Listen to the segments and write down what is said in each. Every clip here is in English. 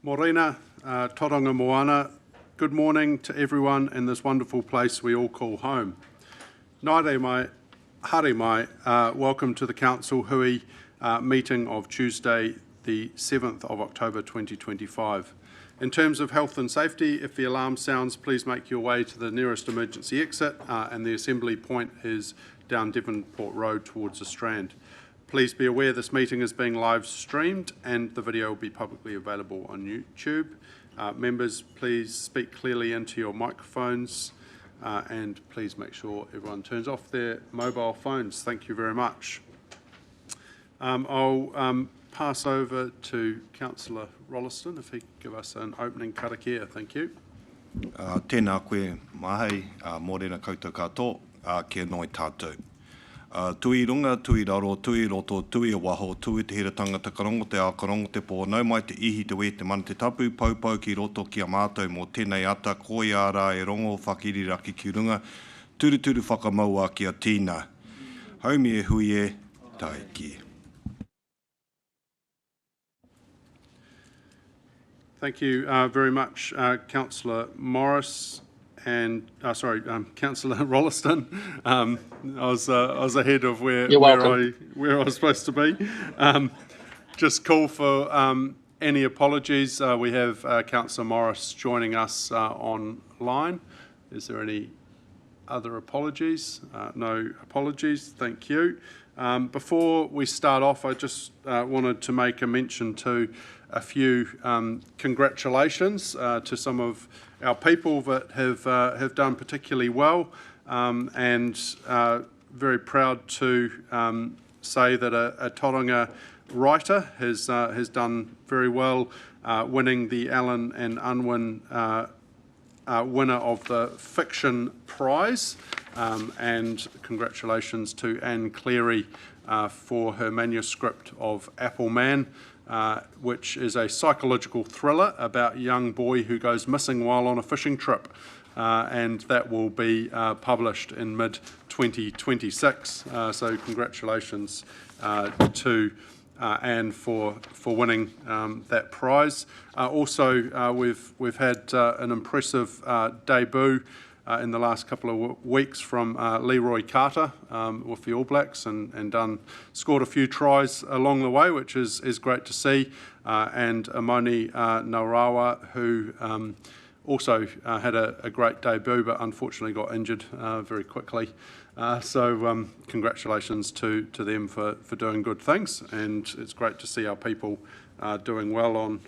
Morena, Tauranga Moana, good morning to everyone in this wonderful place we all call home. Nāre mai, haere mai, welcome to the Council Hui meeting of Tuesday, the 7th of October 2025. In terms of health and safety, if the alarm sounds, please make your way to the nearest emergency exit, and the assembly point is down Devonport Road towards the Strand. Please be aware this meeting is being live streamed and the video will be publicly available on YouTube. Members, please speak clearly into your microphones and please make sure everyone turns off their mobile phones. Thank you very much. I'll pass over to Councillor Rolleston if he could give us an opening karakia. Thank you. Tēnā koe mahai, mōrena koutou katoa, kia noi tātou. Tui runga, tui raro, tui roto, tui waho, tui te hira tangata karongo te a karongo te pō, nau mai te ihi te we te mana te tapu, paupau ki roto ki a mātou mō tēnei ata, koi ārā e rongo, whakiriraki ki runga, turuturu whakamaua ki a tīna. Haumi e hui e, taiki. Thank you very much, Councillor Morris. And Councillor Rolleston, I was ahead of where I was supposed to be. Just call for any apologies. We have Councillor Morris joining us online. Is there any other apologies? No apologies. Thank you. Before we start off, I just wanted to make a mention to a few congratulations to some of our people that have done particularly well, and very proud to say that a Tauranga writer has done very well, winning the Allen and Unwin winner of the Fiction Prize, and congratulations to Anne Cleary for her manuscript of Apple Man, which is a psychological thriller about a young boy who goes missing while on a fishing trip, and that will be published in mid-2026. So congratulations to Anne for winning that prize. Also, we've had an impressive debut in the last couple of weeks from Leroy Carter with the All Blacks, and scored a few tries along the way, which is great to see. And Amoni Naurawa, who also had a great debut, but unfortunately got injured very quickly. So congratulations to them for doing good things, and it's great to see our people doing well on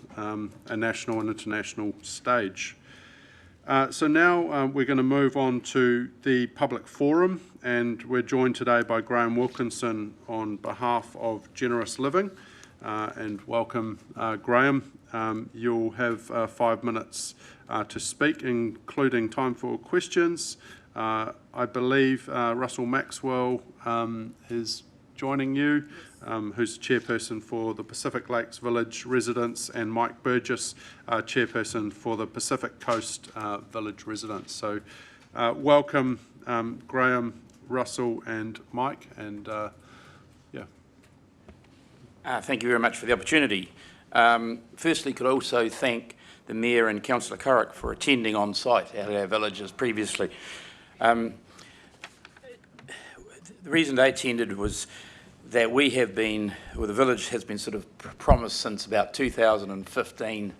a national and international stage. So now we're going to move on to the public forum, and we're joined today by Graham Wilkinson on behalf of Generous Living. And welcome, Graham. You'll have 5 minutes to speak, including time for questions. I believe Russell Maxwell is joining you, who's chairperson for the Pacific Lakes Village Residents, and Mike Burgess, chairperson for the Pacific Coast Village Residents. So welcome, Graham, Russell and Mike, and Thank you very much for the opportunity. Firstly, could I also thank the Mayor and Councillor Currick for attending on site at our villages previously. The reason they attended was that the village has been sort of promised since about 2015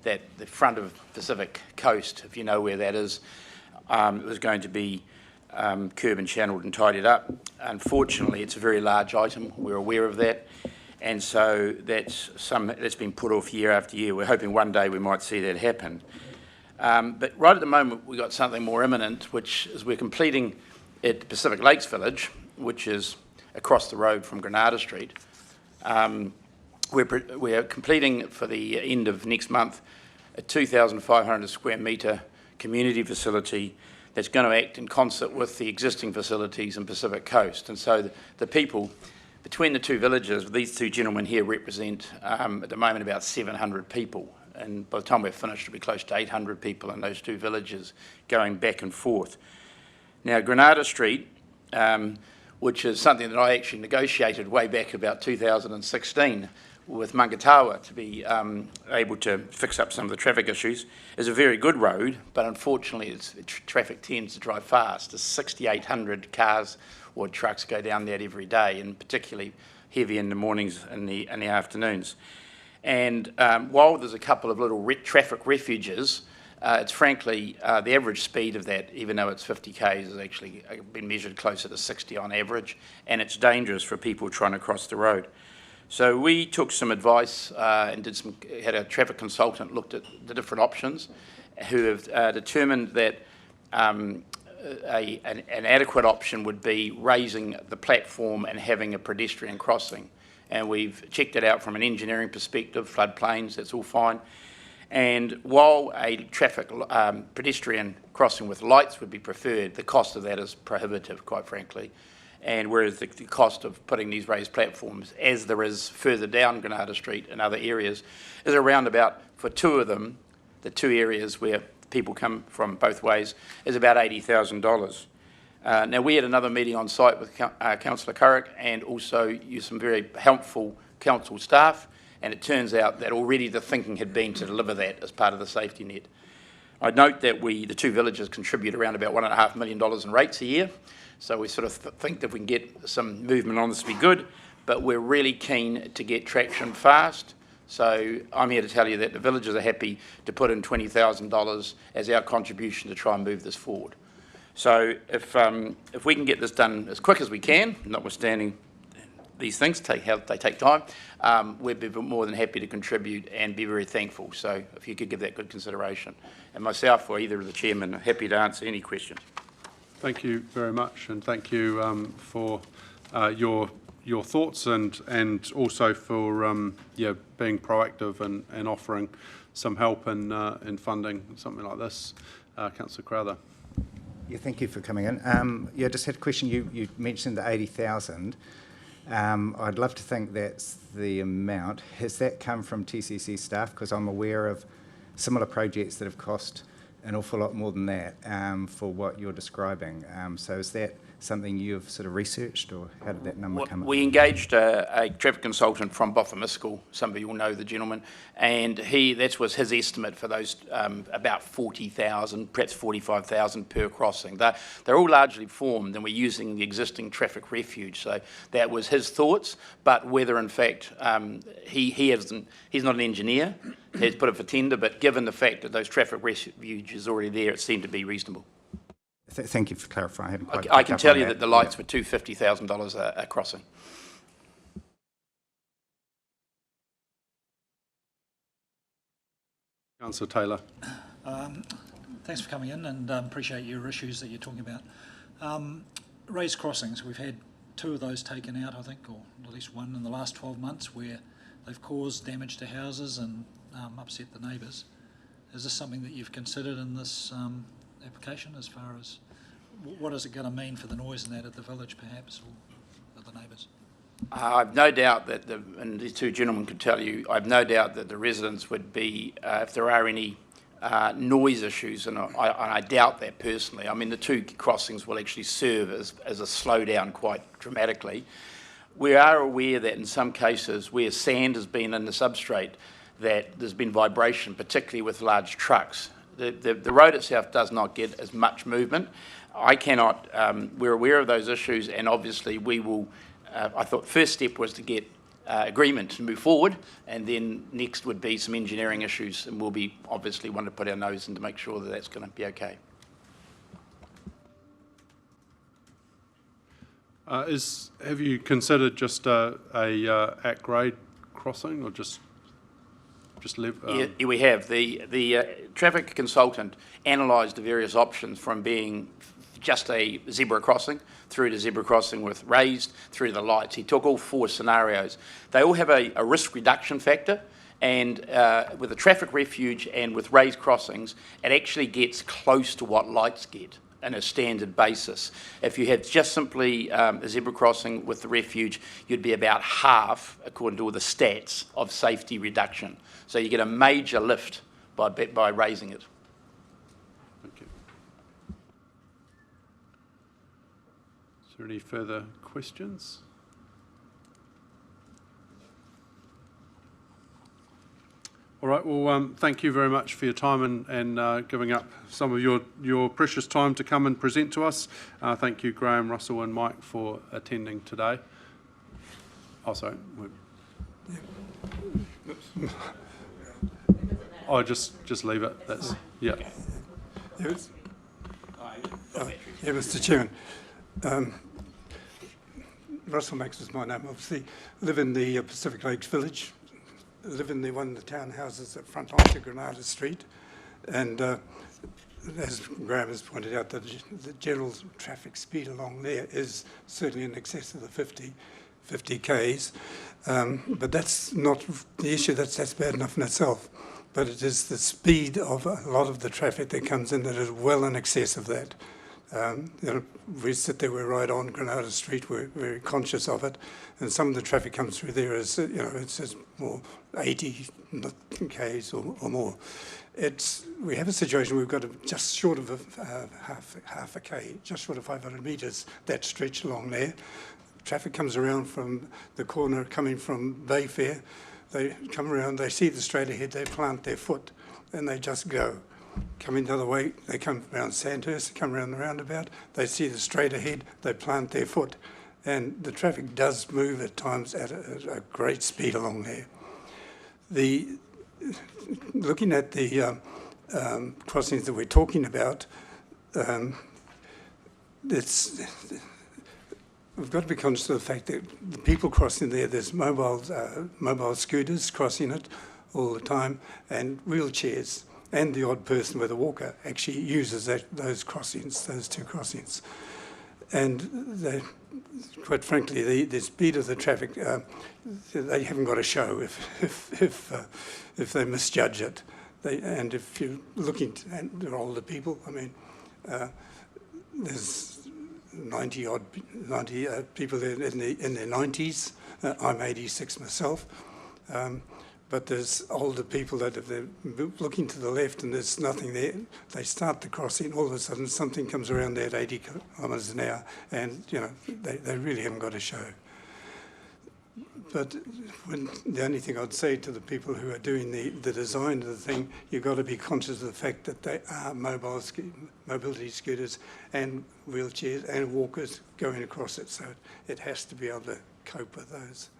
that the front of Pacific Coast, if you know where that is, was going to be curb and channeled and tidied up. Unfortunately, it's a very large item. We're aware of that. And so that's been put off year after year. We're hoping one day we might see that happen. But right at the moment, we've got something more imminent, which is we're completing at Pacific Lakes Village, which is across the road from Granada Street. We're completing for the end of next month a 2,500 square metre community facility that's going to act in concert with the existing facilities in Pacific Coast. And so the people between the two villages, these two gentlemen here represent at the moment about 700 people. And by the time we're finished, it'll be close to 800 people in those two villages going back and forth. Now, Granada Street, which is something that I actually negotiated way back about 2016, with Mangatawa to be able to fix up some of the traffic issues. It's a very good road, but unfortunately traffic tends to drive fast. There's 6,800 cars or trucks go down that every day, and particularly heavy in the mornings and the afternoons. And while there's a couple of little traffic refuges, it's frankly, the average speed of that, even though it's 50 k's, has actually been measured closer to 60 on average, and it's dangerous for people trying to cross the road. So we took some advice and had a traffic consultant looked at the different options, who have determined that an adequate option would be raising the platform and having a pedestrian crossing. And we've checked it out from an engineering perspective, floodplains, that's all fine. And while a pedestrian crossing with lights would be preferred, the cost of that is prohibitive, quite frankly. And whereas the cost of putting these raised platforms, as there is further down Granada Street and other areas, is around about, for two of them, the two areas where people come from both ways, is about $80,000. Now, we had another meeting on site with Councillor Currick and also used some very helpful council staff, and it turns out that already the thinking had been to deliver that as part of the safety net. I'd note that the two villages contribute around about $1.5 million in rates a year, so we sort of think that if we can get some movement on this, to be good, but we're really keen to get traction fast. So I'm here to tell you that the villages are happy to put in $20,000 as our contribution to try and move this forward. So if we can get this done as quick as we can, notwithstanding these things they take time, we'd be more than happy to contribute and be very thankful. So if you could give that good consideration. And myself or either of the chairmen are happy to answer any questions. Thank you very much, and thank you for your thoughts and also for being proactive and offering some help in funding something like this. Councillor Crowther. Yeah, thank you for coming in. Yeah, just had a question. You mentioned the 80,000. I'd love to think that's the amount. Has that come from TCC staff? Because I'm aware of similar projects that have cost an awful lot more than that for what you're describing. So is that something you've sort of researched, or how did that number come up? We engaged a traffic consultant from Bothamiscal. Some of you will know the gentleman, and that was his estimate for those about 40,000, perhaps 45,000 per crossing. They're all largely formed, and we're using the existing traffic refuge. So that was his thoughts, but whether in fact he's not an engineer, he's put it for tender, but given the fact that those traffic refuges are already there, it seemed to be reasonable. Thank you for clarifying. I can tell you that the lights were $250,000 a crossing. Councillor Taylor. Thanks for coming in, and appreciate your issues that you're talking about. Raised crossings, we've had 2 of those taken out, I think, or at least 1 in the last 12 months, where they've caused damage to houses and upset the neighbours. Is this something that you've considered in this application, as far as what is it going to mean for the noise and that at the village, perhaps, or the neighbours? I've no doubt that, and these 2 gentlemen could tell you, I've no doubt that the residents would be, if there are any noise issues, and I doubt that personally. I mean, the 2 crossings will actually serve as a slowdown quite dramatically. We are aware that in some cases where sand has been in the substrate, that there's been vibration, particularly with large trucks. The road itself does not get as much movement. I cannot, we're aware of those issues, and obviously we will, I thought first step was to get agreement to move forward, and then next would be some engineering issues, and we'll be obviously want to put our nose in to make sure that that's going to be okay. Have you considered just a at-grade crossing, or just Yeah, we have. The traffic consultant analysed the various options from being just a zebra crossing through to zebra crossing with raised, through to the lights. He took all 4 scenarios. They all have a risk reduction factor, and with a traffic refuge and with raised crossings, it actually gets close to what lights get on a standard basis. If you had just simply a zebra crossing with the refuge, you'd be about half, according to all the stats, of safety reduction. So you get a major lift by raising it. Thank you. Is there any further questions? All right, well, thank you very much for your time and giving up some of your precious time to come and present to us. Thank you, Graham, Russell and Mike, for attending today. Oh, sorry. Oh, just leave it. That's, yeah. Yes. Yeah, Mr. Chairman. Russell Max is my name, obviously. Live in the Pacific Lakes Village. Live in one of the townhouses that front onto Granada Street. And as Graham has pointed out, the general traffic speed along there is certainly in excess of the 50 Ks. But that's not the issue, that's bad enough in itself. But it is the speed of a lot of the traffic that comes in that is well in excess of that. We sit there, we're right on Granada Street, we're very conscious of it, and some of the traffic comes through there as, it's more 80 Ks or more. We have a situation where we've got just short of half a K, just short of 500 metres, that stretch along there. Traffic comes around from the corner coming from Bayfair. They come around, they see the straight ahead, they plant their foot, and they just go. Coming the other way, they come around Sandhurst, come around the roundabout, they see the straight ahead, they plant their foot. And the traffic does move at times at a great speed along there. Looking at the crossings that we're talking about, we've got to be conscious of the fact that the people crossing there's mobile scooters crossing it all the time, and wheelchairs, and the odd person with a walker actually uses those two crossings. And quite frankly, the speed of the traffic, they haven't got a show if they misjudge it. And if you're looking at the older people, I mean, there's 90 people in their 90s. I'm 86 myself. But there's older people that if they're looking to the left and there's nothing there, they start the crossing, all of a sudden something comes around there at 80 kilometres an hour, and they really haven't got a show. But the only thing I'd say to the people who are doing the design of the thing, you've got to be conscious of the fact that they are mobility scooters and wheelchairs and walkers going across it, so it has to be able to cope with those.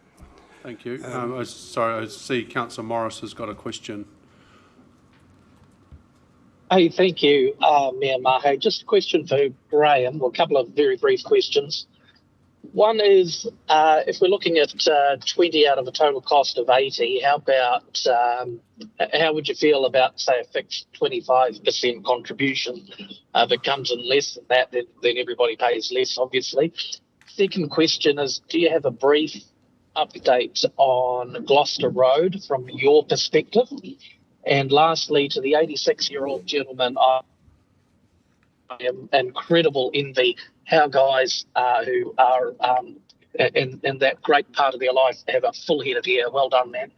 Thank you. Sorry, I see Councillor Morris has got a question. Hey, thank you, Mayor Mahe. Just a question for Graham, well, a couple of very brief questions. One is, if we're looking at 20 out of a total cost of 80, how would you feel about, say, a fixed 25% contribution? If it comes in less than that, then everybody pays less, obviously. Second question is, do you have a brief update on Gloucester Road from your perspective? And lastly, to the 86-year-old gentleman, I am incredible envy how guys who are in that great part of their life have a full head of hair. Well done, man.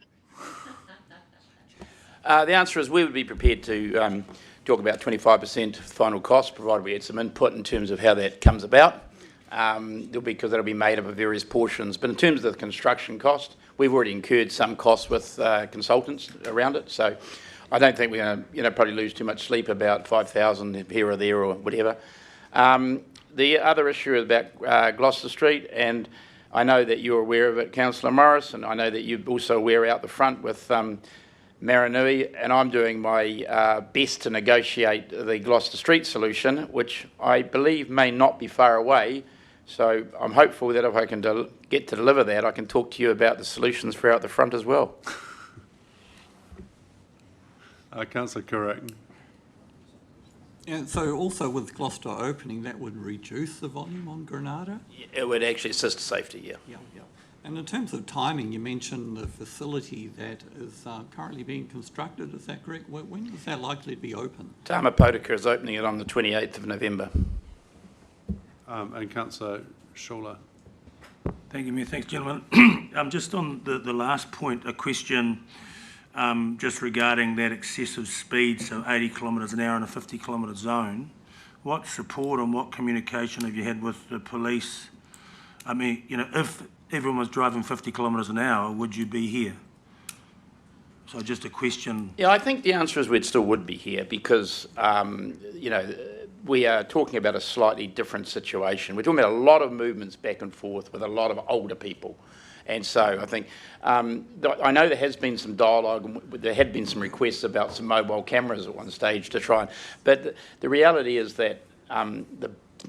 The answer is we would be prepared to talk about 25% final cost, provided we had some input in terms of how that comes about. Because that'll be made up of various portions. But in terms of the construction cost, we've already incurred some costs with consultants around it. So I don't think we're going to probably lose too much sleep about 5,000 here or there or whatever. The other issue is about Gloucester Street, and I know that you're aware of it, Councillor Morris, and I know that you're also aware out the front with Maranui, and I'm doing my best to negotiate the Gloucester Street solution, which I believe may not be far away. So I'm hopeful that if I can get to deliver that, I can talk to you about the solutions for out the front as well. Councillor Curran. And so also with Gloucester opening, that would reduce the volume on Granada? It would actually assist safety, yeah. Yeah. And in terms of timing, you mentioned the facility that is currently being constructed, is that correct? When is that likely to be open? Tama Potika is opening it on the 28th of November. And Councillor Schuler. Thank you, Mayor. Thanks, gentlemen. Just on the last point, a question just regarding that excessive speed, so 80 kilometres an hour in a 50 kilometre zone. What support and what communication have you had with the police? I mean, if everyone was driving 50 kilometres an hour, would you be here? So just a question. Yeah, I think the answer is we still would be here because, we are talking about a slightly different situation. We're talking about a lot of movements back and forth with a lot of older people. And so I think, I know there has been some dialogue, and there had been some requests about some mobile cameras at one stage to try, but the reality is that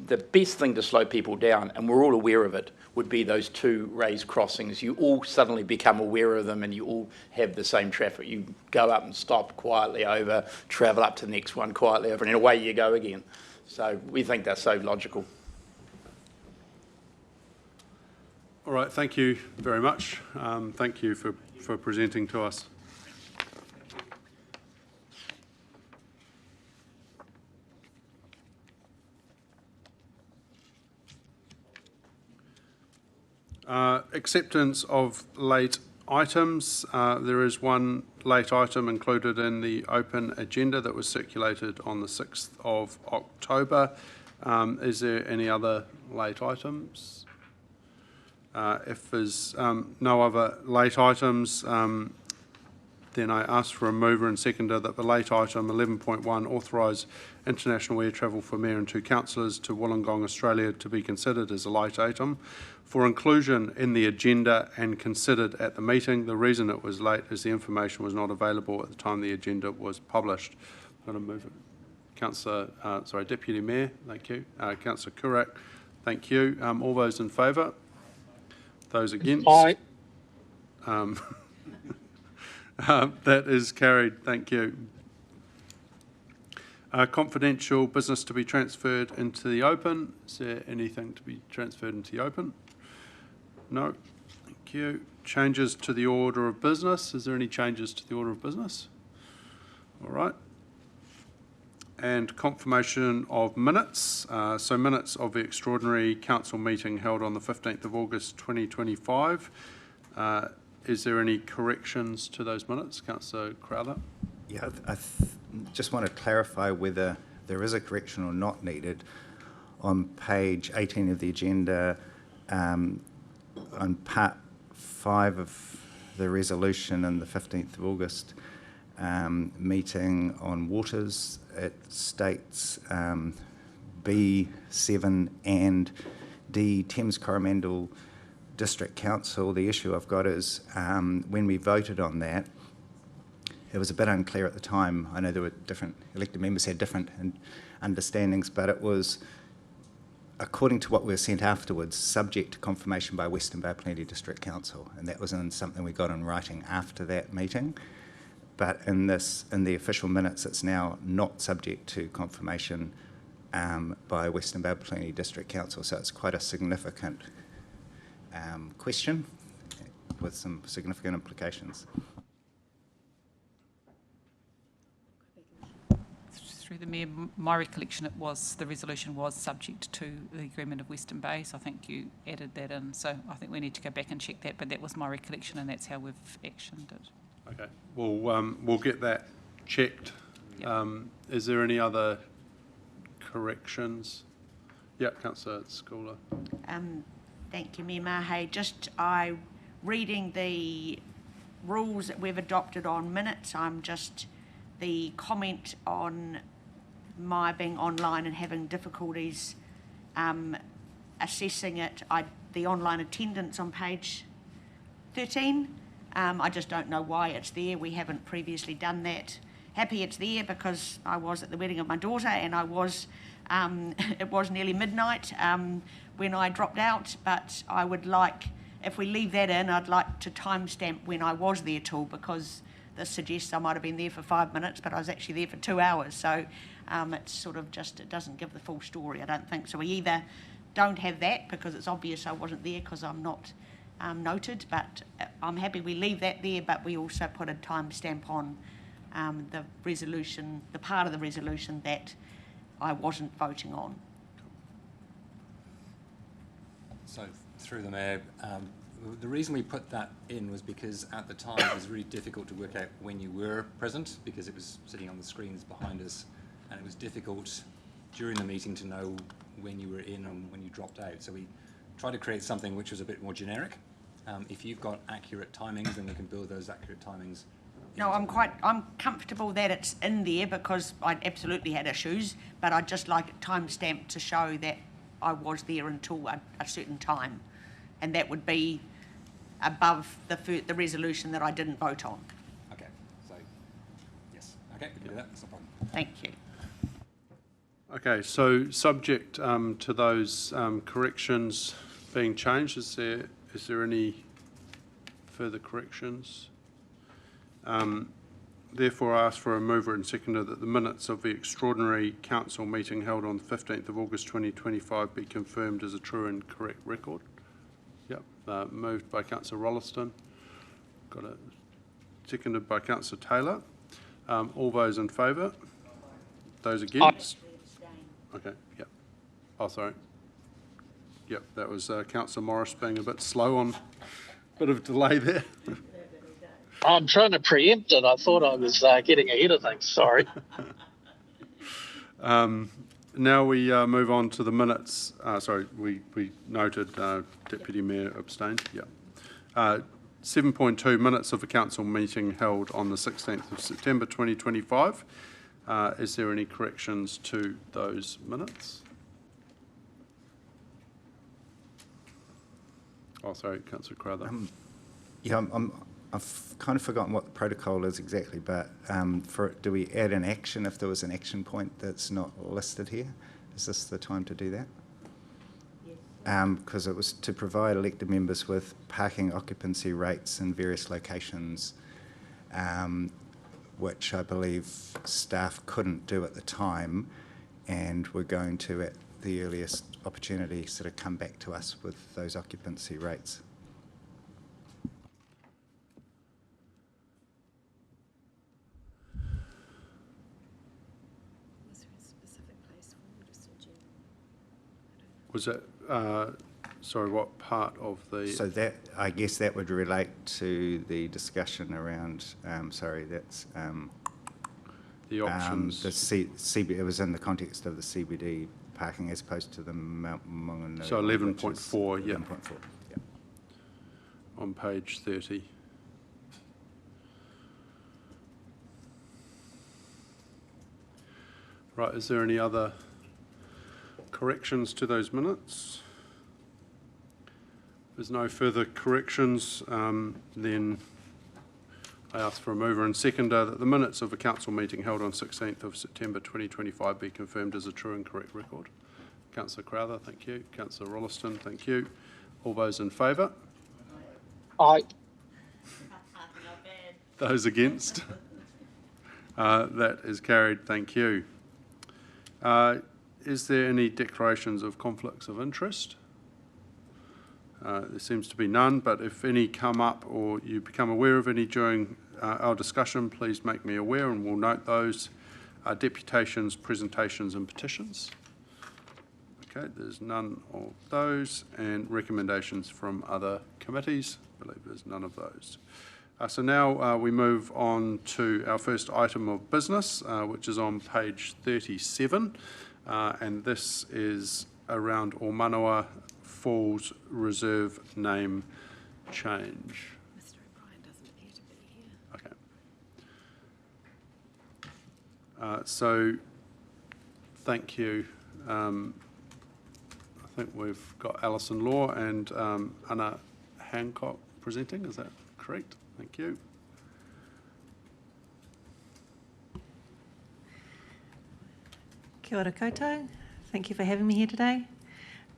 the best thing to slow people down, and we're all aware of it, would be those two raised crossings. You all suddenly become aware of them and you all have the same traffic. You go up and stop quietly over, travel up to the next one quietly over, and away you go again. So we think that's so logical. All right, thank you very much. Thank you for presenting to us. Acceptance of late items. There is one late item included in the open agenda that was circulated on the 6th of October. Is there any other late items? If there's no other late items, then I ask for a mover and seconder that the late item 11.1 authorise international air travel for Mayor and 2 councillors to Wollongong, Australia to be considered as a late item for inclusion in the agenda and considered at the meeting. The reason it was late is the information was not available at the time the agenda was published. I'm going to move it. Deputy Mayor, thank you. Councillor Kurak, thank you. All those in favour? Those against? Aye. That is carried. Thank you. Confidential business to be transferred into the open. Is there anything to be transferred into the open? No. Thank you. Changes to the order of business. Is there any changes to the order of business? All right. And confirmation of minutes. So minutes of the extraordinary council meeting held on the 15th of August 2025. Is there any corrections to those minutes, Councillor Crowther? Yeah, I just want to clarify whether there is a correction or not needed. On page 18 of the agenda, on part 5 of the resolution in the 15th of August meeting on waters, it states B, 7 and D, Thames Coromandel District Council. The issue I've got is when we voted on that, it was a bit unclear at the time. I know there were different elected members had different understandings, but it was, according to what we were sent afterwards, subject to confirmation by Western Bay Plenty District Council, and that was in something we got in writing after that meeting. But in the official minutes, it's now not subject to confirmation by Western Bay Plenty District Council, so it's quite a significant question with some significant implications. Through the Mayor, my recollection, the resolution was subject to the agreement of Western Bay, so I think you added that in. So I think we need to go back and check that, but that was my recollection, and that's how we've actioned it. Okay, we'll get that checked. Yep. Is there any other corrections? Yeah, Councillor Schooler. Thank you, Mayor Mahe. Reading the rules that we've adopted on minutes, the comment on my being online and having difficulties assessing it, the online attendance on page 13, I just don't know why it's there. We haven't previously done that. Happy it's there because I was at the wedding of my daughter and it was nearly midnight when I dropped out, but I would like, if we leave that in, I'd like to timestamp when I was there too, because this suggests I might have been there for 5 minutes, but I was actually there for 2 hours. So it's sort of just, it doesn't give the full story, I don't think. So we either don't have that because it's obvious I wasn't there because I'm not noted, but I'm happy we leave that there, but we also put a timestamp on the resolution, the part of the resolution that I wasn't voting on. So through the Mayor, the reason we put that in was because at the time it was really difficult to work out when you were present because it was sitting on the screens behind us, and it was difficult during the meeting to know when you were in and when you dropped out. So we tried to create something which was a bit more generic. If you've got accurate timings, then we can build those accurate timings No, I'm comfortable that it's in there because I absolutely had issues, but I'd just like it time-stamped to show that I was there until a certain time. And that would be above the resolution that I didn't vote on. Okay, so, yes, okay, we can do that, that's no problem. Thank you. Okay, so subject to those corrections being changed, is there any further corrections? Therefore, I ask for a mover and seconder that the minutes of the extraordinary council meeting held on the 15th of August 2025 be confirmed as a true and correct record. Yep, moved by Councillor Rolleston. Got it. Seconded by Councillor Taylor. All those in favour? Those against? Okay, yep. Oh, sorry. Yep, that was Councillor Morris being a bit slow on, bit of delay there. I'm trying to preempt it. I thought I was getting ahead of things. Sorry. Now we move on to the minutes. Sorry, we noted Deputy Mayor abstained. Yeah. 7.2 minutes of a council meeting held on the 16th of September 2025. Is there any corrections to those minutes? Oh, sorry, Councillor Crowther. Yeah, I've kind of forgotten what the protocol is exactly, but do we add an action if there was an action point that's not listed here? Is this the time to do that? Yes. Because it was to provide elected members with parking occupancy rates in various locations, which I believe staff couldn't do at the time, and we're going to, at the earliest opportunity, sort of come back to us with those occupancy rates. Was that, sorry, what part of the... So that, I guess that would relate to the discussion around, sorry, that's... the options. It was in the context of the CBD parking as opposed to the Mount Maunganui. So 11.4, yeah. 11.4, yeah. On page 30. Right, is there any other corrections to those minutes? If there's no further corrections, then I ask for a mover and seconder that the minutes of a council meeting held on 16th of September 2025 be confirmed as a true and correct record. Councillor Crowther, thank you. Councillor Rolleston, thank you. All those in favour? Aye. Those against? That is carried, thank you. Is there any declarations of conflicts of interest? There seems to be none, but if any come up or you become aware of any during our discussion, please make me aware and we'll note those. Deputations, presentations and petitions. Okay, there's none of those. And recommendations from other committees. I believe there's none of those. So now we move on to our first item of business, which is on page 37. And this is around Ormanawa Falls Reserve name change. Mr. O'Brien doesn't appear to be here. Okay. So, thank you. I think we've got Alison Law and Anna Hancock presenting, is that correct? Thank you. Kia ora koutou. Thank you for having me here today.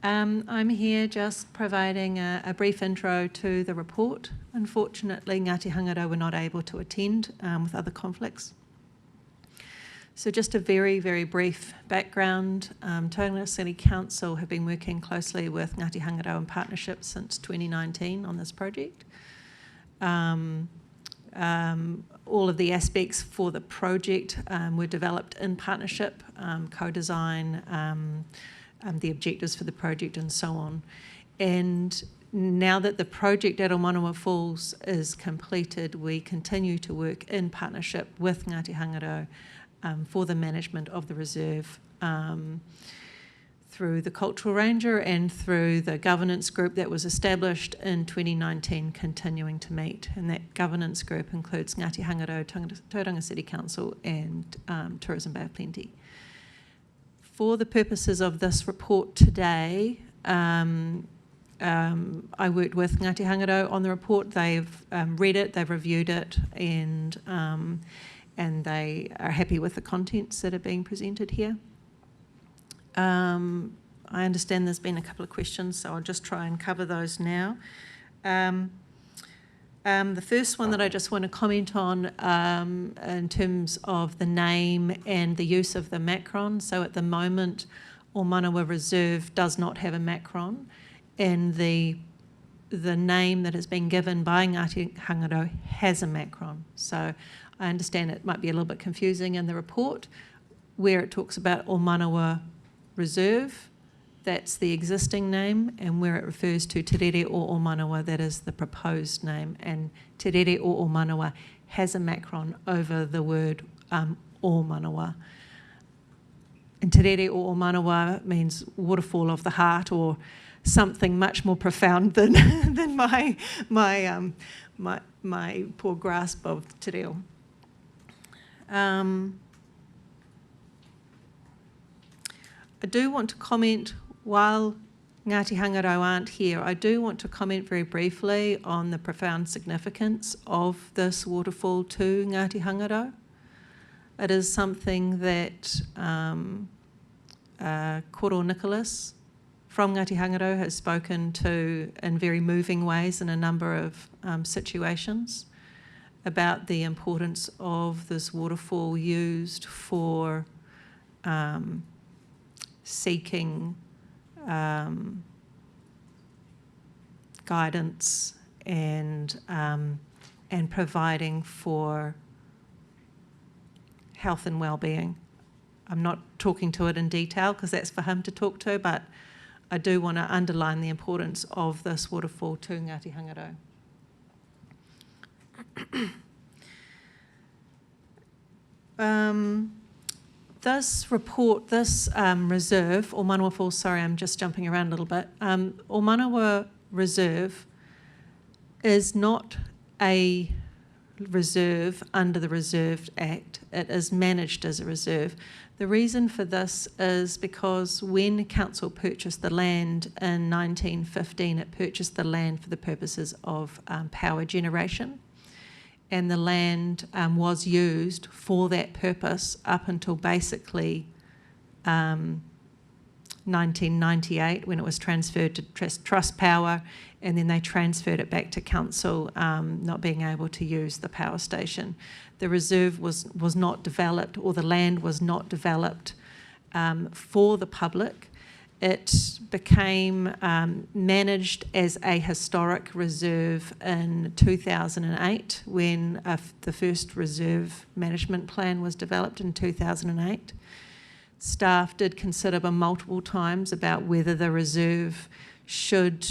I'm here just providing a brief intro to the report. Unfortunately, Ngāti Hangaro were not able to attend with other conflicts. So just a very, very brief background. Tauranga City Council have been working closely with Ngāti Hangaro in partnership since 2019 on this project. All of the aspects for the project were developed in partnership, co-design, the objectives for the project and so on. And now that the project at Ormanawa Falls is completed, we continue to work in partnership with Ngāti Hangaro for the management of the reserve through the Cultural Ranger and through the governance group that was established in 2019 continuing to meet. And that governance group includes Ngāti Hangaro, Tauranga City Council and Tourism Bay of Plenty. For the purposes of this report today, I worked with Ngāti Hangaro on the report. They've read it, they've reviewed it, and they are happy with the contents that are being presented here. I understand there's been a couple of questions, so I'll just try and cover those now. The first one that I just want to comment on in terms of the name and the use of the macron. So at the moment, Omanawa Reserve does not have a macron, and the name that has been given by Ngāti Hangaro has a macron. So I understand it might be a little bit confusing in the report where it talks about Omanawa Reserve, that's the existing name, and where it refers to Te Rere o Omanawa, that is the proposed name. And Te Rere o Omanawa has a macron over the word Omanawa. And Te Rere o Omanawa means waterfall of the heart, or something much more profound than than my poor grasp of Te Reo. I do want to comment, while Ngāti Hangaro aren't here, I do want to comment very briefly on the profound significance of this waterfall to Ngāti Hangaro. It is something that Koro Nicholas from Ngāti Hangaro has spoken to in very moving ways in a number of situations about the importance of this waterfall used for seeking guidance and providing for health and well-being. I'm not talking to it in detail because that's for him to talk to, but I do want to underline the importance of this waterfall to Ngāti Hangaro. This report, this reserve, or Manawa Falls, sorry, I'm just jumping around a little bit. Omanawa Reserve is not a reserve under the Reserved Act. It is managed as a reserve. The reason for this is because when council purchased the land in 1915, it purchased the land for the purposes of power generation. And the land was used for that purpose up until basically 1998, when it was transferred to Trust Power, and then they transferred it back to council, not being able to use the power station. The reserve was not developed, or the land was not developed for the public. It became managed as a historic reserve in 2008 when the first reserve management plan was developed in 2008. Staff did consider multiple times about whether the reserve should,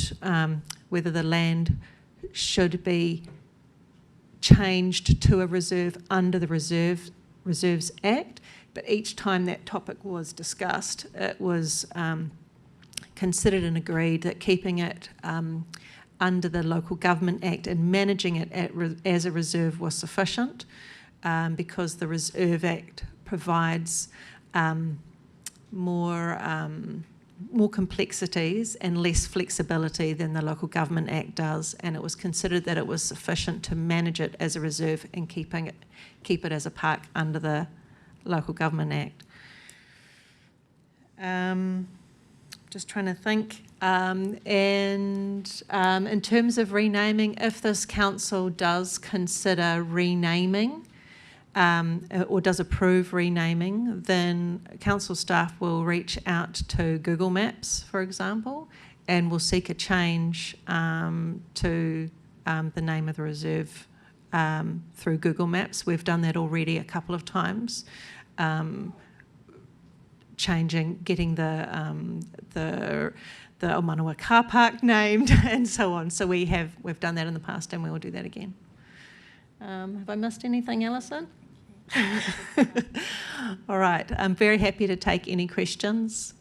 whether the land should be changed to a reserve under the Reserves Act. But each time that topic was discussed, it was considered and agreed that keeping it under the Local Government Act and managing it as a reserve was sufficient, because the Reserve Act provides more complexities and less flexibility than the Local Government Act does, and it was considered that it was sufficient to manage it as a reserve and keep it as a park under the Local Government Act. Just trying to think. And in terms of renaming, if this council does consider renaming or does approve renaming, then council staff will reach out to Google Maps, for example, and will seek a change to the name of the reserve through Google Maps. We've done that already a couple of times, getting the Omanawa car park named and so on. So we've done that in the past, and we will do that again. Have I missed anything, Alison? All right, I'm very happy to take any questions.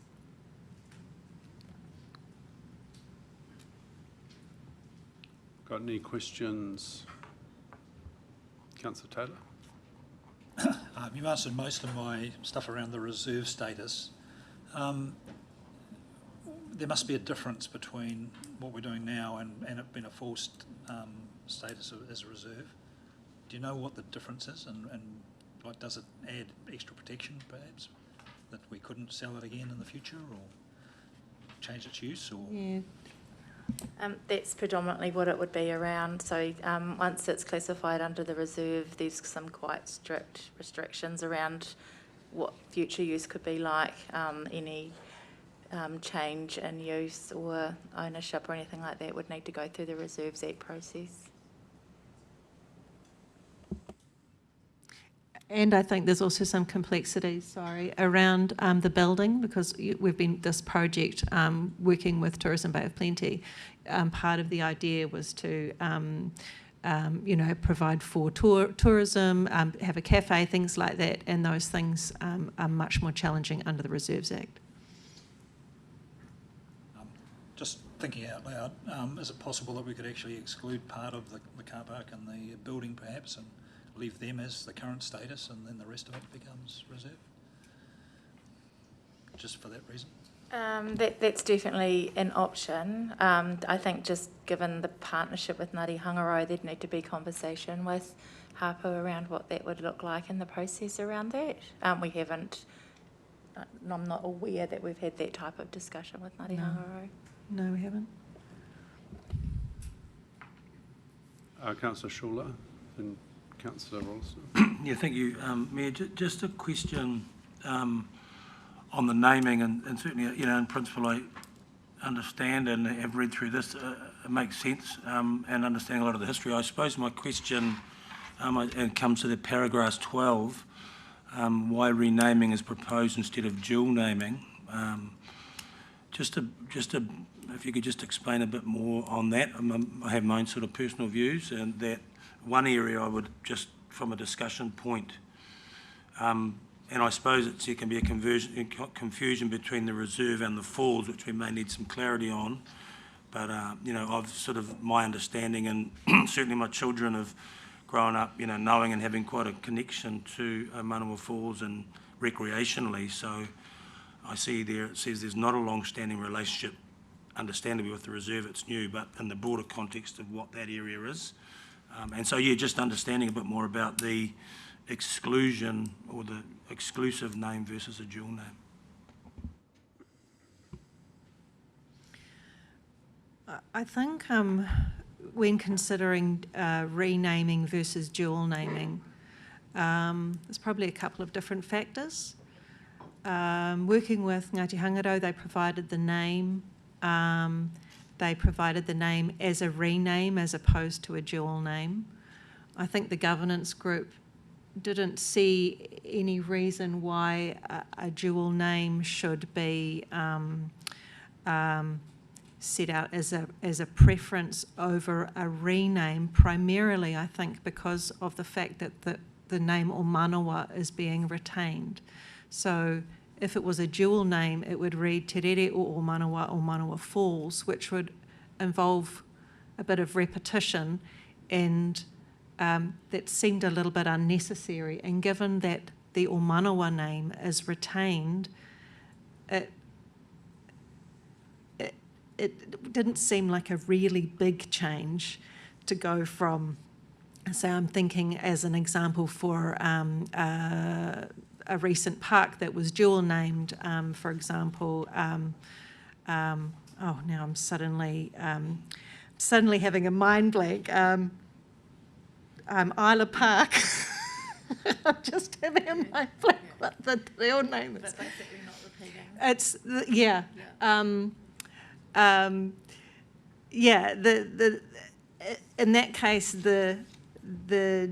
Got any questions? Councillor Taylor? You've answered most of my stuff around the reserve status. There must be a difference between what we're doing now and it being a forced status as a reserve. Do you know what the difference is, and like, does it add extra protection perhaps that we couldn't sell it again in the future or change its use? Or Yeah. That's predominantly what it would be around. So once it's classified under the reserve, there's some quite strict restrictions around what future use could be like, any change in use or ownership or anything like that would need to go through the Reserves Act process. And I think there's also some complexities, around the building, because we've been this project working with Tourism Bay of Plenty. Part of the idea was to, provide for tourism, have a cafe, things like that, and those things are much more challenging under the Reserves Act. just thinking out loud, is it possible that we could actually exclude part of the car park and the building perhaps and leave them as the current status and then the rest of it becomes reserve? Just for that reason? That's definitely an option. I think just given the partnership with Ngāti Hangarau, there'd need to be conversation with Hapu around what that would look like in the process around that. We haven't, I'm not aware that we've had that type of discussion with Ngāti Hangarau. No, we haven't. Councillor Schuller and Councillor Rolls. Yeah, thank you, Mayor. Just a question on the naming, and certainly, in principle, I understand and have read through this. It makes sense, and understanding a lot of the history. I suppose my question, and comes to the paragraph 12, why renaming is proposed instead of dual naming. If you could just explain a bit more on that. I have my own sort of personal views, and that one area I would just, from a discussion point, and I suppose there can be a confusion between the reserve and the falls, which we may need some clarity on. But, I've sort of, my understanding, and certainly my children have grown up, knowing and having quite a connection to Manawa Falls and recreationally. So I see there, it says there's not a long-standing relationship, understandably, with the reserve. It's new, but in the broader context of what that area is. And so, yeah, just understanding a bit more about the exclusion or the exclusive name versus a dual name. I think when considering renaming versus dual naming, there's probably a couple of different factors. Working with Ngāti Hangarau, they provided the name. They provided the name as a rename as opposed to a dual name. I think the governance group didn't see any reason why a dual name should be set out as a preference over a rename, primarily, I think, because of the fact that the name O Manawa is being retained. So if it was a dual name, it would read Te Rere o Manawa Falls, which would involve a bit of repetition, and that seemed a little bit unnecessary. And given that the O Manawa name is retained, it didn't seem like a really big change to go from, say, I'm thinking as an example for a recent park that was dual named, for example, now I'm suddenly having a mind blank. Isla Park. I'm just having a mind blank. What the real name is? But basically not repeating. It's in that case, the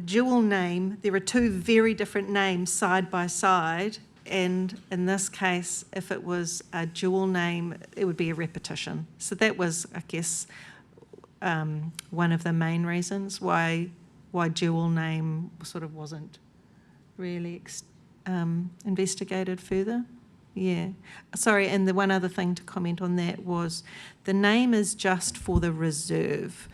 dual name, there are two very different names side by side, and in this case, if it was a dual name, it would be a repetition. So that was, I guess, one of the main reasons why dual name sort of wasn't really investigated further. Yeah. Sorry, and the one other thing to comment on that was the name is just for the reserve.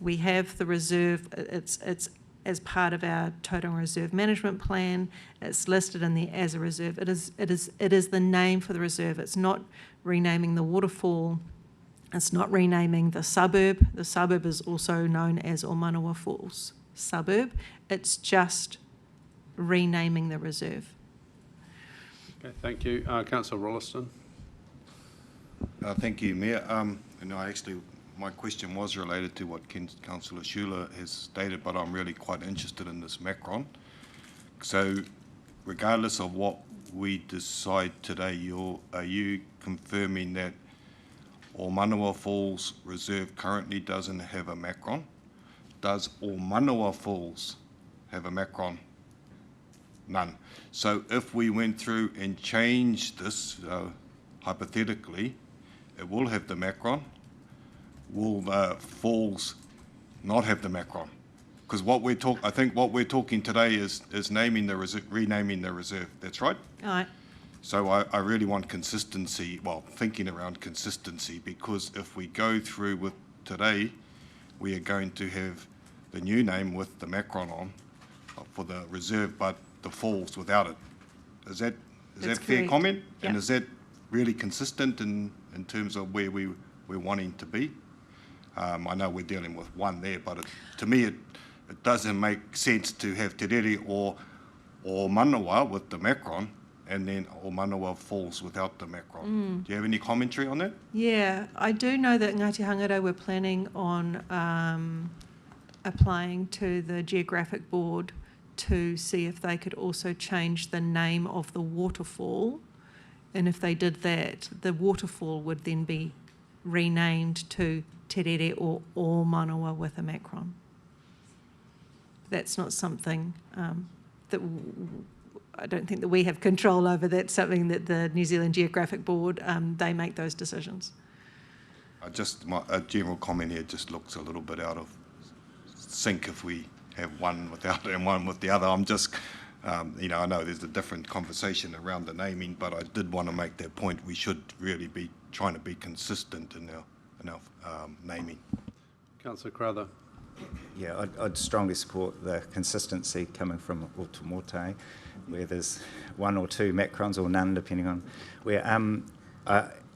We have the reserve, it's as part of our total reserve management plan. It's listed in there as a reserve. It is the name for the reserve. It's not renaming the waterfall. It's not renaming the suburb. The suburb is also known as Omanawa Falls suburb. It's just renaming the reserve. Okay, thank you. Councillor Rolleston. Thank you, Mayor. My question was related to what Councillor Schuler has stated, but I'm really quite interested in this macron. So regardless of what we decide today, are you confirming that Omanawa Falls Reserve currently doesn't have a macron? Does Omanawa Falls have a macron? None. So if we went through and changed this, hypothetically, it will have the macron. Will Falls not have the macron? Because I think what we're talking today is naming the renaming the reserve. That's right. All right. So I really want consistency. Well, thinking around consistency, because if we go through with today, we are going to have the new name with the macron on for the reserve, but the Falls without it. Is that fair correct. comment? Yep. And is that really consistent in terms of where we're wanting to be? I know we're dealing with one there, but to me it doesn't make sense to have Te Rere or Manawa with the macron and then Omanawa Falls without the macron. Do you have any commentary on that? Yeah, I do know that Ngāti Hangaro were planning on applying to the Geographic Board to see if they could also change the name of the waterfall. And if they did that, the waterfall would then be renamed to Te Rere or Manawa with a macron. That's not something that I don't think that we have control over. That's something that the New Zealand Geographic Board, they make those decisions. A general comment here just looks a little bit out of sync if we have one without it and one with the other. I'm just, I know there's a different conversation around the naming, but I did want to make that point. We should really be trying to be consistent in our naming. Councillor Crowther. Yeah, I'd strongly support the consistency coming from Ultimote, where there's one or two macrons or none, depending on where.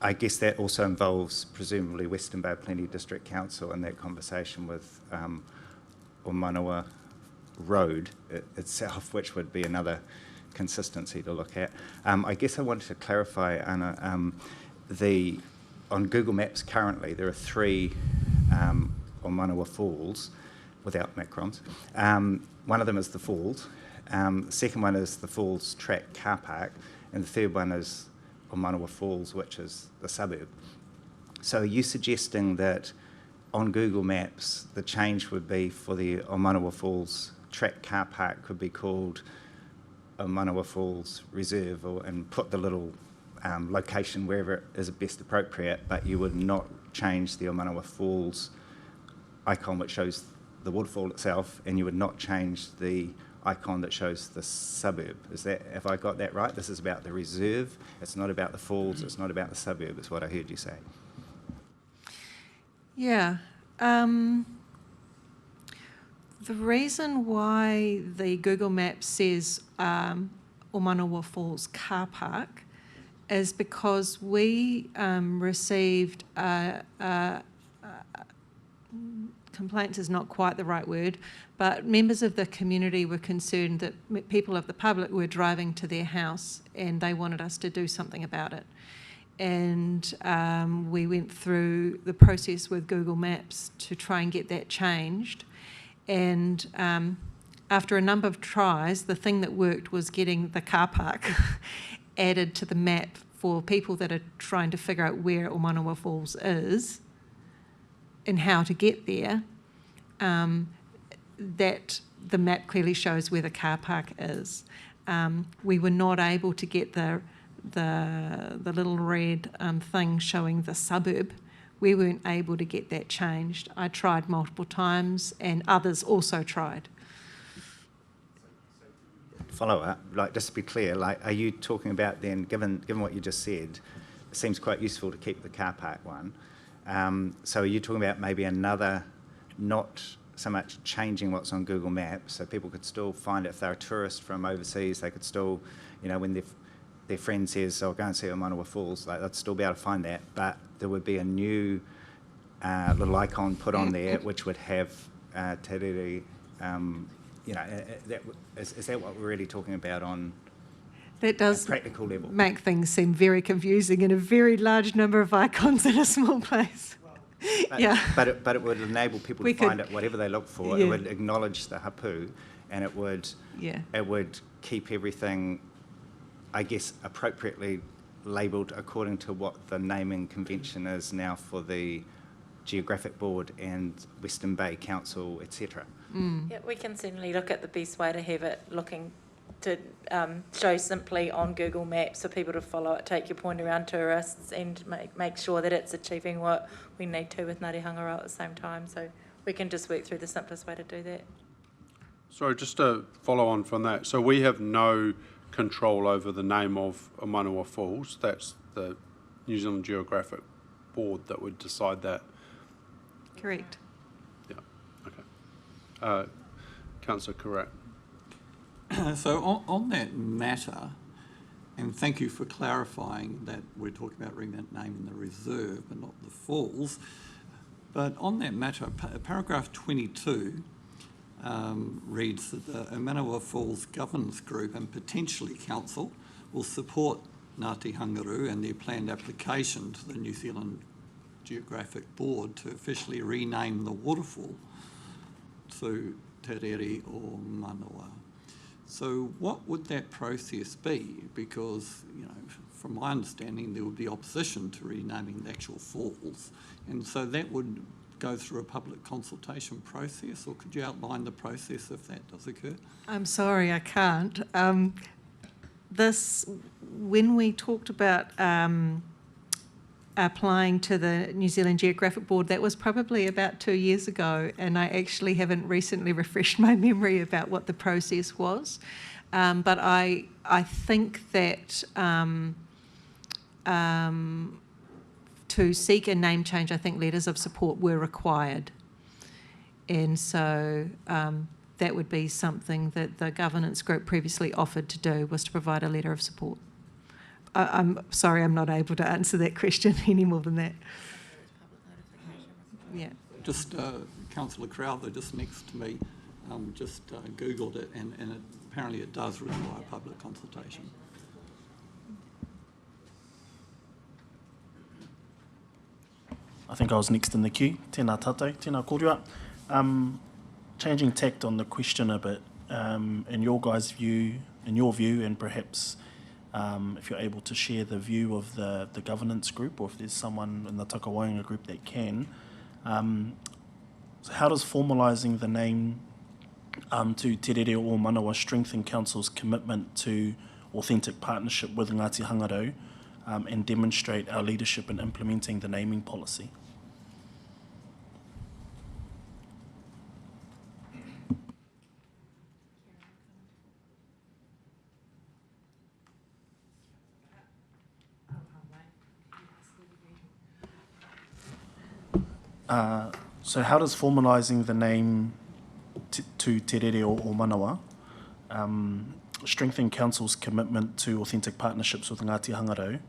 I guess that also involves presumably Western Bay Plenty District Council in that conversation with Omanawa Road itself, which would be another consistency to look at. I guess I wanted to clarify, Anna, on Google Maps currently there are 3 Omanawa Falls without macrons. One of them is the Falls, the second one is the Falls Track car park, and the third one is Omanawa Falls, which is the suburb. So are you suggesting that on Google Maps the change would be for the Omanawa Falls Track car park could be called Omanawa Falls Reserve, and put the little location wherever is best appropriate, but you would not change the Omanawa Falls icon which shows the waterfall itself, and you would not change the icon that shows the suburb? Have I got that right? This is about the reserve, it's not about the falls, it's not about the suburb, is what I heard you say. Yeah. The reason why the Google Maps says Omanawa Falls car park is because we received complaints is not quite the right word, but members of the community were concerned that people of the public were driving to their house and they wanted us to do something about it. And we went through the process with Google Maps to try and get that changed. And after a number of tries, the thing that worked was getting the car park added to the map for people that are trying to figure out where Omanawa Falls is and how to get there, that the map clearly shows where the car park is. We were not able to get the little red thing showing the suburb. We weren't able to get that changed. I tried multiple times and others also tried. Follow up, just to be clear, are you talking about then, given what you just said, it seems quite useful to keep the car park one. So are you talking about maybe another not so much changing what's on Google Maps, so people could still find it. If they're a tourist from overseas, they could still, when their friend says, "I'll go and see Manawa Falls," they'd still be able to find that, but there would be a new little icon put on there which would have Te Rere, is that what we're really talking about on That does a practical level? make things seem very confusing and a very large number of icons in a small place. But it would enable people to find it, whatever they look for. Yeah. It would acknowledge the hapu, and it would keep everything, I guess, appropriately labelled according to what the naming convention is now for the Geographic Board and Western Bay Council, etc. Yeah, we can certainly look at the best way to have it looking to show simply on Google Maps for people to follow it, take your point around tourists and make sure that it's achieving what we need to with Ngāti Hangaro at the same time. So we can just work through the simplest way to do that. Sorry, just to follow on from that. So we have no control over the name of Manawa Falls. That's the New Zealand Geographic Board that would decide that. Correct. Yeah, okay. Councillor Karat. So on that matter, and thank you for clarifying that we're talking about renaming the reserve and not the falls, but on that matter, paragraph 22 reads that the Manawa Falls Governance Group and potentially Council will support Ngāti Hangaro and their planned application to the New Zealand Geographic Board to officially rename the waterfall to Te Rere o Manawa. So what would that process be? Because, from my understanding, there would be opposition to renaming the actual falls. And so that would go through a public consultation process, or could you outline the process if that does occur? I'm sorry, I can't. When we talked about applying to the New Zealand Geographic Board, that was probably about 2 years ago, and I actually haven't recently refreshed my memory about what the process was. But I think that to seek a name change, I think letters of support were required. And so that would be something that the governance group previously offered to do, was to provide a letter of support. I'm sorry, I'm not able to answer that question any more than that. Yeah. Just Councillor Crowther, just next to me, Googled it, and apparently it does require public consultation. I think I was next in the queue. Tēnā tātou, tēnā kōrua. Changing tact on the question a bit, in your guys' view, and perhaps if you're able to share the view of the governance group, or if there's someone in the Takawainga group that can, so how does formalising the name to Te Rere o Manawa strengthen Council's commitment to authentic partnership with Ngāti Hangaro and demonstrate our leadership in implementing the naming policy? So how does formalising the name to Te Rere o Manawa strengthen Council's commitment to authentic partnerships with Ngāti Hangaro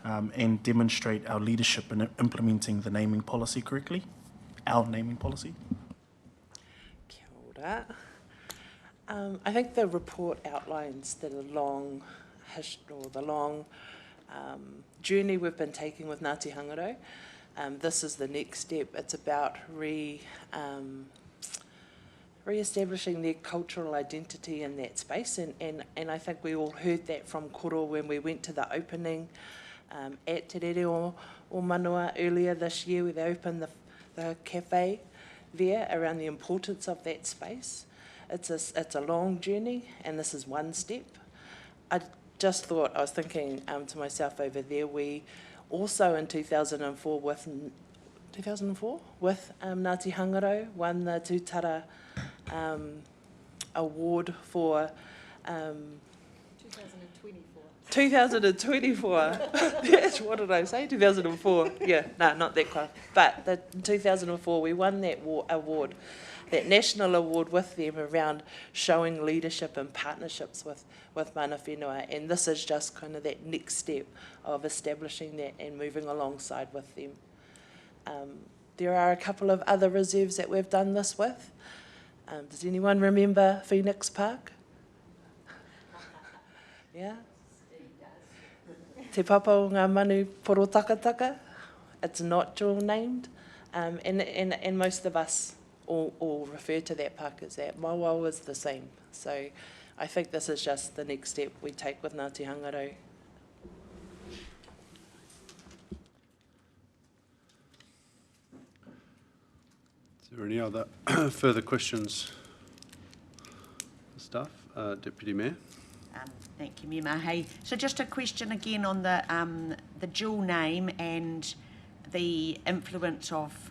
and demonstrate our leadership in implementing the naming policy correctly? Our naming policy? Kia ora. I think the report outlines the long journey we've been taking with Ngāti Hangaro. This is the next step. It's about re-establishing their cultural identity in that space, and I think we all heard that from Koro when we went to the opening at Te Rere o Manawa earlier this year, where they opened the cafe there around the importance of that space. It's a long journey, and this is one step. I was thinking to myself over there, we also in 2004 with Ngāti Hangaro won the Tūtara award for 2024. Yes, what did I say? 2004. Yeah, no, not that close. But in 2004, we won that award, that national award with them around showing leadership and partnerships with mana whenua. And this is just kind of that next step of establishing that and moving alongside with them. There are a couple of other reserves that we've done this with. Does anyone remember Phoenix Park? Yeah? Te papa o ngā manu poro takataka. It's not dual named. And most of us all refer to that park as that. Mawao is the same. So I think this is just the next step we take with Ngāti Hangarau. Is there any other further questions for staff? Deputy Mayor. Thank you, Mayor Mahi. So just a question again on the dual name and the influence of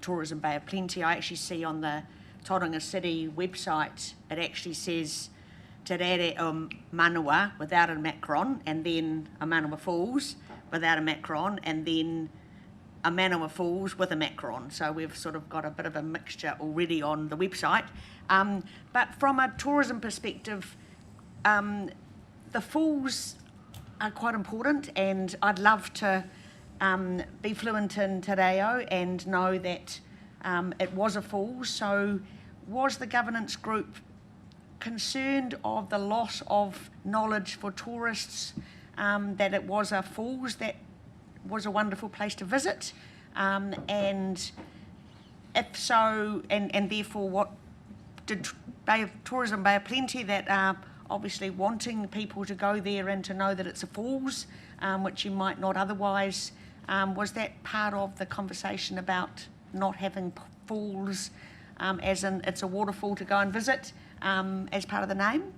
Tourism Bay of Plenty. I actually see on the Tauranga City website, it actually says Te Rere o Manawa without a macron, and then a Manawa Falls without a macron, and then a Manawa Falls with a macron. So we've sort of got a bit of a mixture already on the website. But from a tourism perspective, the falls are quite important, and I'd love to be fluent in Te Reo and know that it was a falls. So was the governance group concerned of the loss of knowledge for tourists, that it was a falls that was a wonderful place to visit? And if so, and therefore what did Tourism Bay of Plenty that are obviously wanting people to go there and to know that it's a falls, which you might not otherwise, was that part of the conversation about not having falls, as in it's a waterfall to go and visit, as part of the name?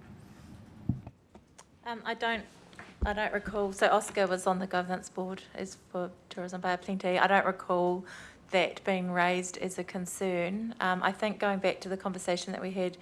I don't recall. So Oscar was on the governance board as for Tourism Bay of Plenty. I don't recall that being raised as a concern. I think going back to the conversation that we had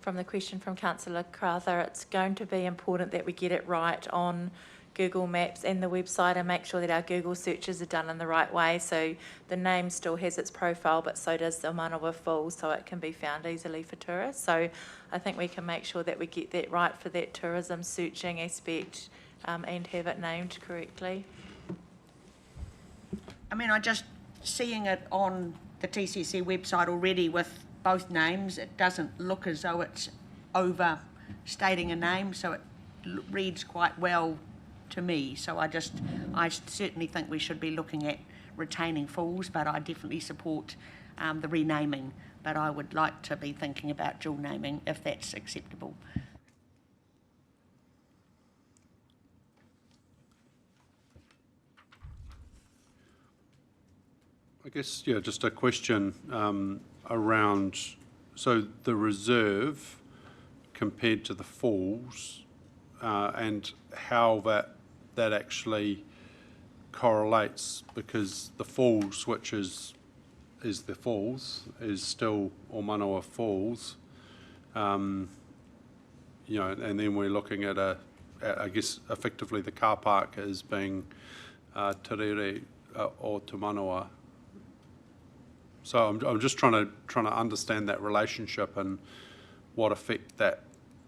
from the question from Councillor Crowther, it's going to be important that we get it right on Google Maps and the website and make sure that our Google searches are done in the right way. So the name still has its profile, but so does the Manawa Falls, so it can be found easily for tourists. So I think we can make sure that we get that right for that tourism searching aspect, and have it named correctly. I mean, I just seeing it on the TCC website already with both names, it doesn't look as though it's overstating a name, so it reads quite well to me. So I certainly think we should be looking at retaining falls, but I definitely support the renaming. But I would like to be thinking about dual naming if that's acceptable. I guess, yeah, just a question around, so the reserve compared to the falls, and how that actually correlates, because the falls, which is the falls, is still Omanawa Falls, and then we're looking at I guess effectively the car park as being Te Rere o Te Manawa. So I'm just trying to understand that relationship and what effect that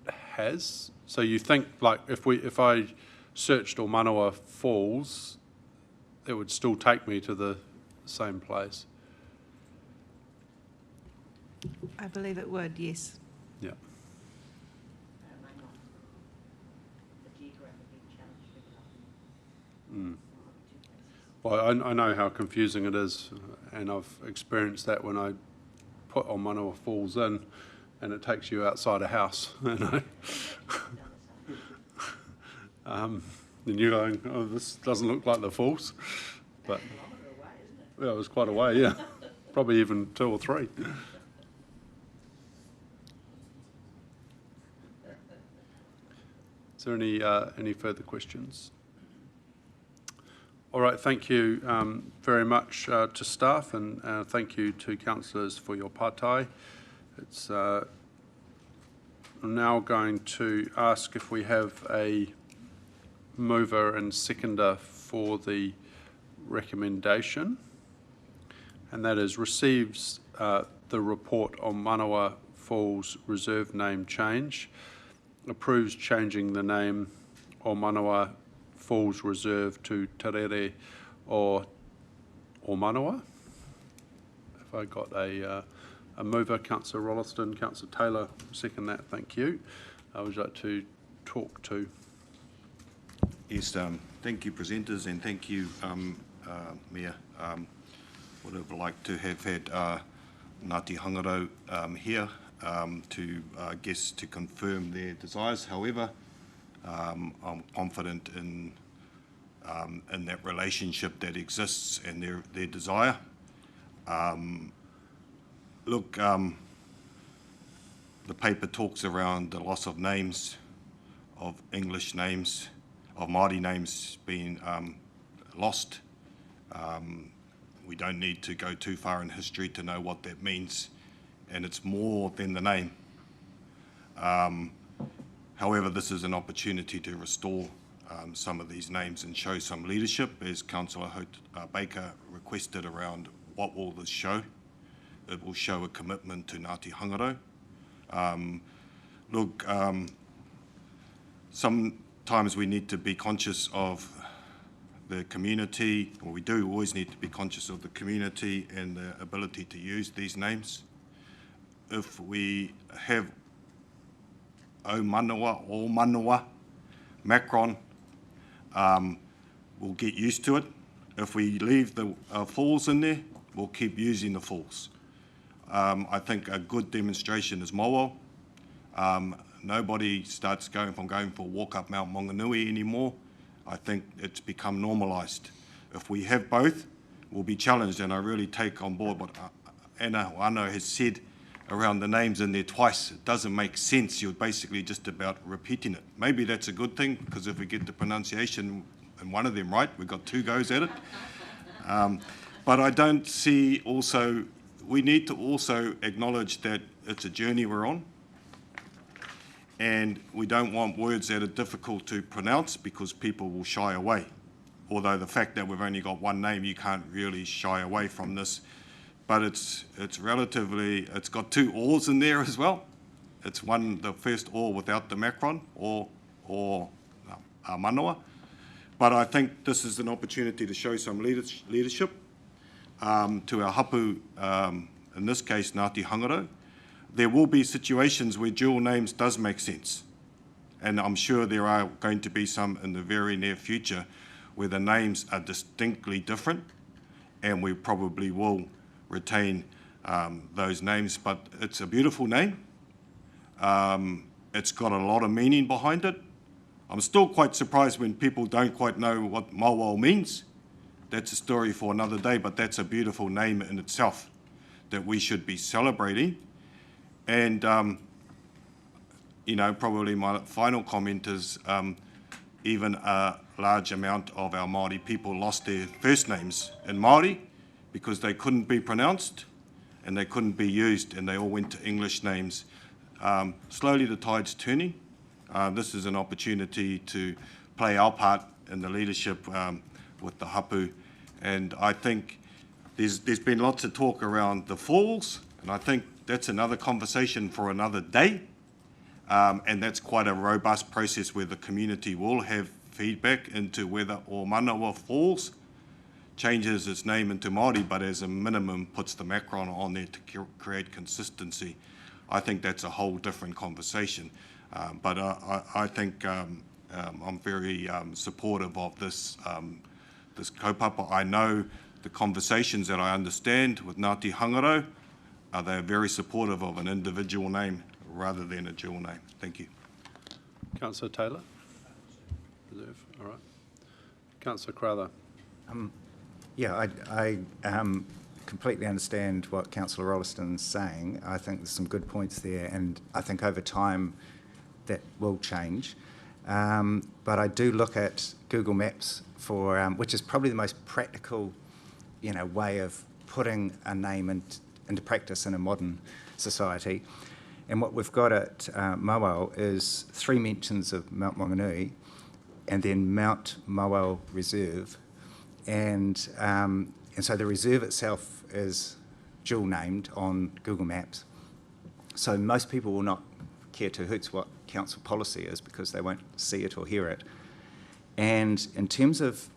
has. So you think, like, if I searched Omanawa Falls, it would still take me to the same place? I believe it would, yes. Yeah. Mm. Well, I know how confusing it is, and I've experienced that when I put Omanawa Falls in, and it takes you outside a house, and you're going, oh, this doesn't look like the falls, but yeah, it was quite a way, yeah, probably even 2 or 3. Is there any further questions? All right, thank you very much to staff, and thank you to councillors for your partai. It's I'm now going to ask if we have a mover and seconder for the recommendation, and that is receives the report on Manawa Falls Reserve name change, approves changing the name of Manawa Falls Reserve to Tarere or Manawa. If I got a mover, Councillor Rolleston, Councillor Taylor, second that, thank you. Would you like to talk to? Yes, thank you, presenters, and thank you, Mayor. Would have liked to have had Ngāti Hangaro here to, I guess, to confirm their desires. However, I'm confident in that relationship that exists and their desire. Look, the paper talks around the loss of names, of English names, of Māori names being lost. We don't need to go too far in history to know what that means, and it's more than the name. However, this is an opportunity to restore some of these names and show some leadership, as Councillor Baker requested around what will this show. It will show a commitment to Ngāti Hangaro. Look, sometimes we need to be conscious of the community, or we do always need to be conscious of the community and the ability to use these names. If we have O Manawa, O Manawa, Macron, we'll get used to it. If we leave the falls in there, we'll keep using the falls. I think a good demonstration is Mowao. Nobody starts going for a walk up Mount Maunganui anymore. I think it's become normalised. If we have both, we'll be challenged, and I really take on board what Anna Wano has said around the names in there twice. It doesn't make sense. You're basically just about repeating it. Maybe that's a good thing, because if we get the pronunciation in one of them right, we've got 2 goes at it. But I don't see also, we need to also acknowledge that it's a journey we're on, and we don't want words that are difficult to pronounce because people will shy away. Although the fact that we've only got one name, you can't really shy away from this. But it's relatively, it's got 2 ors in there as well. It's the first or without the Macron, or Manawa. But I think this is an opportunity to show some leadership to our hapu, in this case, Ngāti Hangaro. There will be situations where dual names does make sense. And I'm sure there are going to be some in the very near future where the names are distinctly different, and we probably will retain those names. But it's a beautiful name. It's got a lot of meaning behind it. I'm still quite surprised when people don't quite know what Mawao means. That's a story for another day, but that's a beautiful name in itself that we should be celebrating. And, you know, probably my final comment is even a large amount of our Māori people lost their first names in Māori because they couldn't be pronounced and they couldn't be used, and they all went to English names. Slowly the tide's turning. This is an opportunity to play our part in the leadership with the hapu. And I think there's been lots of talk around the falls, and I think that's another conversation for another day. And that's quite a robust process where the community will have feedback into whether O Manawa Falls changes its name into Māori, but as a minimum puts the Macron on there to create consistency. I think that's a whole different conversation. But I think I'm very supportive of this kaupapa. I know the conversations that I understand with Ngāti Hangaro, they're very supportive of an individual name rather than a dual name. Thank you. Councillor Taylor? Reserve, all right. Councillor Crowther? Yeah, I completely understand what Councillor Rolleston's saying. I think there's some good points there, and I think over time that will change. But I do look at Google Maps for, which is probably the most practical, way of putting a name into practice in a modern society. And what we've got at Mawao is 3 mentions of Mount Maunganui and then Mount Mawao Reserve. And so the reserve itself is dual named on Google Maps. So most people will not care two hoots what council policy is because they won't see it or hear it. And in terms of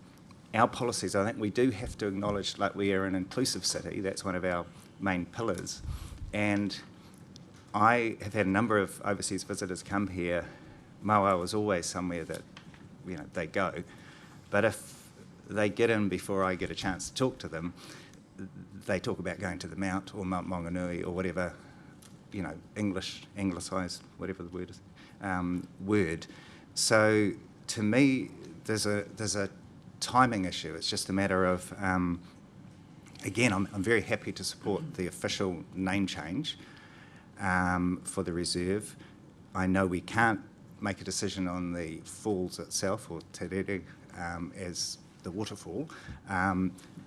our policies, I think we do have to acknowledge, like, we are an inclusive city. That's one of our main pillars. And I have had a number of overseas visitors come here. Mawao is always somewhere that, you know, they go. But if they get in before I get a chance to talk to them, they talk about going to the Mount or Mount Maunganui or whatever, you know, anglicised, whatever the word is, word. So to me, there's a timing issue. It's just a matter of, again, I'm very happy to support the official name change for the reserve. I know we can't make a decision on the falls itself, or Te Rere as the waterfall,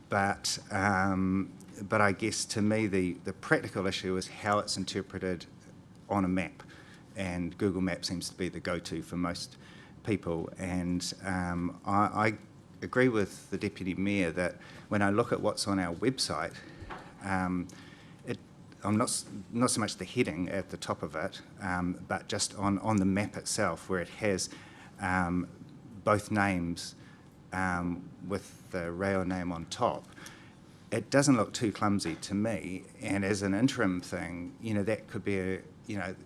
but I guess to me the practical issue is how it's interpreted on a map, and Google Maps seems to be the go-to for most people. And I agree with the Deputy Mayor that when I look at what's on our website, I'm not so much the heading at the top of it, but just on the map itself, where it has both names with the rail name on top. It doesn't look too clumsy to me, and as an interim thing, you know, that could be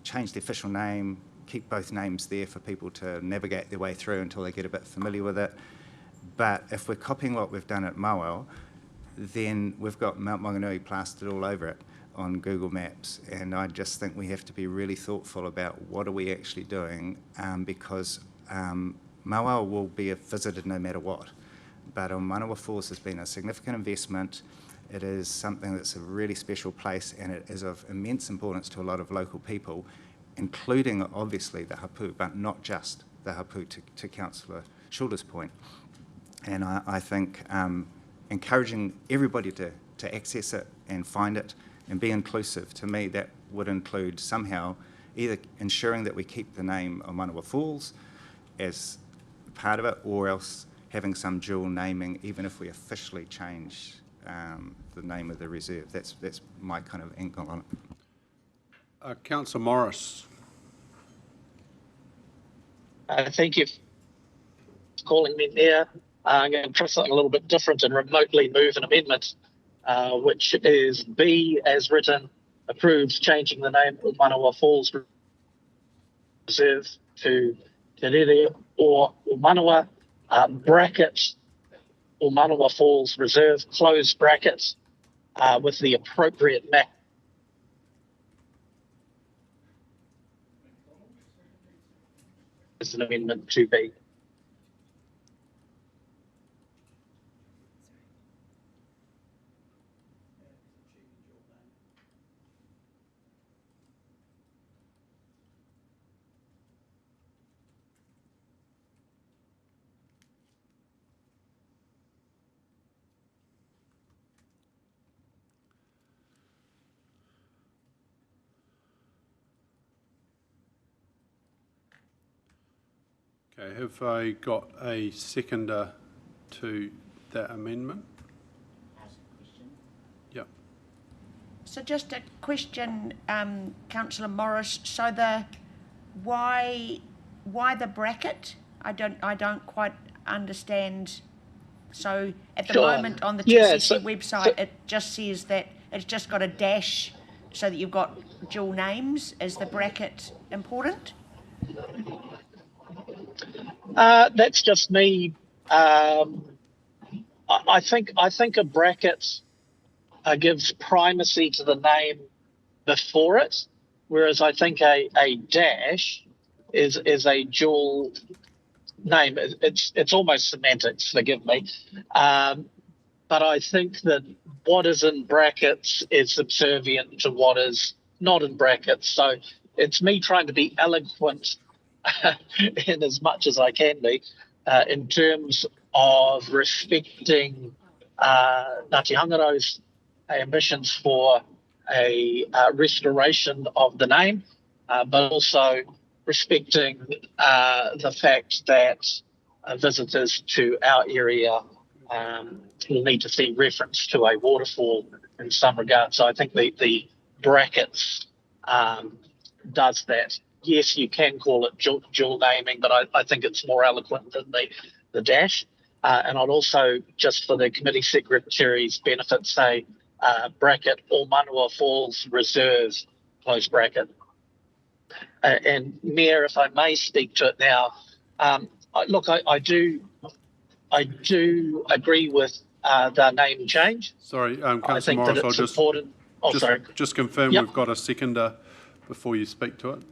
change the official name, keep both names there for people to navigate their way through until they get a bit familiar with it. But if we're copying what we've done at Mawao, then we've got Mount Maunganui plastered all over it on Google Maps, and I just think we have to be really thoughtful about what are we actually doing, because Mawao will be visited no matter what. But on Manawa Falls has been a significant investment. It is something that's a really special place, and it is of immense importance to a lot of local people, including obviously the hapu, but not just the hapu, to Councillor Schulder's point. And I think encouraging everybody to access it and find it and be inclusive, to me that would include somehow either ensuring that we keep the name of Manawa Falls as part of it, or else having some dual naming, even if we officially change the name of the reserve. That's my kind of angle on it. Councillor Morris. Thank you for calling me there. I'm going to try something a little bit different and remotely move an amendment, which is B, as written, approves changing the name of Manawa Falls Reserve to Te Rere or Manawa, bracket, or Manawa Falls Reserve, close brackets, with the appropriate map as an amendment to B. Okay, have I got a seconder to that amendment? Yep. So just a question, Councillor Morris. So why the bracket? I don't quite understand. So at the moment on the TCC website, it just says that it's just got a dash, so that you've got dual names. Is the bracket important? That's just me. I think a bracket gives primacy to the name before it, whereas I think a dash is a dual name. It's almost semantics, forgive me. But I think that what is in brackets is subservient to what is not in brackets. So it's me trying to be eloquent in as much as I can be, in terms of respecting Ngāti Hangaro's ambitions for a restoration of the name, but also respecting the fact that visitors to our area will need to see reference to a waterfall in some regard. So I think the brackets does that. Yes, you can call it dual naming, but I think it's more eloquent than the dash. And I'd also, just for the committee secretary's benefit, say bracket All Manua Falls Reserve, close bracket. And Mayor, if I may speak to it now, I do agree with the name change. Sorry, I Councillor think Morris, that I'll it's just, important. Oh, sorry. just confirm Yep. we've got a seconder before you speak to it.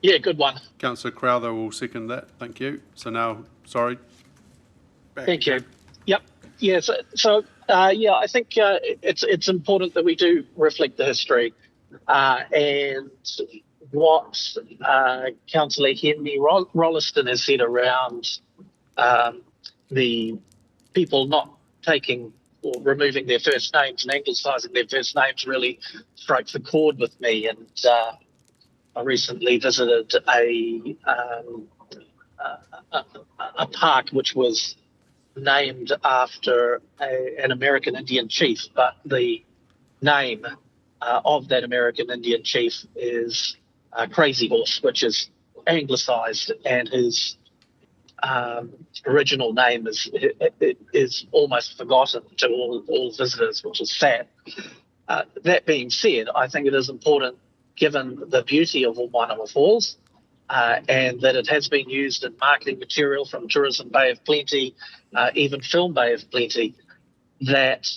Yeah, good one. Councillor Crowther will second that. Thank you. So now, sorry. Thank you. Yep. Yeah. I think it's important that we do reflect the history and what Councillor Henry Rolliston has said around the people not taking or removing their first names and anglicising their first names really strikes a chord with me. And I recently visited a park which was named after an American Indian chief, but the name of that American Indian chief is Crazy Horse, which is anglicised, and his original name is almost forgotten to all visitors, which is sad. That being said, I think it is important, given the beauty of Waimanawa Falls, and that it has been used in marketing material from Tourism Bay of Plenty, even Film Bay of Plenty, that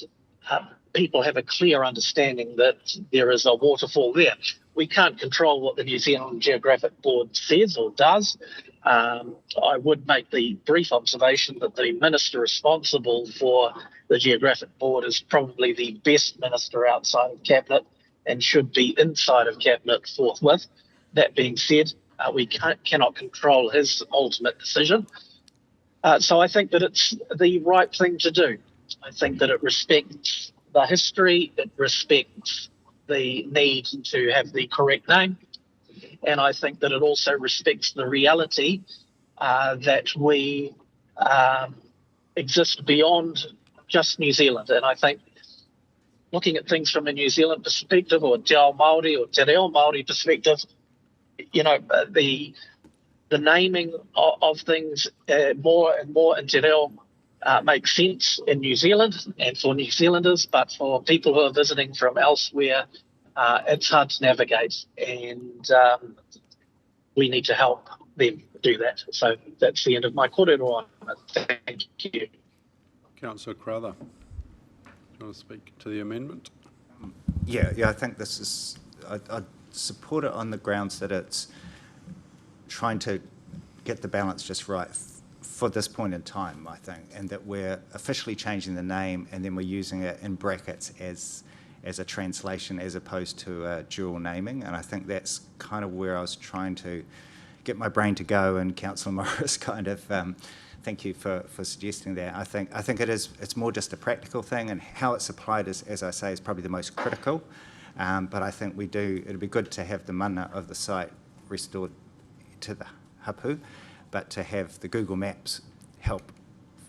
people have a clear understanding that there is a waterfall there. We can't control what the New Zealand Geographic Board says or does. I would make the brief observation that the minister responsible for the Geographic Board is probably the best minister outside of Cabinet and should be inside of Cabinet forthwith. That being said, we cannot control his ultimate decision. So I think that it's the right thing to do. I think that it respects the history, it respects the need to have the correct name, and I think that it also respects the reality that we exist beyond just New Zealand. And I think looking at things from a New Zealand perspective, or Te Ao Māori or Te Reo Māori perspective, you know, the naming of things more and more in Te Reo makes sense in New Zealand and for New Zealanders, but for people who are visiting from elsewhere, it's hard to navigate, and we need to help them do that. So that's the end of my kōrero. Thank you. Councillor Crowther, do you want to speak to the amendment? Yeah, I think this is, I support it on the grounds that it's trying to get the balance just right for this point in time, I think, and that we're officially changing the name and then we're using it in brackets as a translation as opposed to dual naming. And I think that's kind of where I was trying to get my brain to go, and Councillor Morris kind of, thank you for suggesting that. I think it's more just a practical thing, and how it's applied is, as I say, is probably the most critical. But I think it'd be good to have the mana of the site restored to the hapu, but to have the Google Maps help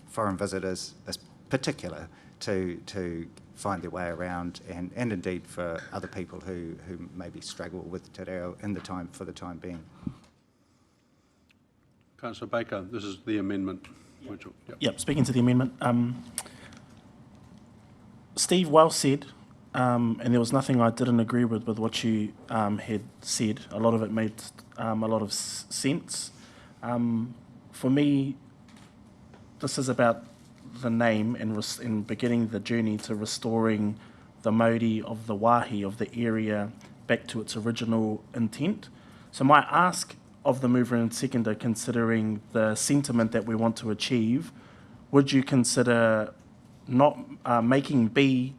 foreign visitors, as particular, to find their way around, and indeed for other people who maybe struggle with te reo for the time being. Councillor Baker, this is the amendment. Yep, speaking to the amendment. Steve, well said, and there was nothing I didn't agree with what you had said. A lot of it made a lot of sense. For me, this is about the name and beginning the journey to restoring the mauri of the wāhi of the area back to its original intent. So my ask of the mover and seconder, considering the sentiment that we want to achieve, would you consider not making B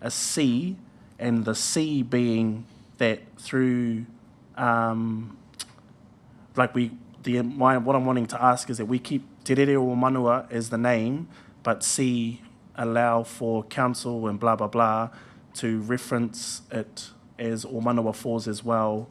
a C, and the C being that through what I'm wanting to ask is that we keep Te Rere o Manua as the name, but C allow for council and blah blah blah to reference it as O Manua Falls as well,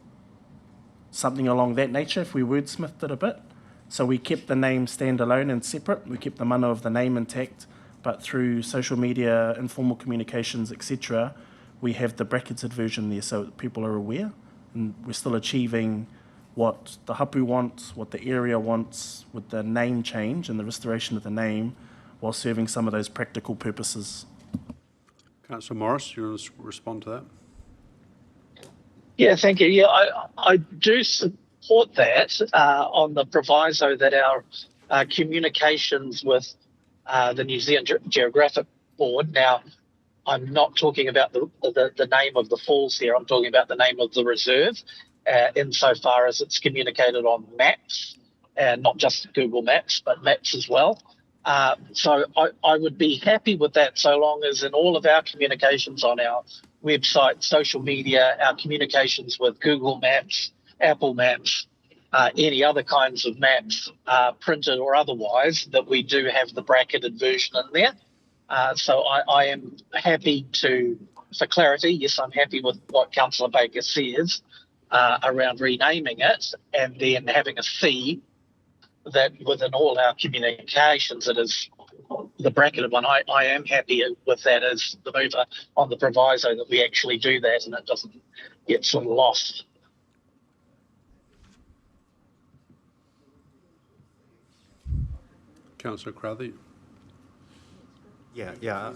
something along that nature if we wordsmithed it a bit. So we kept the name standalone and separate. We kept the mana of the name intact, but through social media, informal communications, etc., we have the bracketed version there so that people are aware. And we're still achieving what the hapu wants, what the area wants with the name change and the restoration of the name, while serving some of those practical purposes. Councillor Morris, you want to respond to that? Yeah, thank you. Yeah, I do support that on the proviso that our communications with the New Zealand Geographic Board. Now, I'm not talking about the name of the falls here. I'm talking about the name of the reserve, insofar as it's communicated on maps, and not just Google Maps, but maps as well. So I would be happy with that so long as in all of our communications on our website, social media, our communications with Google Maps, Apple Maps, any other kinds of maps, printed or otherwise, that we do have the bracketed version in there. So I am happy for clarity, yes, I'm happy with what Councillor Baker says around renaming it and then having a fee that within all our communications it is the bracketed one. I am happy with that as the mover on the proviso that we actually do that and it doesn't get sort of lost. Councillor Crowther. Yeah.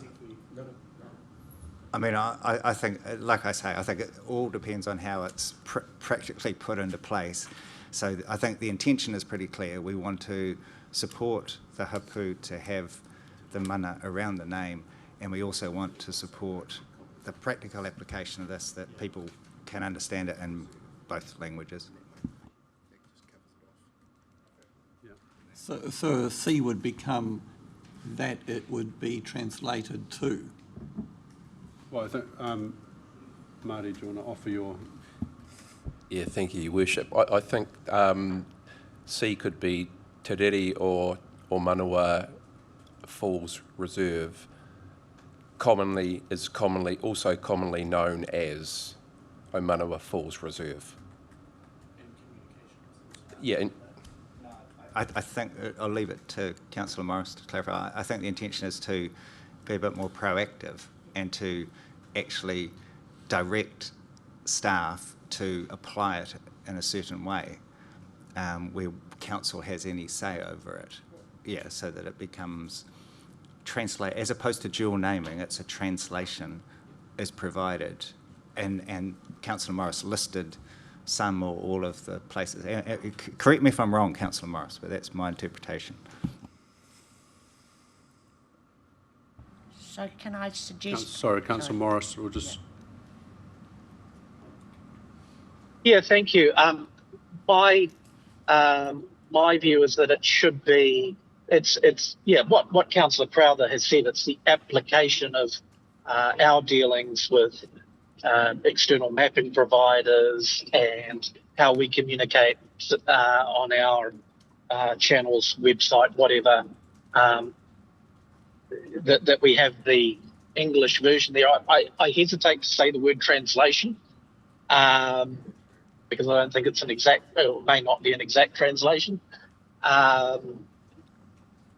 I mean, I think, like I say, I think it all depends on how it's practically put into place. So I think the intention is pretty clear. We want to support the hapu to have the mana around the name, and we also want to support the practical application of this, that people can understand it in both languages. So C would become that it would be translated to. Well, I think, Marty, do you want to offer your... Yeah, thank you, Your Worship. I think C could be Te Rere or Manawa Falls Reserve, also commonly known as Manawa Falls Reserve. Yeah. I think I'll leave it to Councillor Morris to clarify. I think the intention is to be a bit more proactive and to actually direct staff to apply it in a certain way where council has any say over it. Yeah, so that it becomes as opposed to dual naming, it's a translation is provided. And Councillor Morris listed some or all of the places. Correct me if I'm wrong, Councillor Morris, but that's my interpretation. So can I suggest... Sorry, Councillor Morris, we'll just... Yeah, thank you. My view is that it should be, what Councillor Crowther has said, it's the application of our dealings with external mapping providers and how we communicate on our channels, website, whatever, that we have the English version there. I hesitate to say the word translation because I don't think it's an exact, it may not be an exact translation.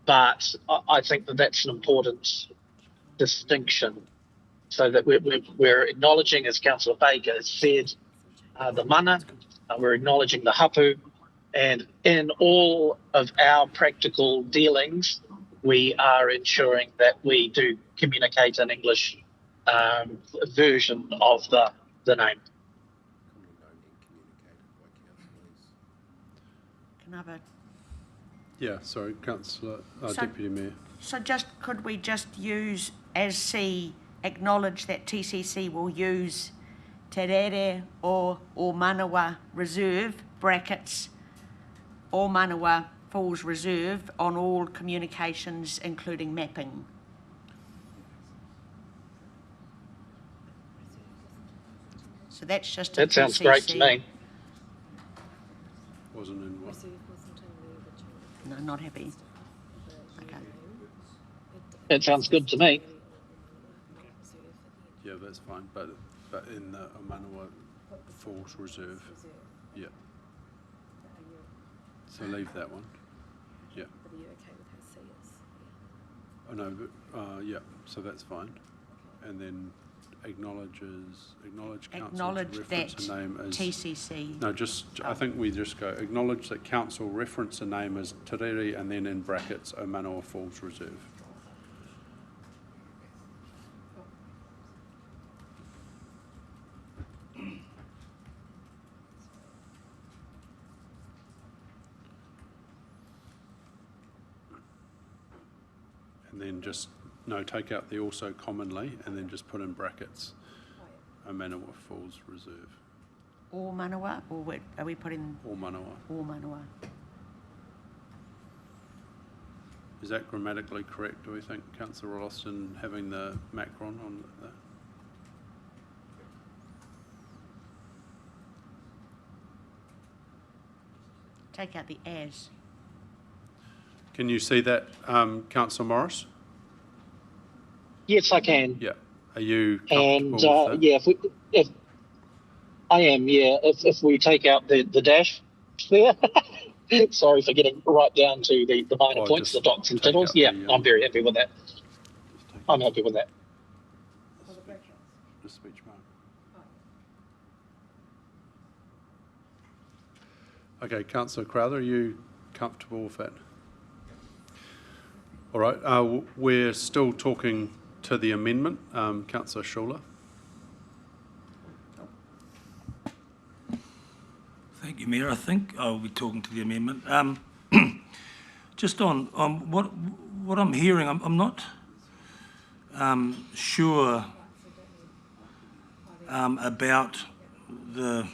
But I think that that's an important distinction, so that we're acknowledging, as Councillor Baker has said, the mana, we're acknowledging the hapu, and in all of our practical dealings, we are ensuring that we do communicate an English version of the name. Can I have a... Yeah, sorry, Councillor Deputy Mayor. So could we just use as C, acknowledge that TCC will use Te Rere or Manawa Reserve, brackets, or Manawa Falls Reserve on all communications, including mapping? So that's just a That sounds TCC. great to me. Wasn't in what? No, not happy. Okay. That sounds good to me. Yeah, that's fine, but in the Manawa Falls Reserve, yeah. So leave that one. Yeah. Are you okay with how C is? Oh, no, but, yeah, so that's fine. And then acknowledge council Acknowledge to reference that a name as... TCC. No, I think we just go, acknowledge that council reference a name as Te Rere and then in brackets, O Manawa Falls Reserve. And then just, no, take out the also commonly and then just put in brackets, O Manawa Falls Reserve. Or Manawa, or are we putting... Or Manawa. Or Manawa. Is that grammatically correct, do we think, Councillor Rolliston, having the macron on that? Take out the as. Can you see that, Councillor Morris? Yes, I can. Yeah. Are you And comfortable with that? yeah, if I am, yeah. If we take out the dash there, sorry for getting right down to the minor points, the dots and tittles. Yeah, I'm very happy with that. I'm happy with that. The speech mark. Okay, Councillor Crowther, are you comfortable with that? All right, we're still talking to the amendment. Councillor Schuler. Thank you, Mayor. I think I'll be talking to the amendment. Just on what I'm hearing, I'm not sure about the,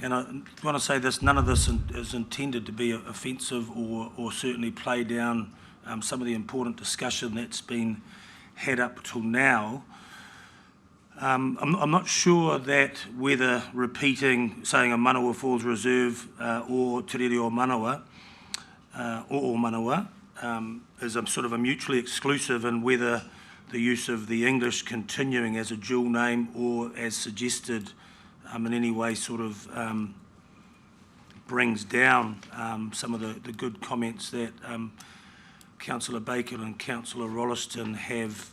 and I want to say this, none of this is intended to be offensive or certainly play down some of the important discussion that's been had up till now. I'm not sure that whether repeating, saying a Manawa Falls Reserve or Te Rere o Manawa or Manawa is a sort of a mutually exclusive, and whether the use of the English continuing as a dual name or as suggested in any way sort of brings down some of the good comments that Councillor Baker and Councillor Rolliston have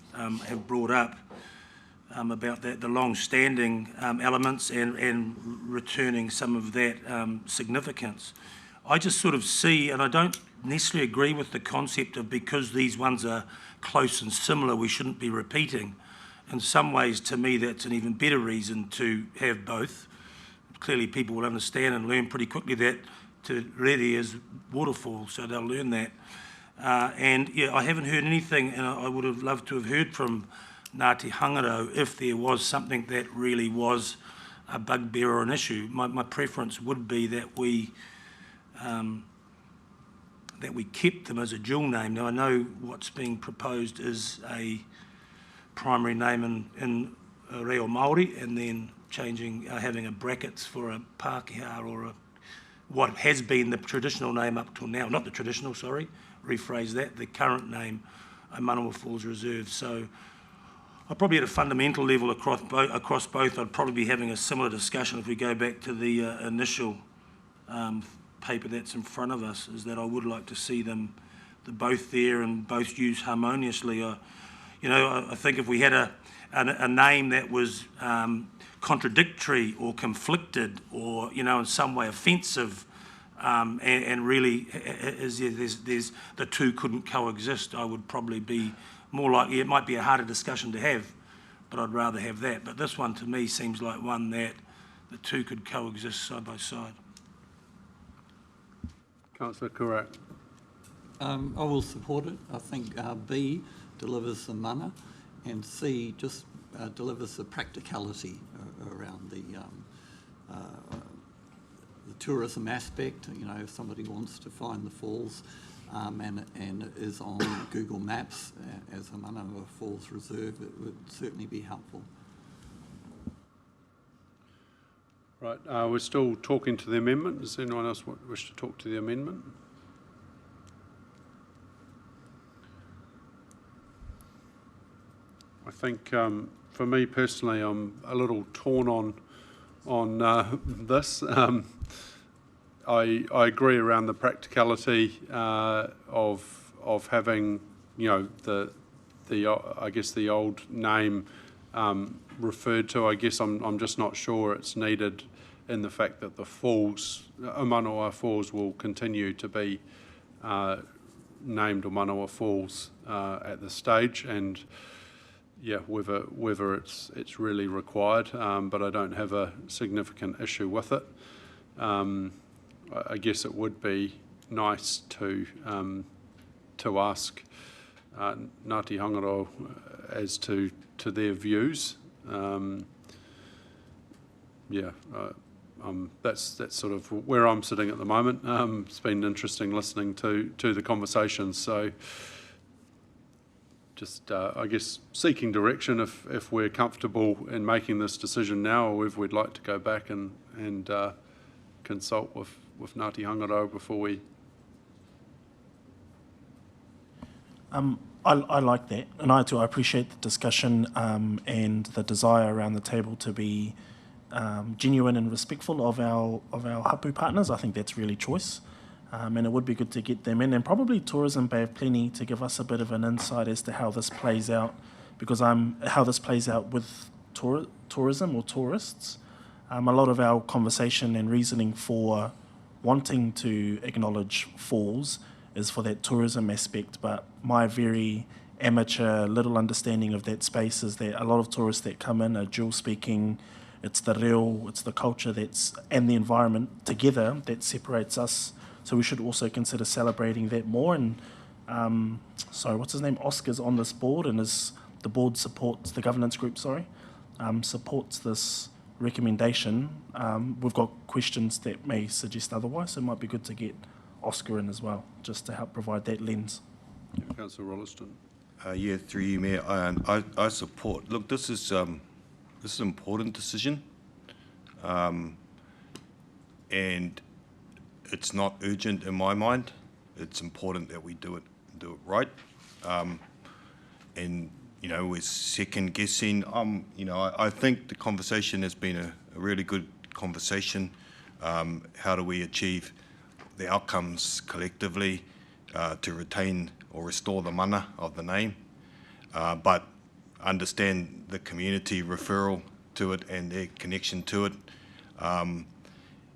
brought up about that, the long-standing elements and returning some of that significance. I just sort of see, and I don't necessarily agree with the concept of because these ones are close and similar, we shouldn't be repeating. In some ways, to me, that's an even better reason to have both. Clearly, people will understand and learn pretty quickly that Te Rere is waterfall, so they'll learn that. And yeah, I haven't heard anything, and I would have loved to have heard from Ngāti Hangaro if there was something that really was a bugbear or an issue. My preference would be that we kept them as a dual name. Now I know what's being proposed is a primary name in reo Māori and then changing, having a brackets for a Pākehā or what has been the traditional name up till now. Not the traditional, sorry, rephrase that, the current name, Manawa Falls Reserve. So I'll probably at a fundamental level across both, I'd probably be having a similar discussion if we go back to the initial paper that's in front of us, is that I would like to see them both there and both used harmoniously. You know, I think if we had a name that was contradictory or conflicted or, you know, in some way offensive and really there's the two couldn't coexist, I would probably be more likely, it might be a harder discussion to have, but I'd rather have that. But this one to me seems like one that the two could coexist side by side. Councillor Kurak. I will support it. I think B delivers the mana and C just delivers the practicality around the tourism aspect. You know, if somebody wants to find the falls and it is on Google Maps as a Manawa Falls Reserve, it would certainly be helpful. Right, we're still talking to the amendment. Does anyone else wish to talk to the amendment? I think for me personally, I'm a little torn on this. I agree around the practicality of having, you know, I guess the old name referred to. I guess I'm just not sure it's needed in the fact that the falls, Omanawa Falls, will continue to be named Omanawa Falls at this stage, and yeah, whether it's really required, but I don't have a significant issue with it. I guess it would be nice to ask Ngāti Hangaro as to their views. That's sort of where I'm sitting at the moment. It's been interesting listening to the conversations. So just, I guess, seeking direction if we're comfortable in making this decision now, or if we'd like to go back and consult with Ngāti Hangaro before we... I like that, and I appreciate the discussion and the desire around the table to be genuine and respectful of our hapu partners. I think that's really choice, and it would be good to get them in, and probably Tourism Bay of Plenty to give us a bit of an insight as to how this plays out, because how this plays out with tourism or tourists. A lot of our conversation and reasoning for wanting to acknowledge falls is for that tourism aspect, but my very amateur little understanding of that space is that a lot of tourists that come in are dual speaking. It's the reo, it's the culture and the environment together that separates us. So we should also consider celebrating that more. And what's his name? Oscar's on this board, and the board supports, the governance group, supports this recommendation. We've got questions that may suggest otherwise, so it might be good to get Oscar in as well, just to help provide that lens. Councillor Rolleston. Through you, Mayor, I support. Look, this is an important decision, and it's not urgent in my mind. It's important that we do it right, and you know, we're second guessing. I think the conversation has been a really good conversation. How do we achieve the outcomes collectively to retain or restore the mana of the name, but understand the community referral to it and their connection to it. And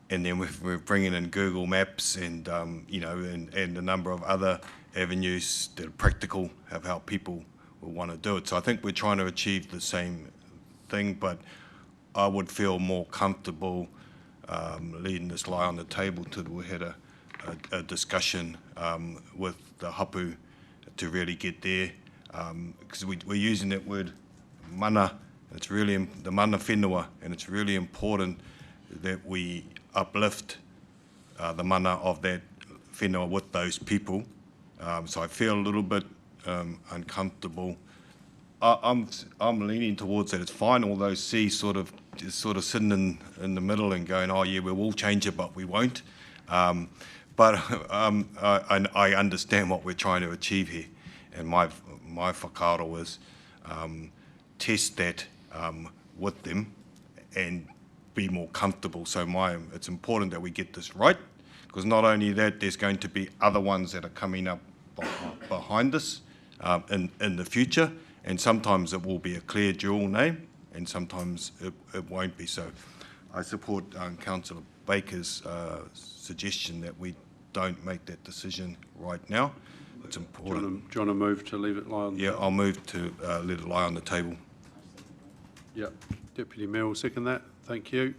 then we're bringing in Google Maps and, and a number of other avenues that are practical of how people will want to do it. So I think we're trying to achieve the same thing, but I would feel more comfortable leading this lie on the table till we had a discussion with the hapu to really get there, because we're using that word mana. It's really the mana whenua, and it's really important that we uplift the mana of that whenua with those people. So I feel a little bit uncomfortable. I'm leaning towards that. It's fine, although C sort of sitting in the middle and going, oh yeah, we will change it, but we won't. But I understand what we're trying to achieve here, and my whakaaro is test that with them and be more comfortable. So it's important that we get this right, because not only that, there's going to be other ones that are coming up behind us in the future, and sometimes it will be a clear dual name, and sometimes it won't be. So I support Councillor Baker's suggestion that we don't make that decision right now. It's important. Do you want to move to leave it lie on the table? I'll move to let it lie on the table. Yep. Deputy Mayor will second that. Thank you.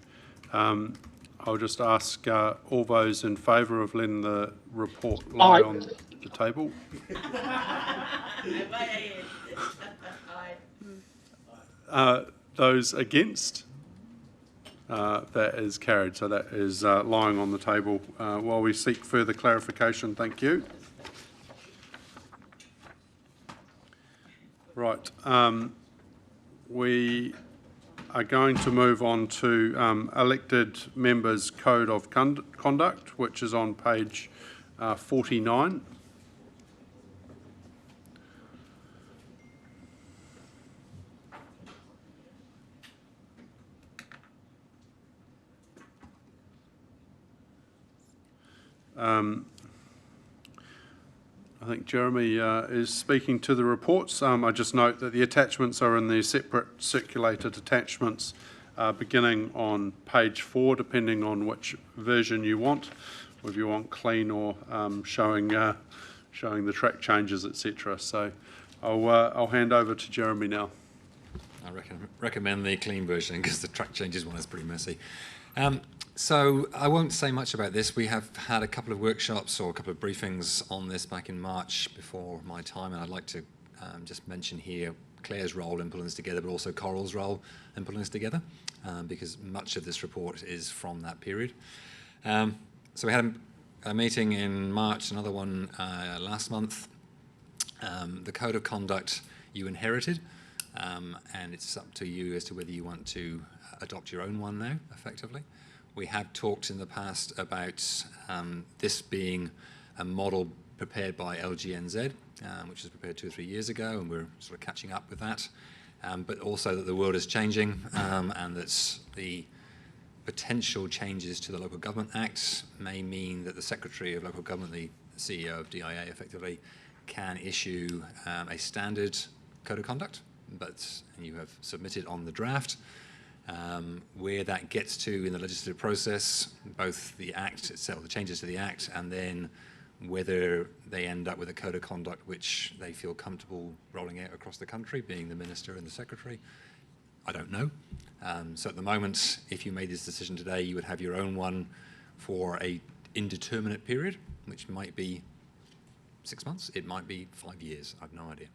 I'll just ask all those in favour of letting the report lie on the table. Those against? That is carried. So that is lying on the table while we seek further clarification. Thank you. Right. We are going to move on to elected members' code of conduct, which is on page 49. I think Jeremy is speaking to the reports. I just note that the attachments are in the separate circulated attachments beginning on page 4, depending on which version you want, whether you want clean or showing the track changes, etc. So I'll hand over to Jeremy now. I recommend the clean version because the track changes one is pretty messy. So I won't say much about this. We have had a couple of workshops or a couple of briefings on this back in March before my time, and I'd like to just mention here Claire's role in pulling this together, but also Coral's role in pulling this together, because much of this report is from that period. So we had a meeting in March, another one last month. The Code of Conduct you inherited, and it's up to you as to whether you want to adopt your own one now, effectively. We have talked in the past about this being a model prepared by LGNZ, which was prepared 2 or 3 years ago, and we're sort of catching up with that. But also that the world is changing, and that the potential changes to the Local Government Act may mean that the Secretary of Local Government, the CEO of DIA effectively, can issue a standard code of conduct, and you have submitted on the draft. Where that gets to in the legislative process, both the Act itself, the changes to the Act, and then whether they end up with a code of conduct which they feel comfortable rolling out across the country, being the Minister and the Secretary, I don't know. So at the moment, if you made this decision today, you would have your own one for a indeterminate period, which might be 6 months, it might be 5 years, I've no idea.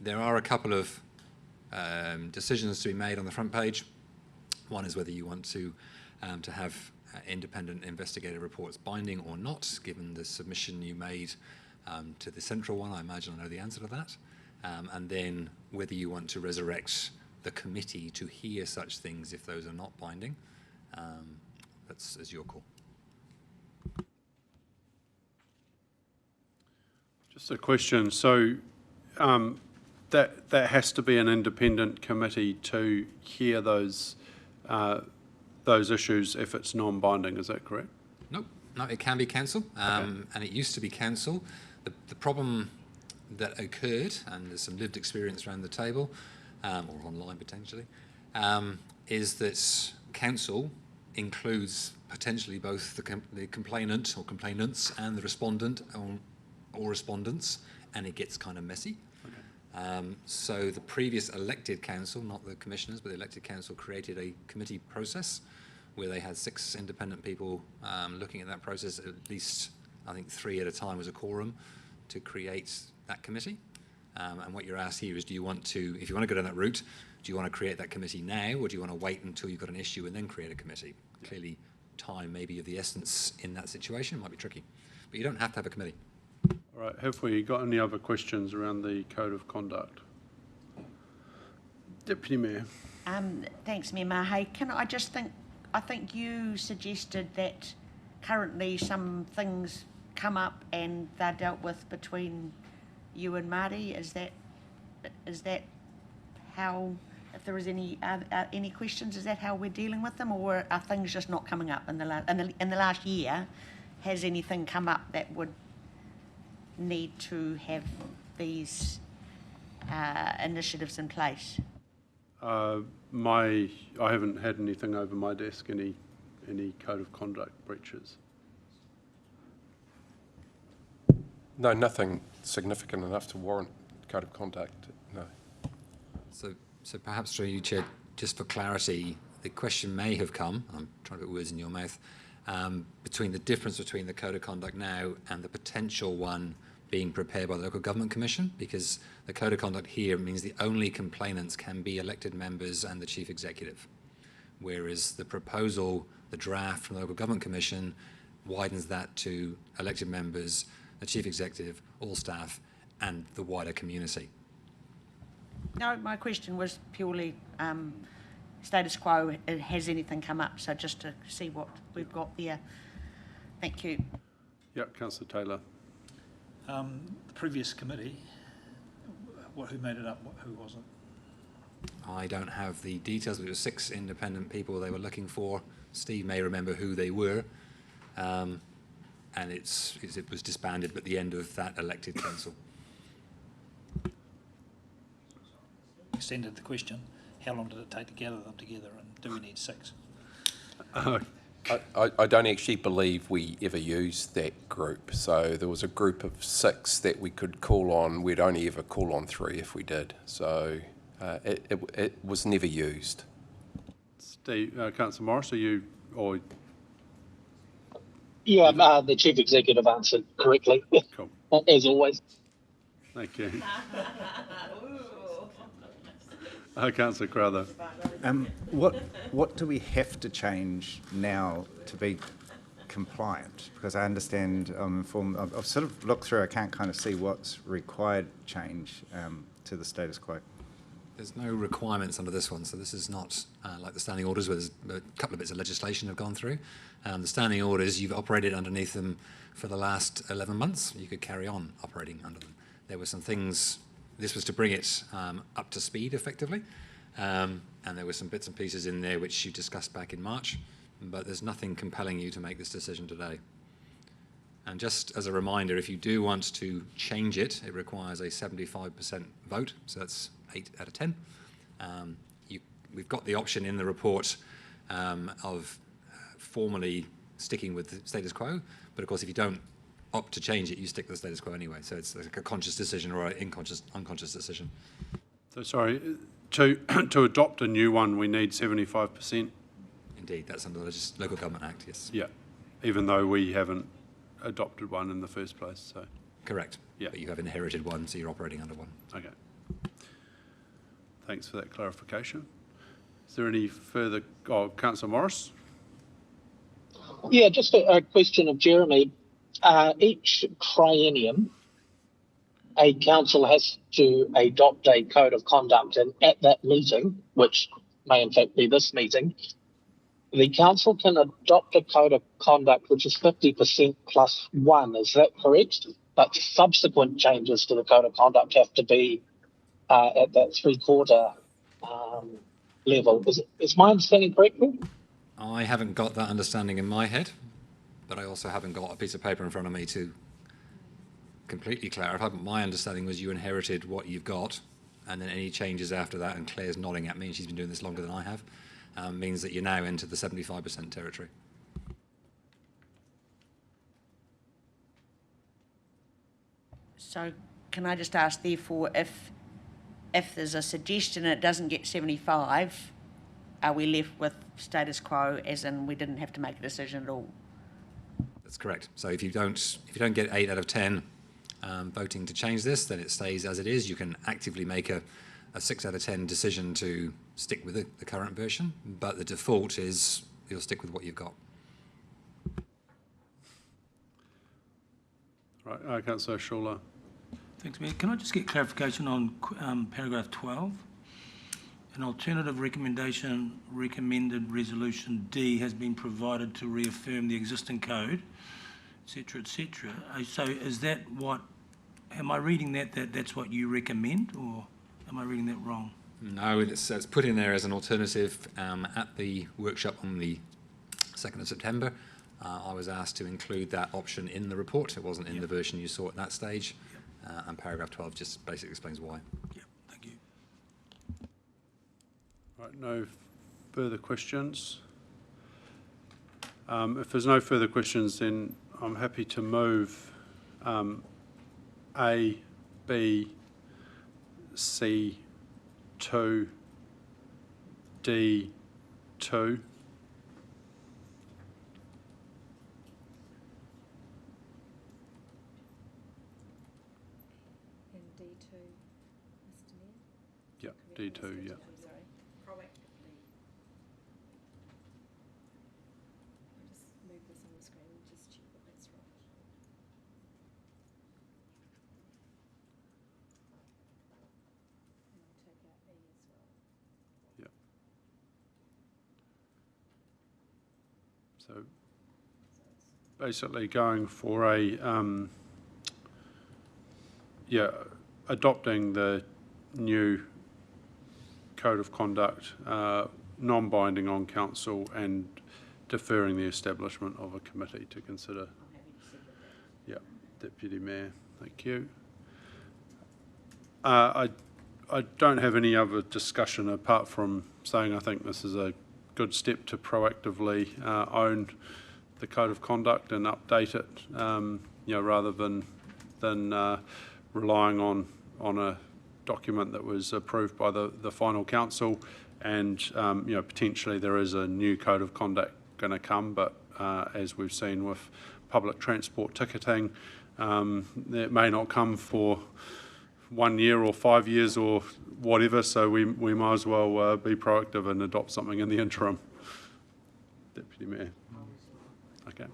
There are a couple of decisions to be made on the front page. One is whether you want to have independent investigative reports binding or not, given the submission you made to the central one. I imagine I know the answer to that. And then whether you want to resurrect the committee to hear such things if those are not binding. That's your call. Just a question. So that has to be an independent committee to hear those issues if it's non-binding. Is that correct? No, it can be council, and it used to be council. The problem that occurred, and there's some lived experience around the table, or online potentially, is that council includes potentially both the complainant or complainants and the respondent or respondents, and it gets kind of messy. So the previous elected council, not the commissioners, but the elected council created a committee process where they had 6 independent people looking at that process. At least, I think 3 at a time was a quorum to create that committee. And what you're asked here is, do you want to, if you want to go down that route, do you want to create that committee now, or do you want to wait until you've got an issue and then create a committee? Clearly, time may be of the essence in that situation. It might be tricky. But you don't have to have a committee. All right, have we got any other questions around the Code of Conduct? Deputy Mayor. Thanks, Mayor Mahe. I think you suggested that currently some things come up and they're dealt with between you and Māori. Is that how, if there is any questions, is that how we're dealing with them, or are things just not coming up in the last year? Has anything come up that would need to have these initiatives in place? I haven't had anything over my desk, any Code of Conduct breaches. No, nothing significant enough to warrant Code of Conduct, no. So perhaps through you, Chair, just for clarity, the question may have come, I'm trying to put words in your mouth, between the difference between the Code of Conduct now and the potential one being prepared by the Local Government Commission, because the Code of Conduct here means the only complainants can be elected members and the Chief Executive, whereas the proposal, the draft from the Local Government Commission, widens that to elected members, the Chief Executive, all staff, and the wider community. No, my question was purely status quo. Has anything come up? So just to see what we've got there. Thank you. Yep, Councillor Taylor. The previous committee, who made it up? Who was it? I don't have the details, but it was 6 independent people they were looking for. Steve may remember who they were. and it was disbanded at the end of that elected council. Extended the question, how long did it take to gather them together, and do we need 6? I don't actually believe we ever used that group. So there was a group of 6 that we could call on. We'd only ever call on 3 if we did. So it was never used. Steve, Councillor Morris, are you, or? Yeah, the Chief Executive answered correctly, Cool. as always. Thank you. Councillor Crowther. What do we have to change now to be compliant? Because I understand, I'm informed, I've sort of looked through, I can't kind of see what's required change to the status quo. There's no requirements under this one, so this is not like the standing orders where there's a couple of bits of legislation have gone through. The standing orders, you've operated underneath them for the last 11 months. You could carry on operating under them. There were some things, this was to bring it up to speed effectively, and there were some bits and pieces in there which you discussed back in March, but there's nothing compelling you to make this decision today. And just as a reminder, if you do want to change it, it requires a 75% vote, so that's 8 out of 10. We've got the option in the report of formally sticking with the status quo, but of course if you don't opt to change it, you stick to the status quo anyway, so it's like a conscious decision or an unconscious decision. So sorry, to adopt a new one, we need 75%? Indeed, that's under the Local Government Act, yes. Yeah, even though we haven't adopted one in the first place, so. Correct, yeah. But you have inherited one, so you're operating under one. Okay. Thanks for that clarification. Is there any further, Councillor Morris? Yeah, just a question of Jeremy. Each triennium, a council has to adopt a code of conduct, and at that meeting, which may in fact be this meeting, the council can adopt a code of conduct which is 50% plus 1. Is that correct? But subsequent changes to the code of conduct have to be at that 3/4 level. Is my understanding correct? I haven't got that understanding in my head, but I also haven't got a piece of paper in front of me to completely clarify. But my understanding was you inherited what you've got, and then any changes after that, and Claire's nodding at me, and she's been doing this longer than I have, means that you're now into the 75% territory. So can I just ask, therefore, if there's a suggestion it doesn't get 75, are we left with status quo, as in we didn't have to make a decision at all? That's correct. So if you don't get 8 out of 10 voting to change this, then it stays as it is. You can actively make a 6 out of 10 decision to stick with the current version, but the default is you'll stick with what you've got. Right, Councillor Schuller. Thanks, Mayor. Can I just get clarification on paragraph 12? An alternative recommendation, recommended resolution D, has been provided to reaffirm the existing code, etc., etc. So is that what, am I reading that's what you recommend, or am I reading that wrong? No, it's put in there as an alternative at the workshop on the 2nd of September. I was asked to include that option in the report. It wasn't in the version you saw at that stage. And paragraph 12 just basically explains why. Yep, thank you. Right, no further questions. If there's no further questions, then I'm happy to move A, B, C, 2, D, 2. Yep, D2, yeah. So basically going for a, adopting the new code of conduct, non-binding on council, and deferring the establishment of a committee to consider. Yeah, Deputy Mayor, thank you. I don't have any other discussion apart from saying I think this is a good step to proactively own the code of conduct and update it, rather than relying on a document that was approved by the final council. And potentially there is a new code of conduct going to come, but as we've seen with public transport ticketing, it may not come for 1 year or 5 years or whatever, so we might as well be proactive and adopt something in the interim. Deputy Mayor. Okay.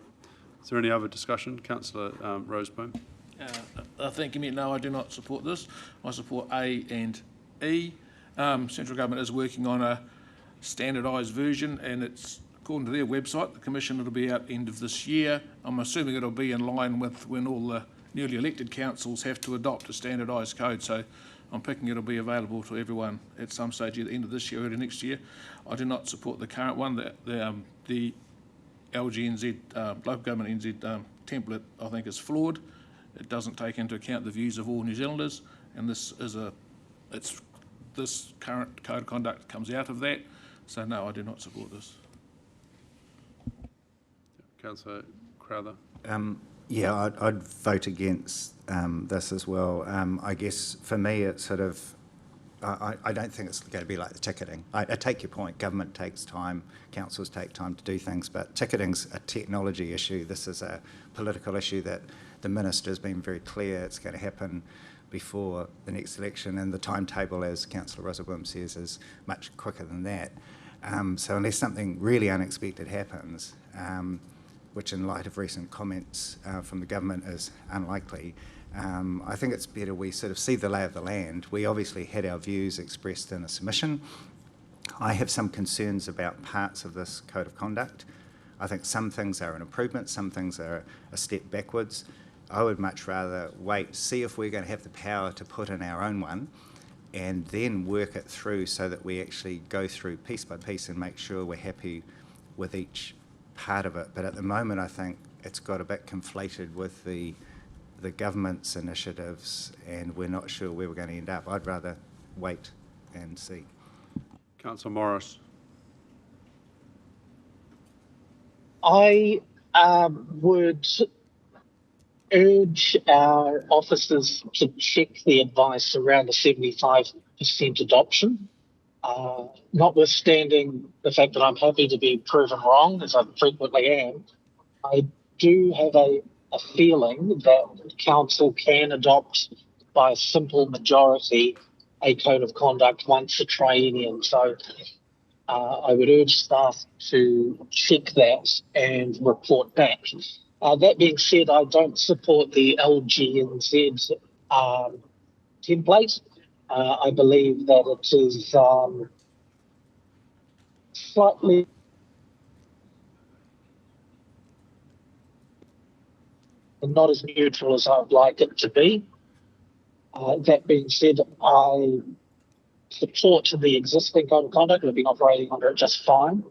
Is there any other discussion? Councillor Roseboom. Thank you, Mayor. No, I do not support this. I support A and E. Central Government is working on a standardised version, and it's, according to their website, the Commission, it'll be out end of this year. I'm assuming it'll be in line with when all the newly elected councils have to adopt a standardised code, so I'm picking it'll be available to everyone at some stage at the end of this year or early next year. I do not support the current one. The LGNZ, Local Government NZ template, I think, is flawed. It doesn't take into account the views of all New Zealanders, and this current code of conduct comes out of that. So no, I do not support this. Councillor Crowther. Yeah, I'd vote against this as well. I guess for me, it's sort of, I don't think it's going to be like the ticketing. I take your point. Government takes time, councils take time to do things, but ticketing's a technology issue. This is a political issue that the minister's been very clear it's going to happen before the next election, and the timetable, as Councillor Roseboom says, is much quicker than that. So unless something really unexpected happens, which in light of recent comments from the government is unlikely, I think it's better we sort of see the lay of the land. We obviously had our views expressed in a submission. I have some concerns about parts of this code of conduct. I think some things are an improvement, some things are a step backwards. I would much rather wait, see if we're going to have the power to put in our own one, and then work it through so that we actually go through piece by piece and make sure we're happy with each part of it. But at the moment, I think it's got a bit conflated with the government's initiatives, and we're not sure where we're going to end up. I'd rather wait and see. Councillor Morris. I would urge our officers to check the advice around the 75% adoption. Notwithstanding the fact that I'm happy to be proven wrong, as I frequently am, I do have a feeling that council can adopt by a simple majority a code of conduct once a triennium. So I would urge staff to check that and report back. That being said, I don't support the LGNZ template. I believe that it is slightly not as neutral as I'd like it to be. That being said, I support the existing code of conduct. We've been operating under it just fine,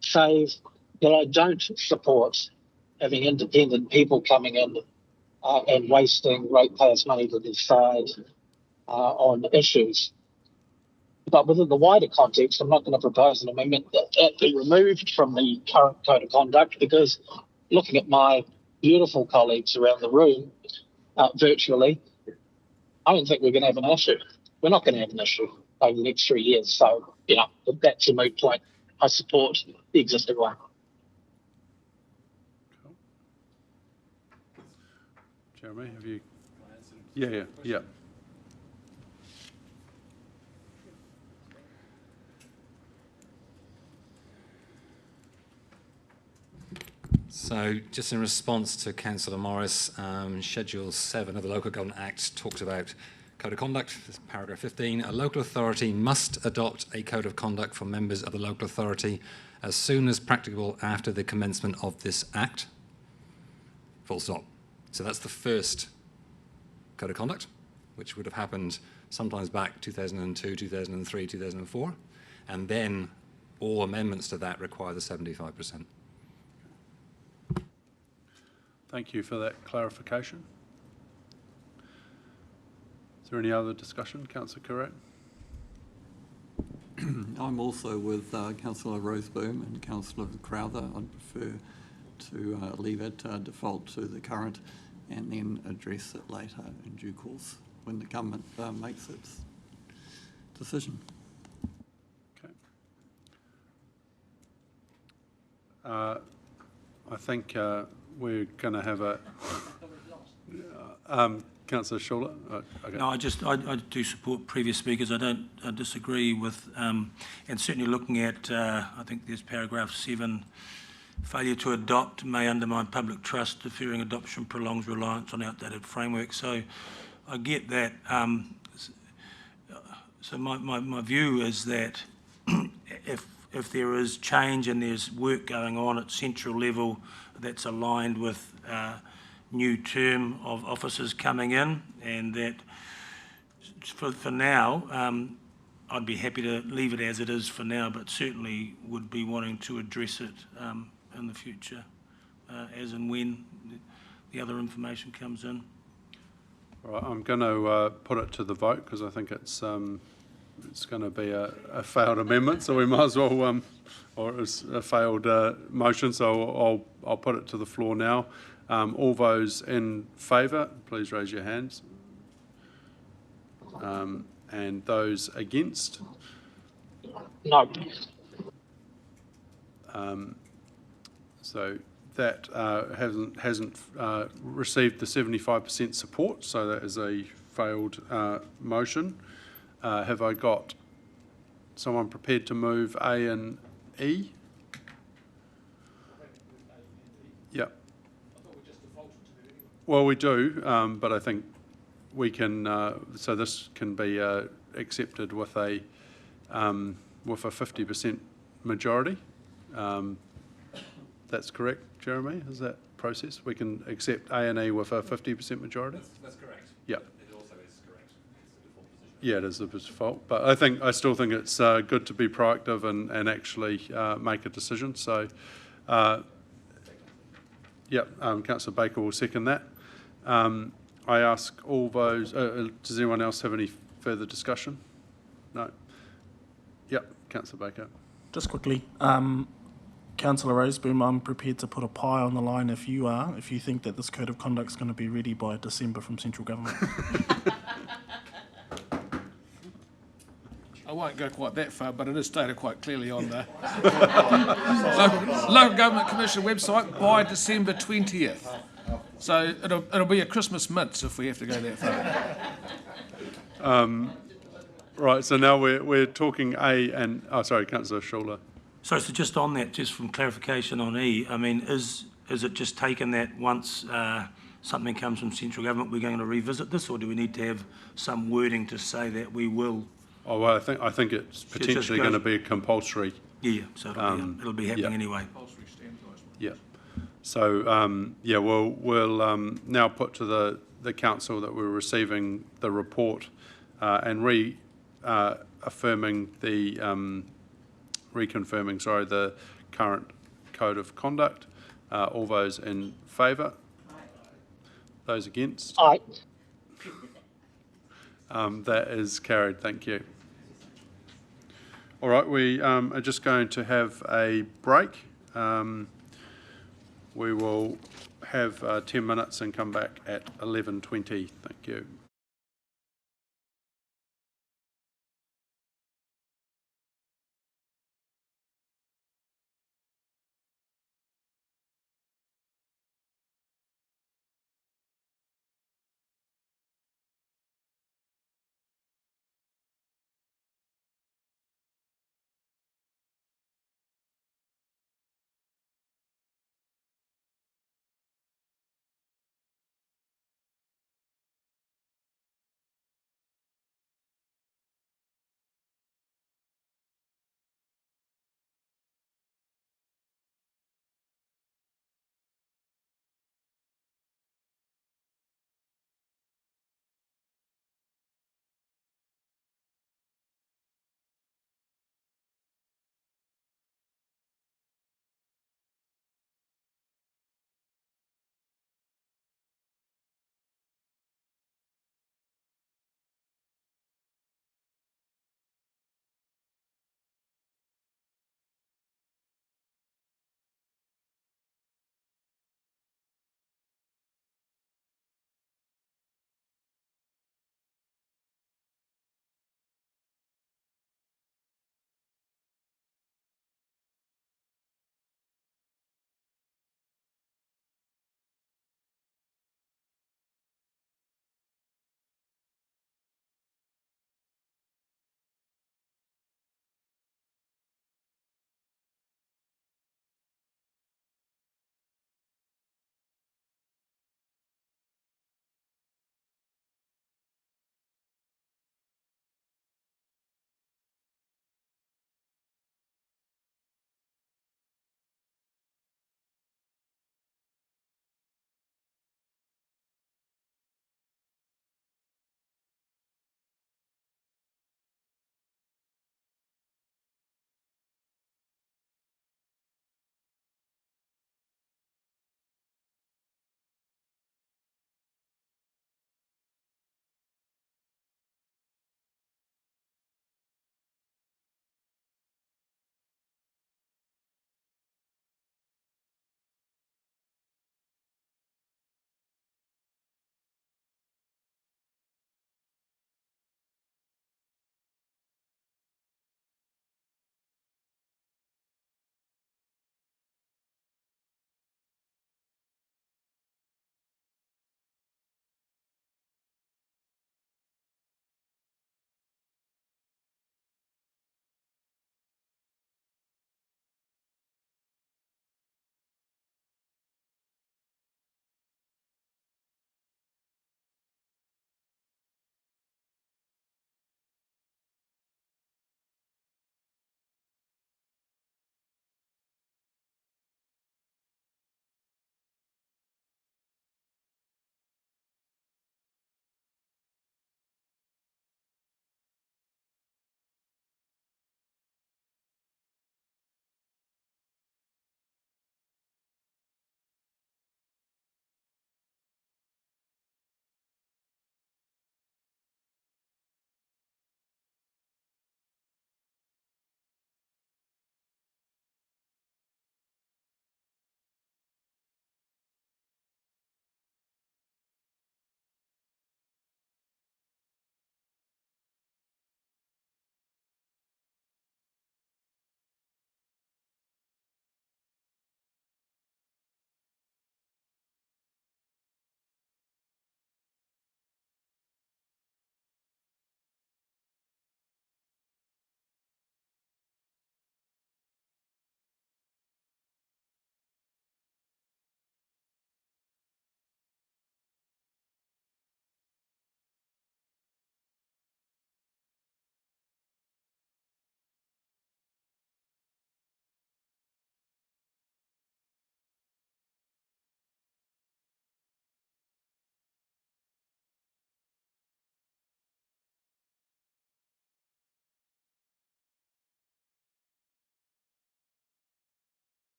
save that I don't support having independent people coming in and wasting ratepayers' money to decide on issues. But within the wider context, I'm not going to propose an amendment that be removed from the current code of conduct, because looking at my beautiful colleagues around the room virtually, I don't think we're going to have an issue. We're not going to have an issue over the next 3 years. So, that's a moot point. I support the existing one. Jeremy, have you? Yeah. So, just in response to Councillor Morris, Schedule 7 of the Local Government Act talks about Code of Conduct, paragraph 15. A local authority must adopt a code of conduct for members of the local authority as soon as practicable after the commencement of this Act. Full stop. So that's the first code of conduct, which would have happened sometimes back 2002, 2003, 2004. And then all amendments to that require the 75%. Thank you for that clarification. Is there any other discussion? Councillor Carratt? I'm also with Councillor Roseboom and Councillor Crowther. I'd prefer to leave it default to the current and then address it later in due course when the government makes its decision. Okay. I think we're going to have a... Councillor Schuller? Okay. No, I do support previous speakers. I disagree with, and certainly looking at, I think there's paragraph 7, failure to adopt may undermine public trust, deferring adoption prolongs reliance on outdated frameworks. So I get that. So my view is that if there is change and there's work going on at central level that's aligned with new term of officers coming in, and that for now, I'd be happy to leave it as it is for now, but certainly would be wanting to address it in the future, as and when the other information comes in. All right, I'm going to put it to the vote because I think it's going to be a failed amendment, so we might as well, or it's a failed motion, so I'll put it to the floor now. All those in favour, please raise your hands. And those against? No. So that hasn't received the 75% support, so that is a failed motion. Have I got someone prepared to move A and E? Yep. Well, we do, but I think we can. So this can be accepted with a 50% majority. That's correct, Jeremy. Is that process? We can accept A and E with a 50% majority. That's correct. Yeah. It also is correct. It's the default position. Yeah, it is the default, but I still think it's good to be proactive and actually make a decision. So, Councillor Baker will second that. I ask all those. Does anyone else have any further discussion? No. Yep, Councillor Baker. Just quickly, Councillor Roseboom, I'm prepared to put a pie on the line if you are, if you think that this code of conduct is going to be ready by December from central government. I won't go quite that far, but it is stated quite clearly on the Local Government Commission website by December 20th. So it'll be a Christmas mince if we have to go that far. Right, so now we're talking A and... Oh, sorry, Councillor Schuller. So just on that, just from clarification on E, I mean, is it just taken that once something comes from central government, we're going to revisit this, or do we need to have some wording to say that we will? Oh, well, I think it's potentially going to be compulsory. Yeah, so it'll be happening anyway. Yeah. So, we'll now put to the council that we're receiving the report and reconfirming the current code of conduct. All those in favour? Those against? Aye. That is carried. Thank you. All right, we are just going to have a break. We will have 10 minutes and come back at 11:20. Thank you.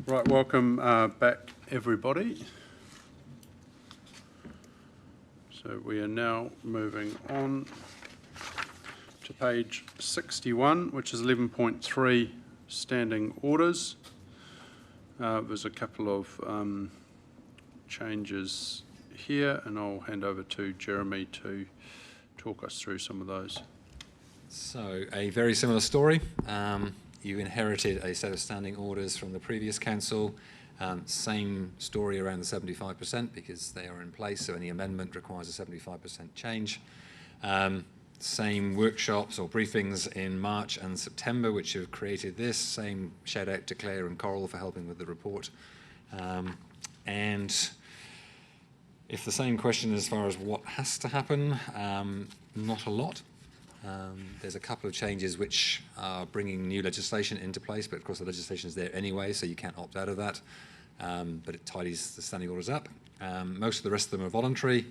Right, welcome back, everybody. So we are now moving on to page 61, which is 11.3 standing orders. There's a couple of changes here, and I'll hand over to Jeremy to talk us through some of those. So, a very similar story. You inherited a set of standing orders from the previous council. Same story around the 75% because they are in place, so any amendment requires a 75% change. Same workshops or briefings in March and September, which have created this. Same shout out to Claire and Coral for helping with the report. And if the same question as far as what has to happen, not a lot. There's a couple of changes which are bringing new legislation into place, but of course the legislation is there anyway, so you can't opt out of that. But it tidies the standing orders up. Most of the rest of them are voluntary.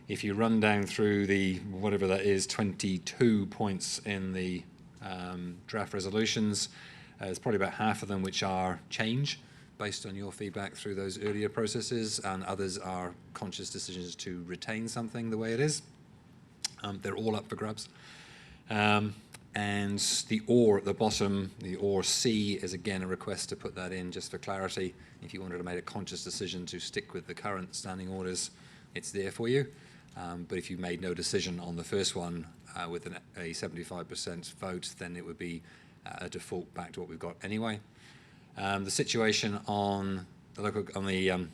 If you run down through the, whatever that is, 22 points in the draft resolutions, there's probably about half of them which are change based on your feedback through those earlier processes, and others are conscious decisions to retain something the way it is. They're all up for grabs. And the or at the bottom, the or C, is again a request to put that in just for clarity. If you wanted to make a conscious decision to stick with the current standing orders, it's there for you. But if you made no decision on the first one with a 75% vote, then it would be a default back to what we've got anyway. The situation on the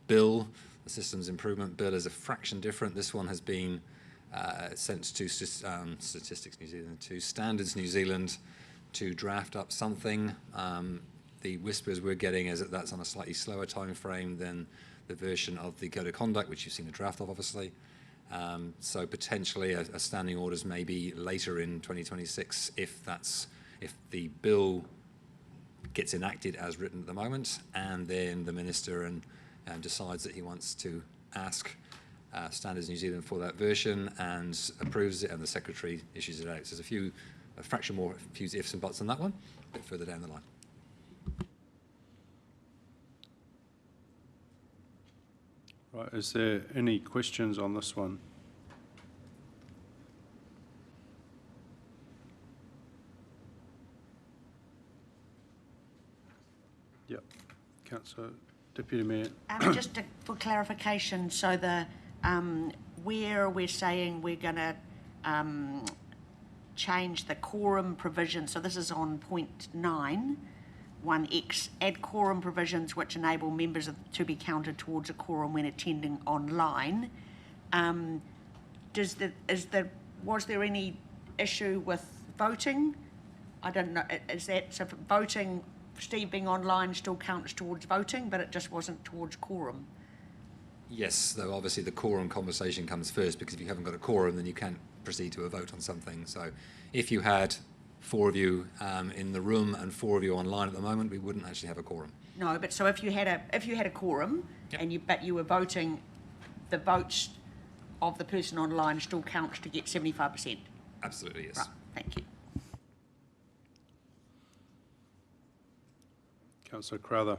bill, the Systems Improvement Bill, is a fraction different. This one has been sent to Statistics New Zealand, to Standards New Zealand to draft up something. The whispers we're getting is that that's on a slightly slower time frame than the version of the Code of Conduct, which you've seen the draft of, obviously. So potentially a standing orders maybe later in 2026 if the bill gets enacted as written at the moment, and then the Minister decides that he wants to ask Standards New Zealand for that version and approves it, and the Secretary issues it out. So there's a fraction more, a few ifs and buts on that one, a bit further down the line. Right, is there any questions on this one? Yep. Councillor, Deputy Mayor. Just for clarification, so the where we're saying we're going to change the quorum provision, so this is on point 9, 1X, add quorum provisions which enable members to be counted towards a quorum when attending online. Was there any issue with voting? I don't know, is that, so voting, Steve being online still counts towards voting, but it just wasn't towards quorum? Yes, though obviously the quorum conversation comes first, because if you haven't got a quorum, then you can't proceed to a vote on something. So if you had 4 of you in the room and 4 of you online at the moment, we wouldn't actually have a quorum. No, but so if you had a quorum, yep, but you were voting, the votes of the person online still counts to get 75%? Absolutely, yes. Right, thank you. Councillor Crowther.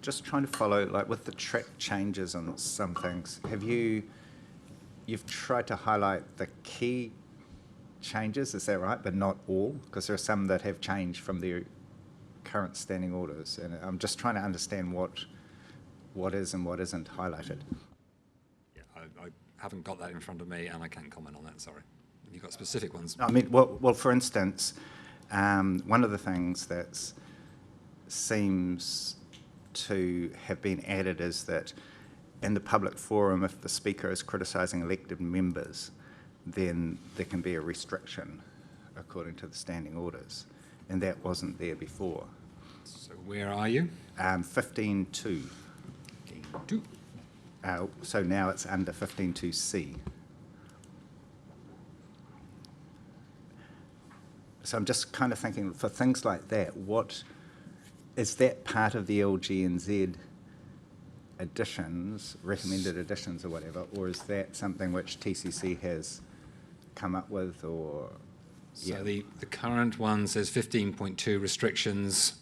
Just trying to follow, like with the track changes on some things, you've tried to highlight the key changes, is that right? But not all, because there are some that have changed from the current standing orders, and I'm just trying to understand what is and what isn't highlighted. Yeah, I haven't got that in front of me, and I can't comment on that, sorry. Have you got specific ones? I mean, well, for instance, one of the things that seems to have been added is that in the public forum, if the speaker is criticising elected members, then there can be a restriction according to the standing orders, and that wasn't there before. So where are you? 15.2. 15.2. So now it's under 15.2C. So I'm just kind of thinking, for things like that, what is that part of the LGNZ additions, recommended additions or whatever, or is that something which TCC has come up with, or? So the current one says 15.2 restrictions,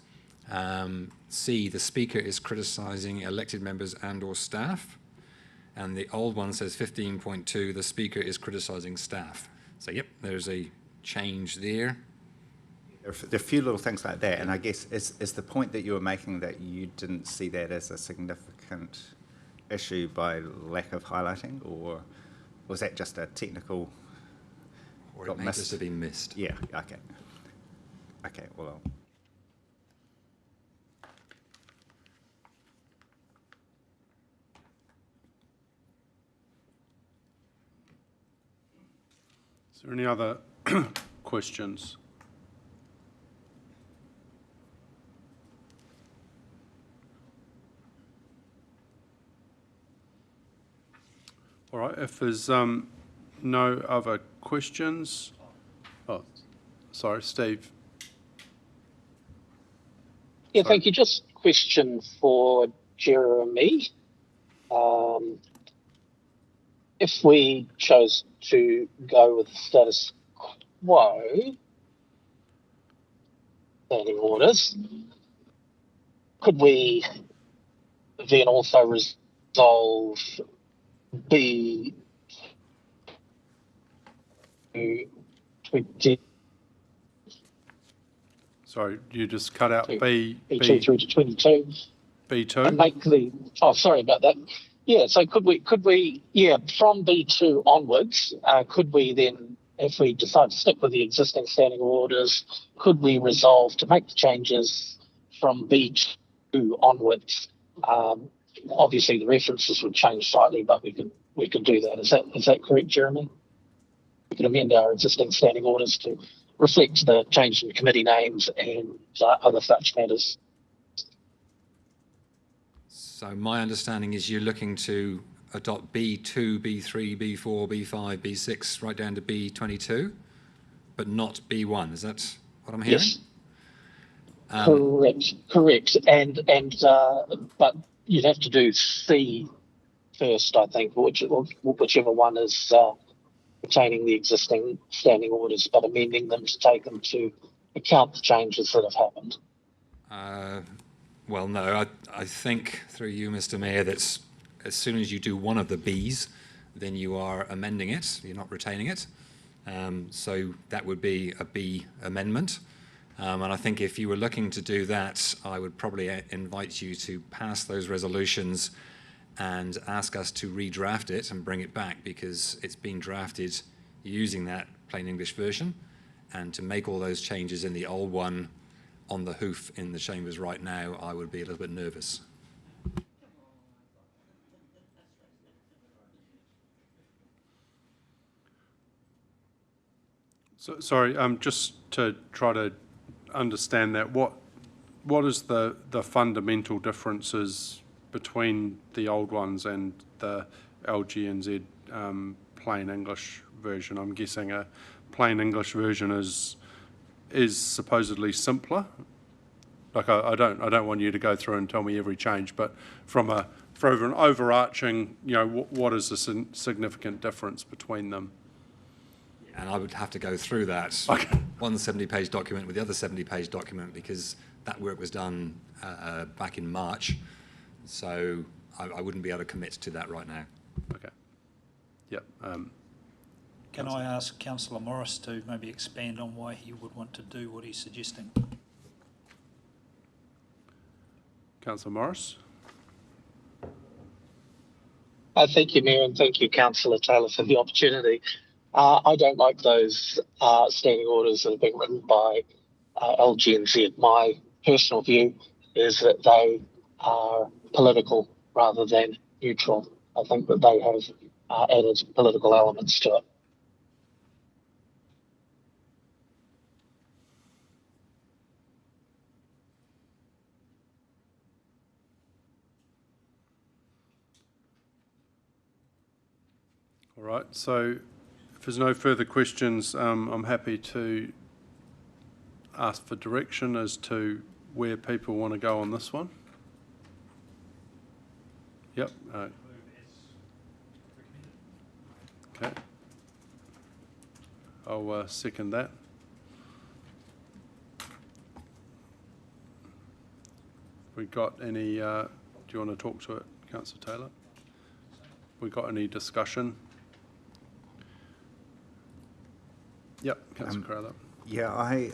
C, the speaker is criticising elected members and/or staff. And the old one says 15.2, the speaker is criticising staff. So, yep, there's a change there. There are a few little things like that, and I guess is the point that you were making that you didn't see that as a significant issue by lack of highlighting, or was that just a technical? Or it may just have been missed. Yeah. Okay. Okay. Well. Is there any other questions? All right, if there's no other questions, oh, sorry, Steve. Yeah, thank you. Just a question for Jeremy. If we chose to go with the status quo standing orders, could we then also resolve B 20? Sorry, you just cut out B2 through to 22. B2. And make the, oh, sorry about that. Yeah, so could we, from B2 onwards, could we then, if we decide to stick with the existing standing orders, could we resolve to make the changes from B2 onwards? Obviously, the references would change slightly, but we could do that. Is that correct, Jeremy? We could amend our existing standing orders to reflect the change in committee names and other such matters. So my understanding is you're looking to adopt B2, B3, B4, B5, B6, right down to B22, but not B1. Is that what I'm hearing? Yes. Correct. And but you'd have to do C first, I think, whichever one is retaining the existing standing orders, but amending them to take them to account the changes that have happened. Well, no, I think through you, Mr. Mayor, that as soon as you do one of the Bs, then you are amending it, you're not retaining it. So that would be a B amendment. And I think if you were looking to do that, I would probably invite you to pass those resolutions and ask us to redraft it and bring it back, because it's been drafted using that plain English version, and to make all those changes in the old one on the hoof in the chambers right now, I would be a little bit nervous. So, sorry, just to try to understand that, what is the fundamental differences between the old ones and the LGNZ plain English version? I'm guessing a plain English version is supposedly simpler. Like I don't want you to go through and tell me every change, but for an overarching, what is the significant difference between them? And I would have to go through that one 70-page document with the other 70-page document, because that work was done back in March. So I wouldn't be able to commit to that right now. Okay. Yep. Can I ask Councillor Morris to maybe expand on why he would want to do what he's suggesting? Councillor Morris. Thank you, Mayor, and thank you, Councillor Taylor, for the opportunity. I don't like those standing orders that have been written by LGNZ. My personal view is that they are political rather than neutral. I think that they have added political elements to it. All right, so if there's no further questions, I'm happy to ask for direction as to where people want to go on this one. Yep. Okay. I'll second that. We got any, do you want to talk to it, Councillor Taylor? We got any discussion? Yep, Councillor Crowther. Yeah, I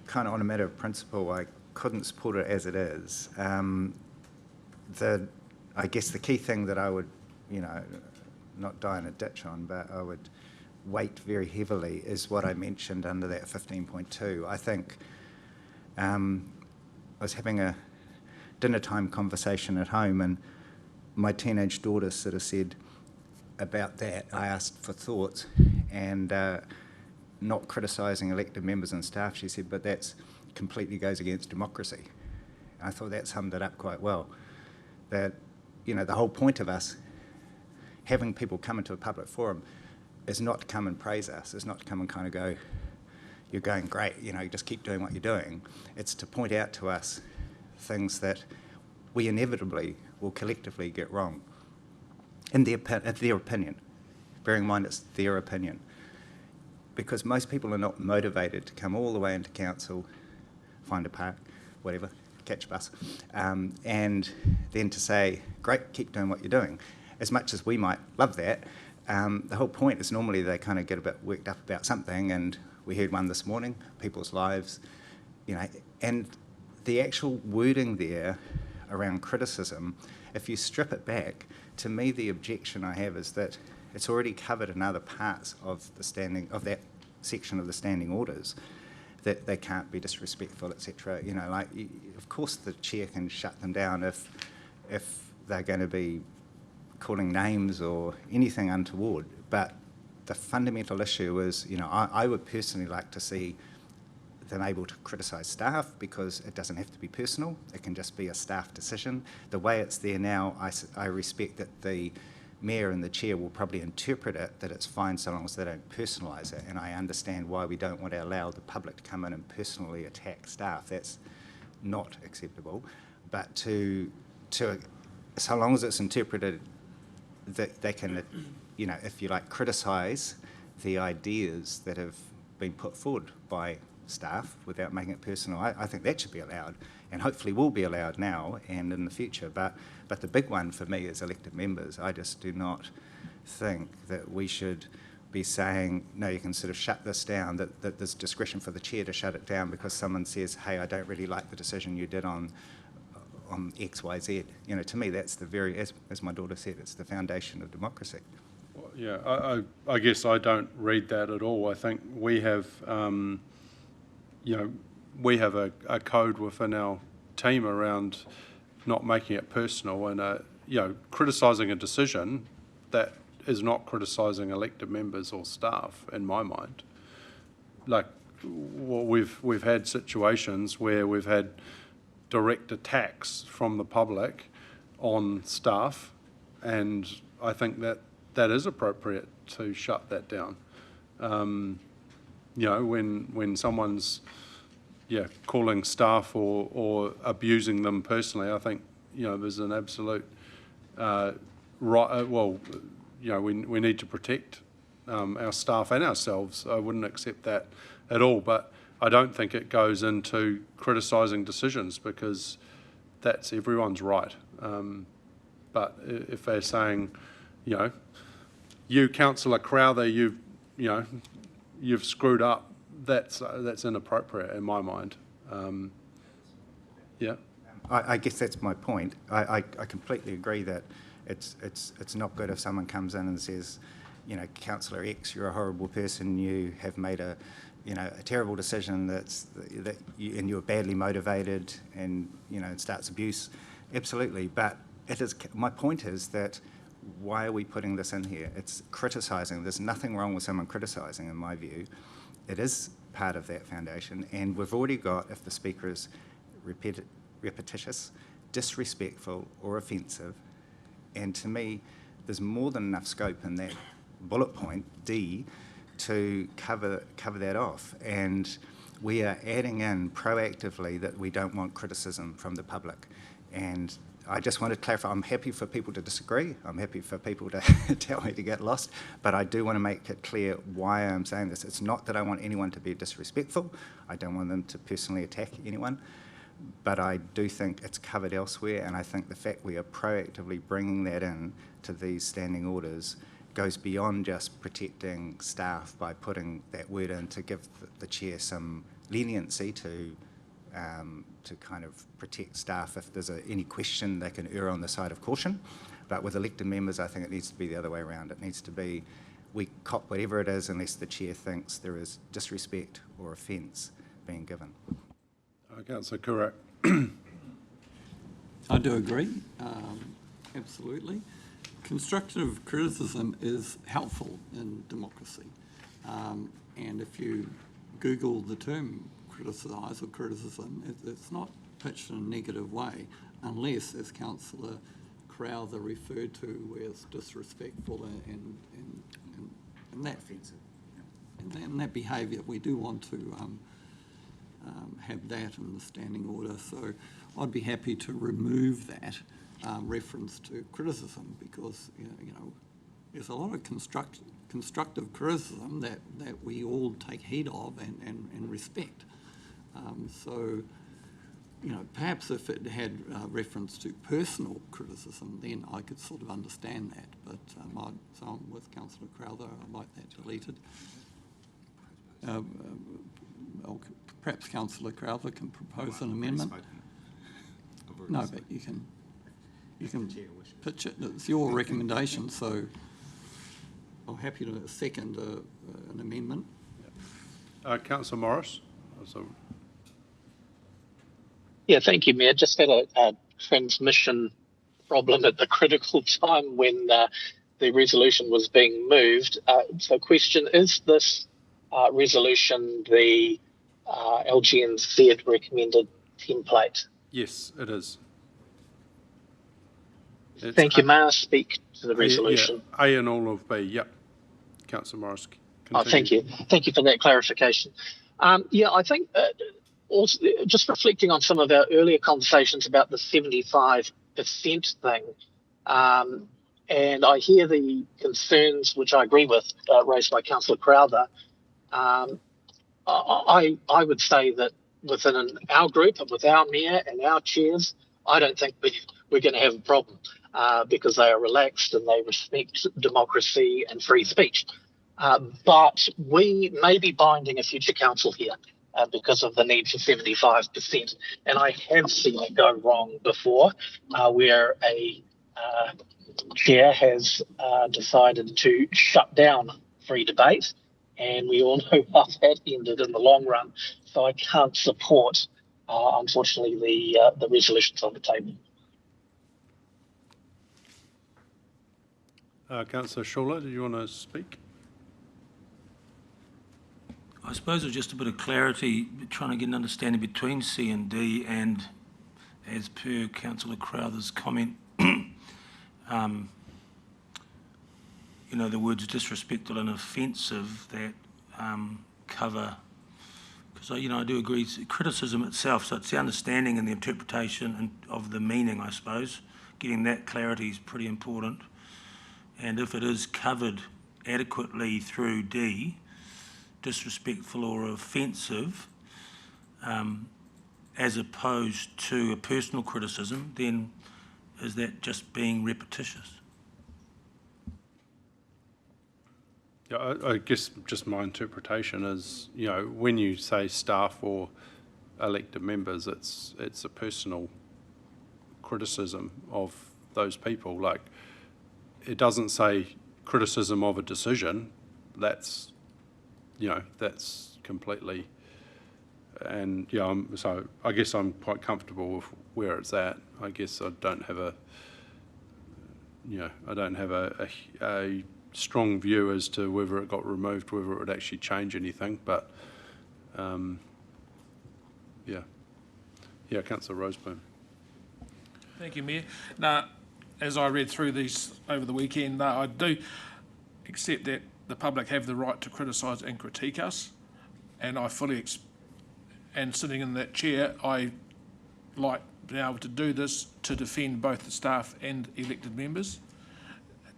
kind of, on a matter of principle, I couldn't support it as it is. I guess the key thing that I would, not die in a ditch on, but I would weight very heavily is what I mentioned under that 15.2. I think I was having a dinner time conversation at home, and my teenage daughter sort of said about that, I asked for thoughts, and not criticising elected members and staff, she said, but that's completely goes against democracy. I thought that summed it up quite well. That, the whole point of us having people come into a public forum is not to come and praise us, is not to come and kind of go, you're going great, you just keep doing what you're doing. It's to point out to us things that we inevitably will collectively get wrong, in their opinion, bearing in mind it's their opinion. Because most people are not motivated to come all the way into council, find a park, whatever, catch a bus, and then to say, great, keep doing what you're doing. As much as we might love that, the whole point is normally they kind of get a bit worked up about something, and we heard one this morning, people's lives, and the actual wording there around criticism, if you strip it back, to me the objection I have is that it's already covered in other parts of that section of the standing orders, that they can't be disrespectful, etc. Of course the chair can shut them down if they're going to be calling names or anything untoward. But the fundamental issue is, I would personally like to see them able to criticise staff, because it doesn't have to be personal. It can just be a staff decision. The way it's there now, I respect that the Mayor and the Chair will probably interpret it that it's fine so long as they don't personalise it, and I understand why we don't want to allow the public to come in and personally attack staff. That's not acceptable. But to so long as it's interpreted that they can, if you like, criticise the ideas that have been put forward by staff without making it personal, I think that should be allowed, and hopefully will be allowed now and in the future. But the big one for me is elected members. I just do not think that we should be saying, no, you can sort of shut this down, that there's discretion for the chair to shut it down because someone says, hey, I don't really like the decision you did on X, Y, Z. To me, that's the very, as my daughter said, it's the foundation of democracy. Well, yeah, I guess I don't read that at all. I think we have, we have a code within our team around not making it personal, and criticising a decision that is not criticising elected members or staff, in my mind. We've had situations where we've had direct attacks from the public on staff, and I think that is appropriate to shut that down. When someone's calling staff or abusing them personally, I think there's an absolute right. We need to protect our staff and ourselves. I wouldn't accept that at all, but I don't think it goes into criticising decisions, because that's everyone's right. But if they're saying, you Councillor Crowther, you've screwed up, that's inappropriate in my mind. I guess that's my point. I completely agree that it's not good if someone comes in and says, Councillor X, you're a horrible person, you have made a terrible decision and you're badly motivated, and it starts abuse. Absolutely, but my point is that why are we putting this in here? It's criticising. There's nothing wrong with someone criticising, in my view. It is part of that foundation, and we've already got, if the speaker is repetitious, disrespectful or offensive, and to me there's more than enough scope in that bullet point, D, to cover that off. And we are adding in proactively that we don't want criticism from the public. And I just want to clarify, I'm happy for people to disagree, I'm happy for people to tell me to get lost, but I do want to make it clear why I'm saying this. It's not that I want anyone to be disrespectful, I don't want them to personally attack anyone, but I do think it's covered elsewhere, and I think the fact we are proactively bringing that in to these standing orders goes beyond just protecting staff by putting that word in to give the chair some leniency to kind of protect staff. If there's any question, they can err on the side of caution. But with elected members, I think it needs to be the other way around. It needs to be, we cop whatever it is unless the chair thinks there is disrespect or offence being given. Councillor Kurak. I do agree, absolutely. Constructive criticism is helpful in democracy. And if you Google the term criticise or criticism, it's not pitched in a negative way, unless, as Councillor Crowther referred to, where it's disrespectful and that offensive. And that behaviour, we do want to have that in the standing order. So I'd be happy to remove that reference to criticism, because you know there's a lot of constructive criticism that we all take heed of and respect. So, you know, perhaps if it had reference to personal criticism, then I could sort of understand that. But so I'm with Councillor Crowther. I'd like that deleted. Perhaps Councillor Crowther can propose an amendment. No, but you can pitch it. It's your recommendation, so I'm happy to second an amendment. Councillor Morris. Yeah, thank you, Mayor. Just had a transmission problem at the critical time when the resolution was being moved. So question, is this resolution the LGNZ recommended template? Yes, it is. Thank you. May I speak to the resolution? Yeah, A and all of B, yep. Councillor Morris, continue. Oh, thank you. Thank you for that clarification. Yeah, I think also, just reflecting on some of our earlier conversations about the 75% thing, and I hear the concerns, which I agree with, raised by Councillor Crowther. I would say that within our group and with our mayor and our chairs, I don't think we're going to have a problem because they are relaxed and they respect democracy and free speech. But we may be binding a future council here because of the need for 75%. And I have seen it go wrong before where a chair has decided to shut down free debate. And we all know how that ended in the long run. So I can't support, unfortunately, the resolutions on the table. Councillor Schuller, do you want to speak? I suppose it was just a bit of clarity, trying to get an understanding between C and D, and as per Councillor Crowther's comment, you know, the words disrespectful and offensive that cover, because, you know, I do agree, it's criticism itself, so it's the understanding and the interpretation of the meaning, I suppose. Getting that clarity is pretty important. And if it is covered adequately through D, disrespectful or offensive, as opposed to a personal criticism, then is that just being repetitious? Yeah, I guess just my interpretation is, you know, when you say staff or elected members, it's a personal criticism of those people. Like, it doesn't say criticism of a decision. That's, you know, that's completely, and yeah, so I guess I'm quite comfortable with where it's at. I guess I don't have a, you know, I don't have a strong view as to whether it got removed, whether it would actually change anything, but yeah, Councillor Roseboom. Thank you, Mayor. Now, as I read through these over the weekend, I do accept that the public have the right to criticise and critique us, and I fully, and sitting in that chair, I like being able to do this to defend both the staff and elected members,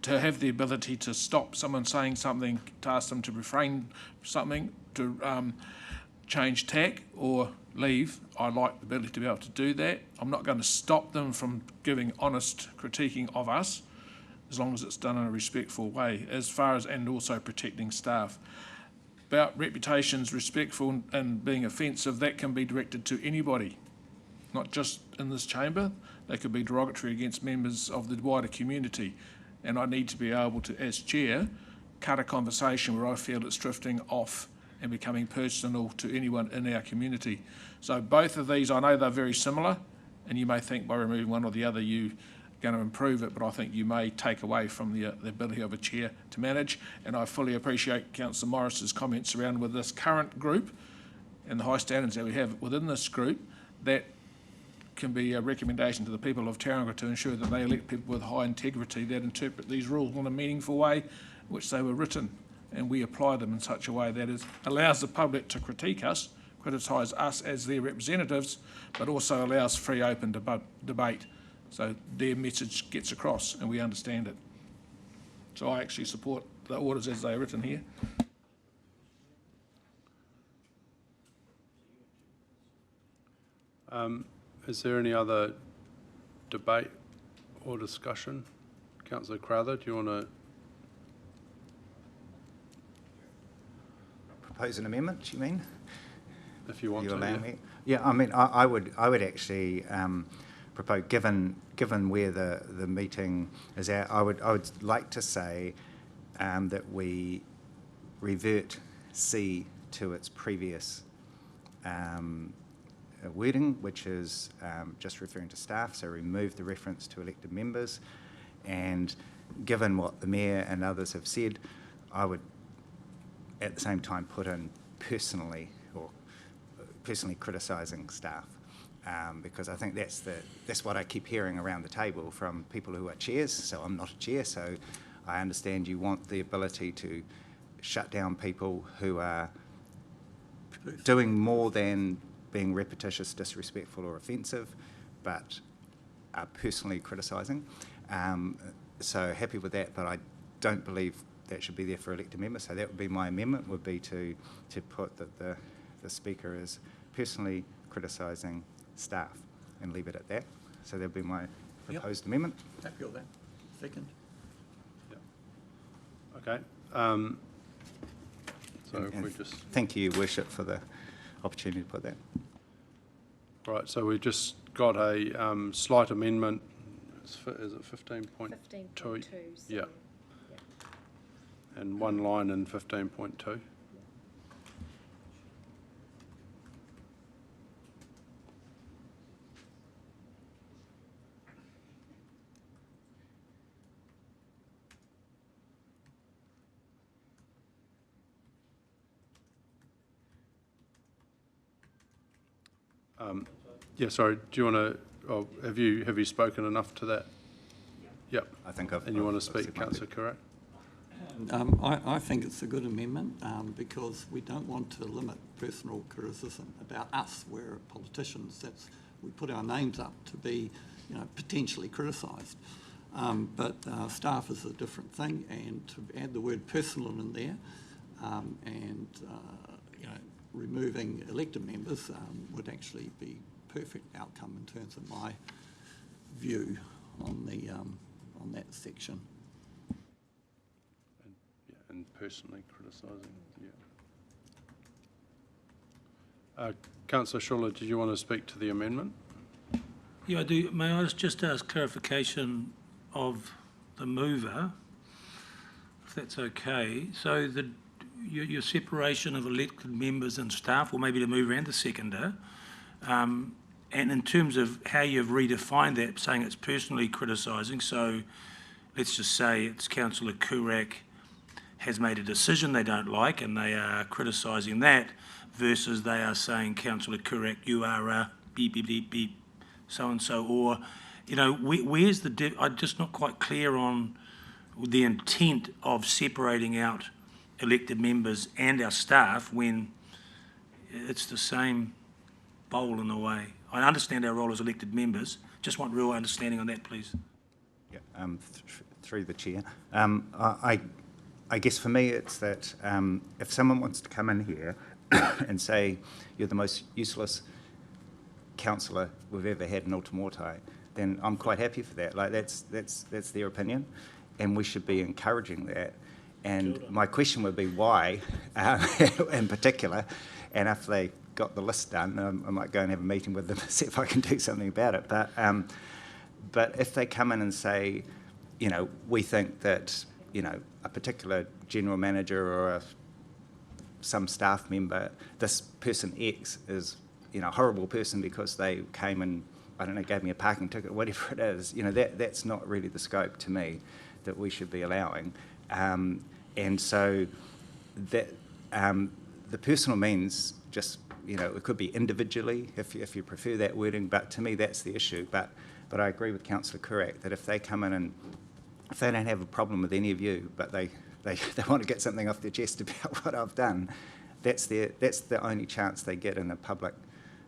to have the ability to stop someone saying something, to ask them to refrain something, to change tack or leave, I like the ability to be able to do that. I'm not going to stop them from giving honest critiquing of us, as long as it's done in a respectful way, as far as, and also protecting staff. About reputations, respectful and being offensive, that can be directed to anybody, not just in this chamber. They could be derogatory against members of the wider community. And I need to be able to, as chair, cut a conversation where I feel it's drifting off and becoming personal to anyone in our community. So both of these, I know they're very similar, and you may think by removing one or the other you're going to improve it, but I think you may take away from the ability of a chair to manage. And I fully appreciate Councillor Morris's comments around with this current group and the high standards that we have within this group. That can be a recommendation to the people of Tauranga to ensure that they elect people with high integrity that interpret these rules in a meaningful way, which they were written, and we apply them in such a way that it allows the public to critique us, criticise us as their representatives, but also allows free, open debate, so their message gets across and we understand it. So I actually support the orders as they are written here. Is there any other debate or discussion? Councillor Crowther, do you want to Propose an amendment, you mean? If you want you to, allow yeah. me? Yeah, I mean, I would actually propose, given where the meeting is at, I would like to say that we revert C to its previous wording, which is just referring to staff, so remove the reference to elected members. And given what the Mayor and others have said, I would at the same time put in personally criticising staff, because I think that's what I keep hearing around the table from people who are chairs. So I'm not a chair, so I understand you want the ability to shut down people who are doing more than being repetitious, disrespectful or offensive, but are personally criticising. So happy with that, but I don't believe that should be there for elected members. So that would be my amendment, would be to put that the speaker is personally criticising staff and leave it at that. So that would be my proposed amendment. Happy with that. Second. Okay. So if we just... Thank you, Your Worship, for the opportunity to put that. Right, so we've just got a slight amendment. Is it 15.2? 15.2. Yeah. And one line in 15.2. Yeah, sorry, do you want to, have you spoken enough to that? Yep. I think I've... And you want to speak, Councillor Curran? I think it's a good amendment because we don't want to limit personal criticism about us. We're politicians. We put our names up to be, potentially criticised. But staff is a different thing, and to add the word personal in there, and removing elected members would actually be perfect outcome in terms of my view on the on that section. And personally criticising, yeah. Councillor Schuller, did you want to speak to the amendment? Yeah, I do. May I just ask clarification of the mover, if that's okay? So your separation of elected members and staff, or maybe the mover and the seconder, and in terms of how you've redefined that, saying it's personally criticising, so let's just say it's Councillor Kurak has made a decision they don't like and they are criticising that, versus they are saying, Councillor Kurak, you are beep, beep, beep, beep, so-and-so, or, where's the... I'm just not quite clear on the intent of separating out elected members and our staff when it's the same bowl in a way. I understand our role as elected members, just want real understanding on that, please. Yeah, through the chair. I guess for me it's that if someone wants to come in here and say you're the most useless councillor we've ever had in Utamotai, then I'm quite happy for that. Like that's their opinion, and we should be encouraging that. And my question would be why, in particular, and if they got the list done, I might go and have a meeting with them and see if I can do something about it. But if they come in and say, you know, we think that, you know, a particular general manager or some staff member, this person X is, you know, a horrible person because they came and, I don't know, gave me a parking ticket, whatever it is, you know, that's not really the scope to me that we should be allowing. And so that the personal means just, you know, it could be individually if you prefer that wording, but to me that's the issue. But I agree with Councillor Kurak that if they come in and if they don't have a problem with any of you, but they want to get something off their chest about what I've done, that's the only chance they get in a public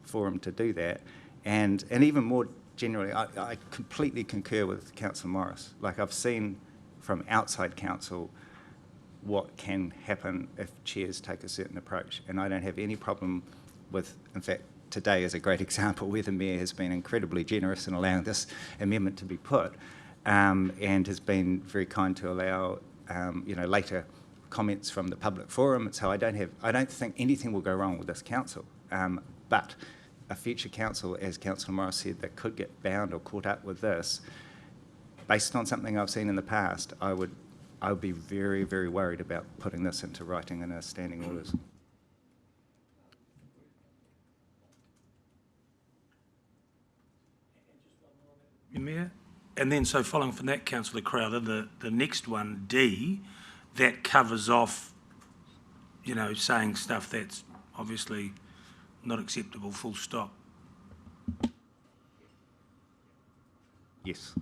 forum to do that. And even more generally, I completely concur with Councillor Morris. Like I've seen from outside council what can happen if chairs take a certain approach, and I don't have any problem with, in fact, today is a great example where the Mayor has been incredibly generous in allowing this amendment to be put, and has been very kind to allow you know, later comments from the public forum. So I don't think anything will go wrong with this council. But a future council, as Councillor Morris said, that could get bound or caught up with this, based on something I've seen in the past, I would be very, very worried about putting this into writing in a standing orders. Mayor? And then, so following from that, Councillor Crowther, the next one, D, that covers off, you know, saying stuff that's obviously not acceptable, full stop. Yes.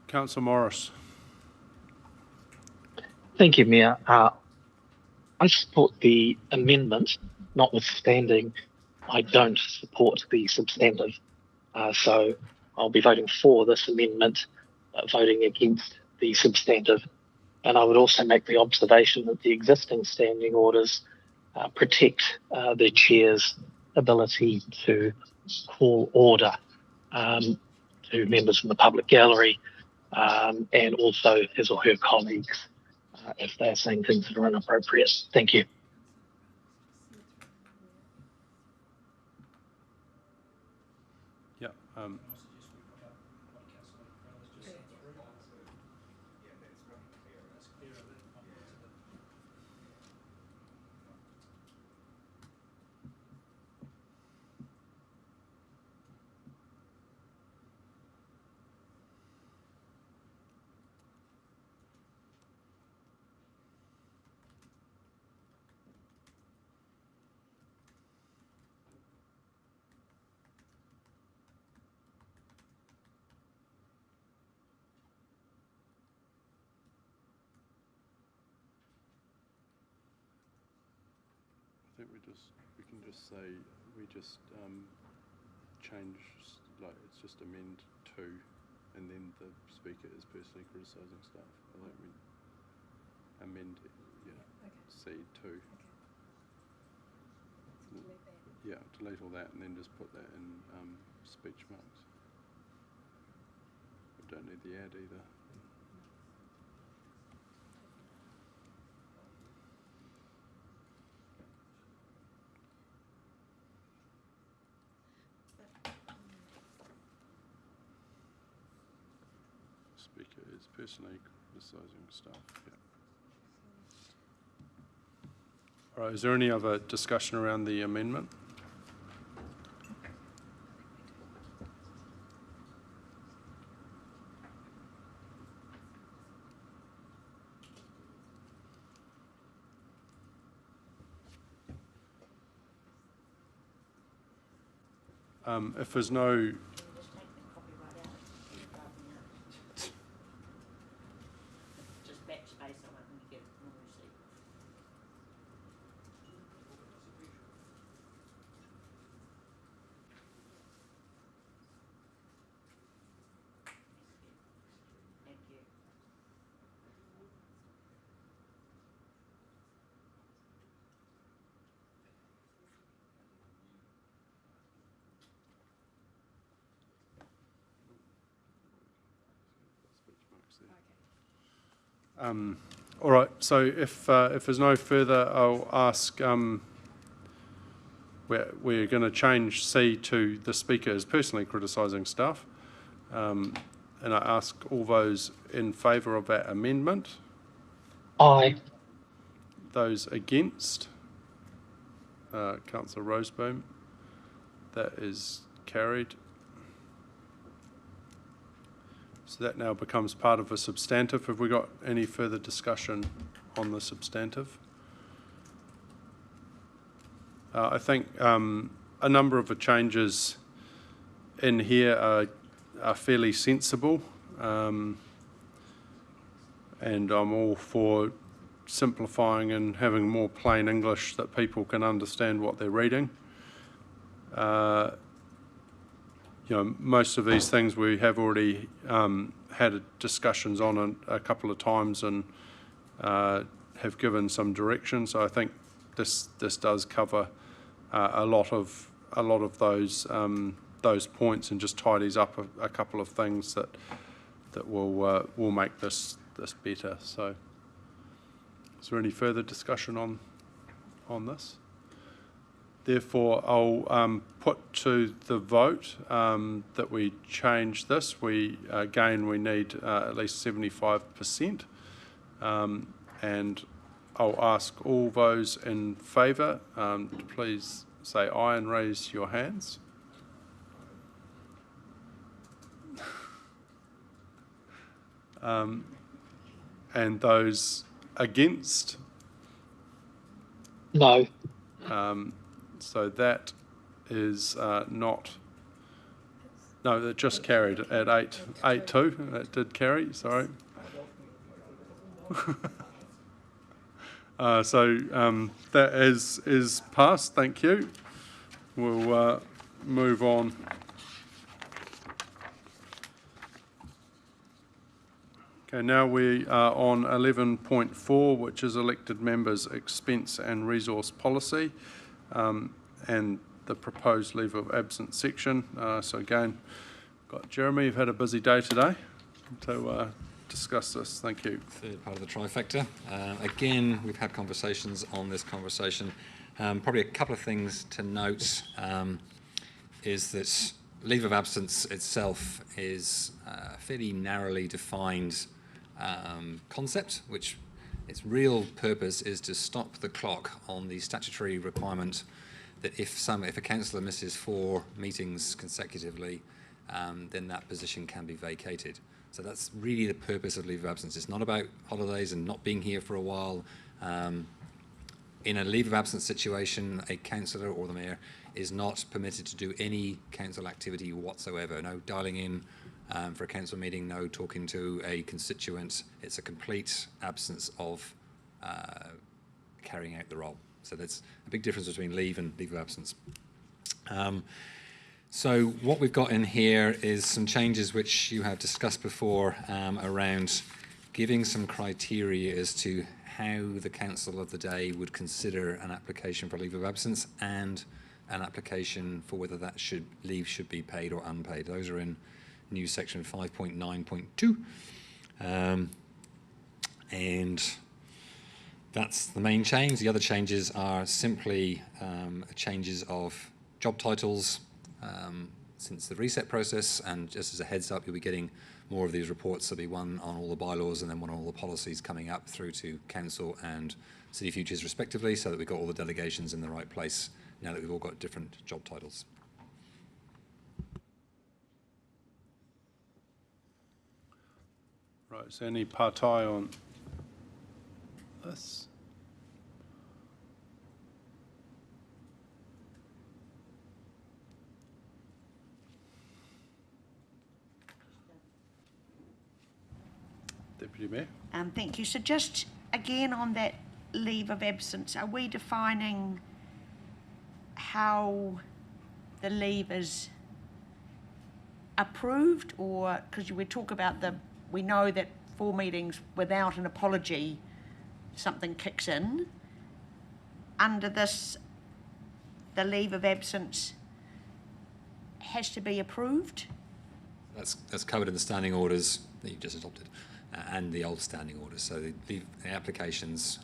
Councillor Morris. Thank you, Mayor. I support the amendment, notwithstanding I don't support the substantive. So I'll be voting for this amendment, voting against the substantive. And I would also make the observation that the existing standing orders protect the chair's ability to call order to members from the public gallery and also his or her colleagues if they're saying things that are inappropriate. Thank you. Yeah. I think we can just say change, like it's just amend to, and then the speaker is personally criticising staff. I think we amend, C2. Yeah, delete all that and then just put that in speech marks. We don't need the ad either. Speaker is personally criticising staff. Yeah. All right, is there any other discussion around the amendment? If there's no All right, so if there's no further, I'll ask, we're going to change C to the Speaker is personally criticising staff. And I ask all those in favour of that amendment. Aye. Those against? Councillor Roseboom. That is carried. So that now becomes part of a substantive. Have we got any further discussion on the substantive? I think a number of the changes in here are fairly sensible, and I'm all for simplifying and having more plain English that people can understand what they're reading. You know, most of these things we have already had discussions on a couple of times and have given some direction. So I think this does cover a lot of those points and just tidies up a couple of things that will make this better. So, is there any further discussion on this? Therefore, I'll put to the vote that we change this. We need at least 75%, and I'll ask all those in favour to please say aye and raise your hands. And those against? No. So that is not. No, that just carried at 8-2. That did carry. Sorry. That is passed. Thank you. We'll move on. Okay, now we are on 11.4, which is elected members' expense and resource policy, and the proposed leave of absence section. So again, got Jeremy, you've had a busy day today to discuss this. Thank you. Third part of the trifecta. Again, we've had conversations on this conversation. Probably a couple of things to note is that leave of absence itself is a fairly narrowly defined concept, which its real purpose is to stop the clock on the statutory requirement that if a councillor misses 4 meetings consecutively, then that position can be vacated. So that's really the purpose of leave of absence. It's not about holidays and not being here for a while. In a leave of absence situation, a councillor or the mayor is not permitted to do any council activity whatsoever. No dialing in for a council meeting, no talking to a constituent. It's a complete absence of carrying out the role. So that's a big difference between leave and leave of absence. So what we've got in here is some changes which you have discussed before around giving some criteria as to how the council of the day would consider an application for leave of absence and an application for whether that leave should be paid or unpaid. Those are in new section 5.9.2. And that's the main change. The other changes are simply changes of job titles since the reset process, and just as a heads up, you'll be getting more of these reports. There'll be one on all the bylaws and then one on all the policies coming up through to council and city futures respectively, so that we've got all the delegations in the right place now that we've all got different job titles. Right, is there any partai on this? Deputy Mayor. Thank you. So just again on that leave of absence, are we defining how the leave is approved, or because we talk about we know that 4 meetings without an apology, something kicks in. Under this, the leave of absence has to be approved? That's covered in the standing orders that you've just adopted. and the old standing orders. So the applications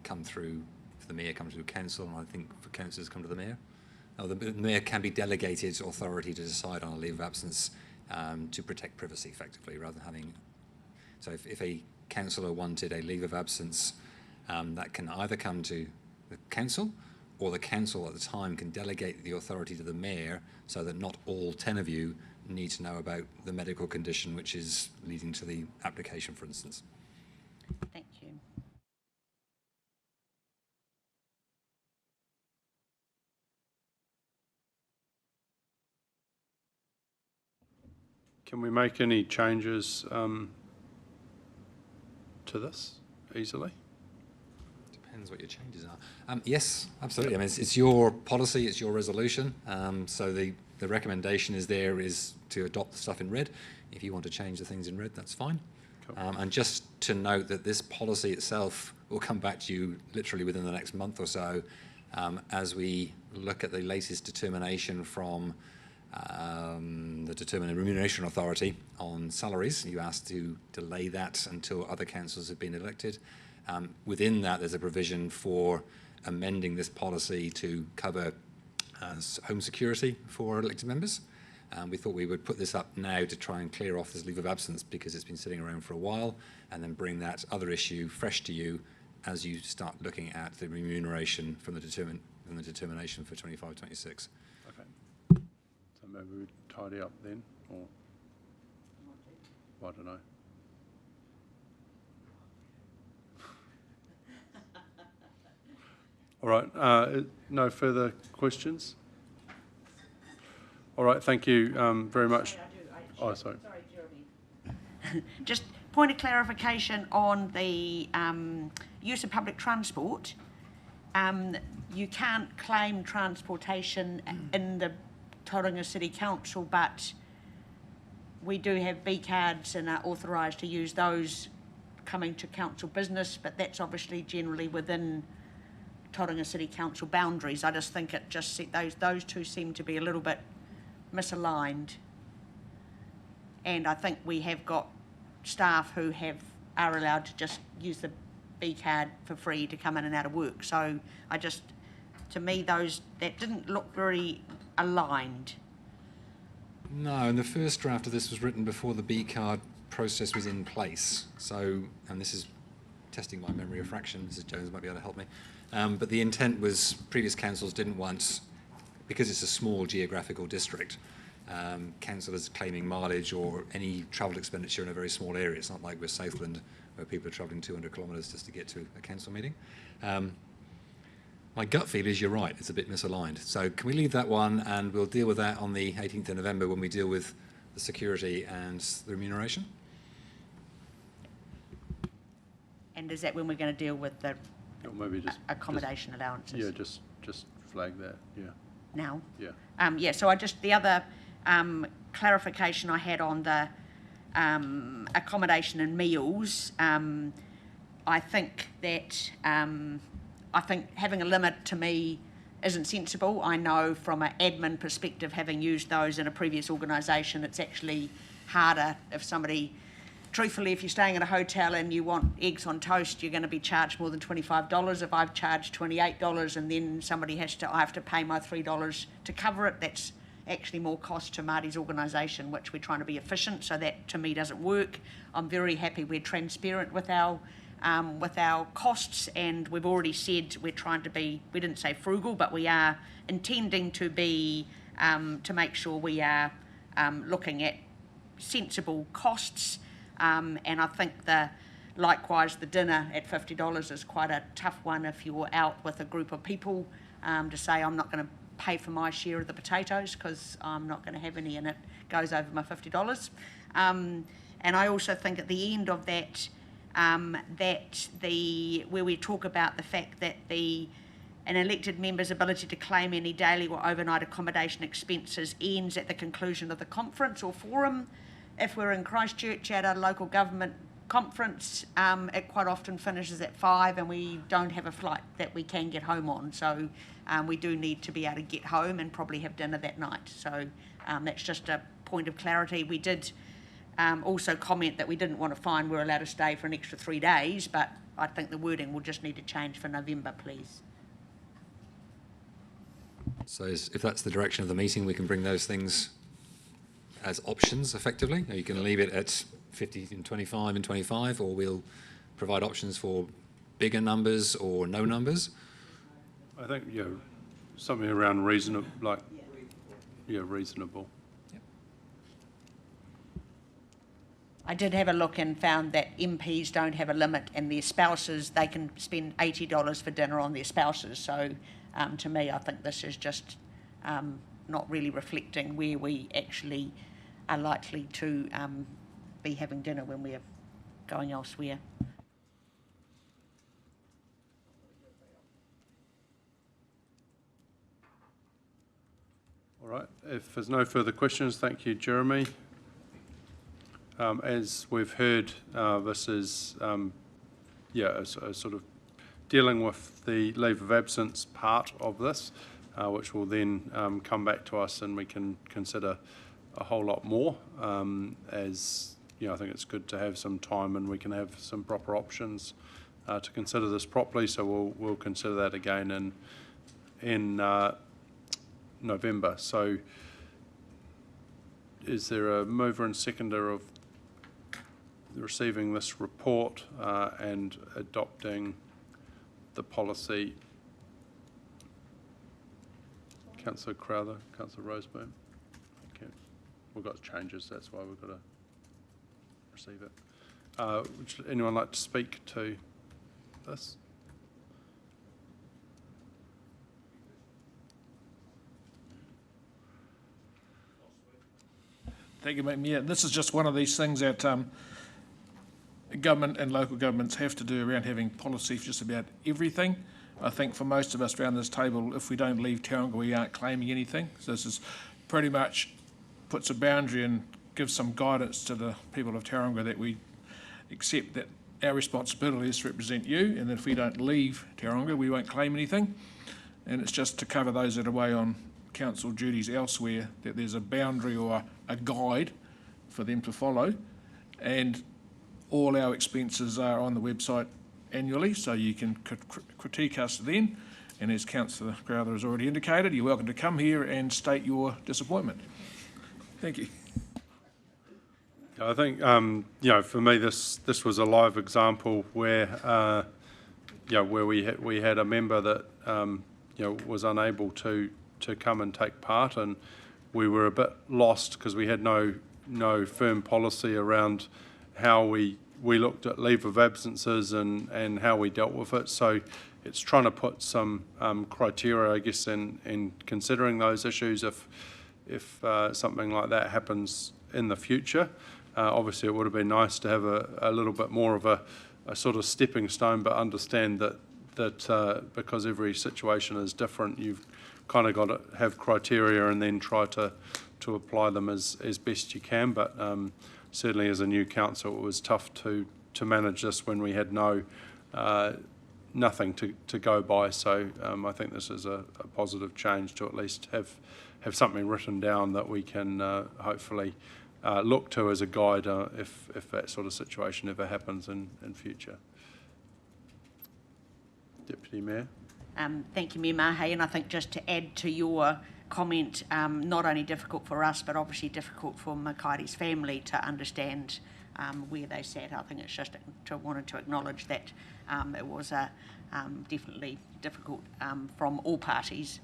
come through, for the mayor, come through council, and I think for councillors come to the mayor. Now, the mayor can be delegated authority to decide on a leave of absence to protect privacy effectively, rather than having... So if a councillor wanted a leave of absence, that can either come to the council, or the council at the time can delegate the authority to the mayor, so that not all 10 of you need to know about the medical condition which is leading to the application, for instance. Thank you. Can we make any changes to this easily? Depends what your changes are. Yes, absolutely. I mean, it's your policy, it's your resolution. So the recommendation is to adopt the stuff in red. If you want to change the things in red, that's fine. Cool. And just to note that this policy itself will come back to you literally within the next month or so, as we look at the latest determination from the Determined Remuneration Authority on salaries. You asked to delay that until other councils have been elected. Within that, there's a provision for amending this policy to cover home security for elected members. We thought we would put this up now to try and clear off this leave of absence, because it's been sitting around for a while, and then bring that other issue fresh to you as you start looking at the remuneration from the determination for 25-26. Okay. So maybe we tidy up then, or I don't know. All right, no further questions? All right, thank you very much. Oh, sorry. Sorry, Jeremy. Just point of clarification on the use of public transport. You can't claim transportation in the Tauranga City Council, but we do have B cards and are authorised to use those coming to council business, but that's obviously generally within Tauranga City Council boundaries. I just think it just those two seem to be a little bit misaligned, and I think we have got staff who are allowed to just use the B card for free to come in and out of work. So to me, that didn't look very aligned. No, and the first draft of this was written before the B card process was in place. So, and this is testing my memory of fraction, Mrs. Jones might be able to help me. But the intent was previous councils didn't want, because it's a small geographical district, councillors claiming mileage or any travel expenditure in a very small area. It's not like we're Southland, where people are travelling 200 kilometres just to get to a council meeting. My gut feel is you're right, it's a bit misaligned. So can we leave that one, and we'll deal with that on the 18th of November when we deal with the security and the remuneration? And is that when we're going to deal with the Or maybe just accommodation allowances? Yeah, just flag that. Yeah. Now? Yeah. Yeah. So the other clarification I had on the accommodation and meals. I think that having a limit to me isn't sensible. I know from an admin perspective, having used those in a previous organisation, it's actually harder if somebody. Truthfully, if you're staying at a hotel and you want eggs on toast, you're going to be charged more than $25. If I've charged $28 and then I have to pay my $3 to cover it, that's actually more cost to Marty's organisation, which we're trying to be efficient, so that to me doesn't work. I'm very happy we're transparent with our costs, and we've already said we're trying to be, we didn't say frugal, but we are intending to be, to make sure we are looking at sensible costs. And I think likewise the dinner at $50 is quite a tough one if you're out with a group of people, to say I'm not going to pay for my share of the potatoes because I'm not going to have any and it goes over my $50. And I also think at the end of that, where we talk about the fact that an elected member's ability to claim any daily or overnight accommodation expenses ends at the conclusion of the conference or forum. If we're in Christchurch at a local government conference, it quite often finishes at 5 and we don't have a flight that we can get home on. So we do need to be able to get home and probably have dinner that night. So that's just a point of clarity. We did Also comment that we didn't want to find we're allowed to stay for an extra 3 days, but I think the wording will just need to change for November, please. So if that's the direction of the meeting, we can bring those things as options effectively. You can leave it at 50 and 25 and 25, or we'll provide options for bigger numbers or no numbers. I think, something around reasonable, reasonable. I did have a look and found that MPs don't have a limit, and their spouses, they can spend $80 for dinner on their spouses. So to me, I think this is just not really reflecting where we actually are likely to be having dinner when we're going elsewhere. All right, if there's no further questions, thank you, Jeremy. As we've heard, this is, a sort of dealing with the leave of absence part of this, which will then come back to us and we can consider a whole lot more. As I think it's good to have some time and we can have some proper options to consider this properly. So we'll consider that again in November. So is there a mover and seconder of receiving this report and adopting the policy? Councillor Crowther, Councillor Roseburn. Okay, we've got changes, that's why we've got to receive it. Would anyone like to speak to this? Thank you, Mayor. This is just one of these things that government and local governments have to do around having policy for just about everything. I think for most of us around this table, if we don't leave Tauranga, we aren't claiming anything. So this is pretty much puts a boundary and gives some guidance to the people of Tauranga that we accept that our responsibility is to represent you, and that if we don't leave Tauranga, we won't claim anything. And it's just to cover those that are away on council duties elsewhere, that there's a boundary or a guide for them to follow. And all our expenses are on the website annually, so you can critique us then. And as Councillor Crowther has already indicated, you're welcome to come here and state your disappointment. Thank you. I think, for me, this was a live example where, where we had a member that, was unable to come and take part, and we were a bit lost because we had no firm policy around how we looked at leave of absences and how we dealt with it. So it's trying to put some criteria, I guess, in considering those issues if something like that happens in the future. Obviously, it would have been nice to have a little bit more of a sort of stepping stone, but understand that because every situation is different, you've kind of got to have criteria and then try to apply them as best you can. But certainly as a new council, it was tough to manage this when we had nothing to go by. So I think this is a positive change to at least have something written down that we can hopefully look to as a guide if that sort of situation ever happens in future. Deputy Mayor. Thank you, Mayor Mahe, and I think just to add to your comment, not only difficult for us, but obviously difficult for Makairi's family to understand where they sat. I think it's just wanted to acknowledge that it was definitely difficult from all parties.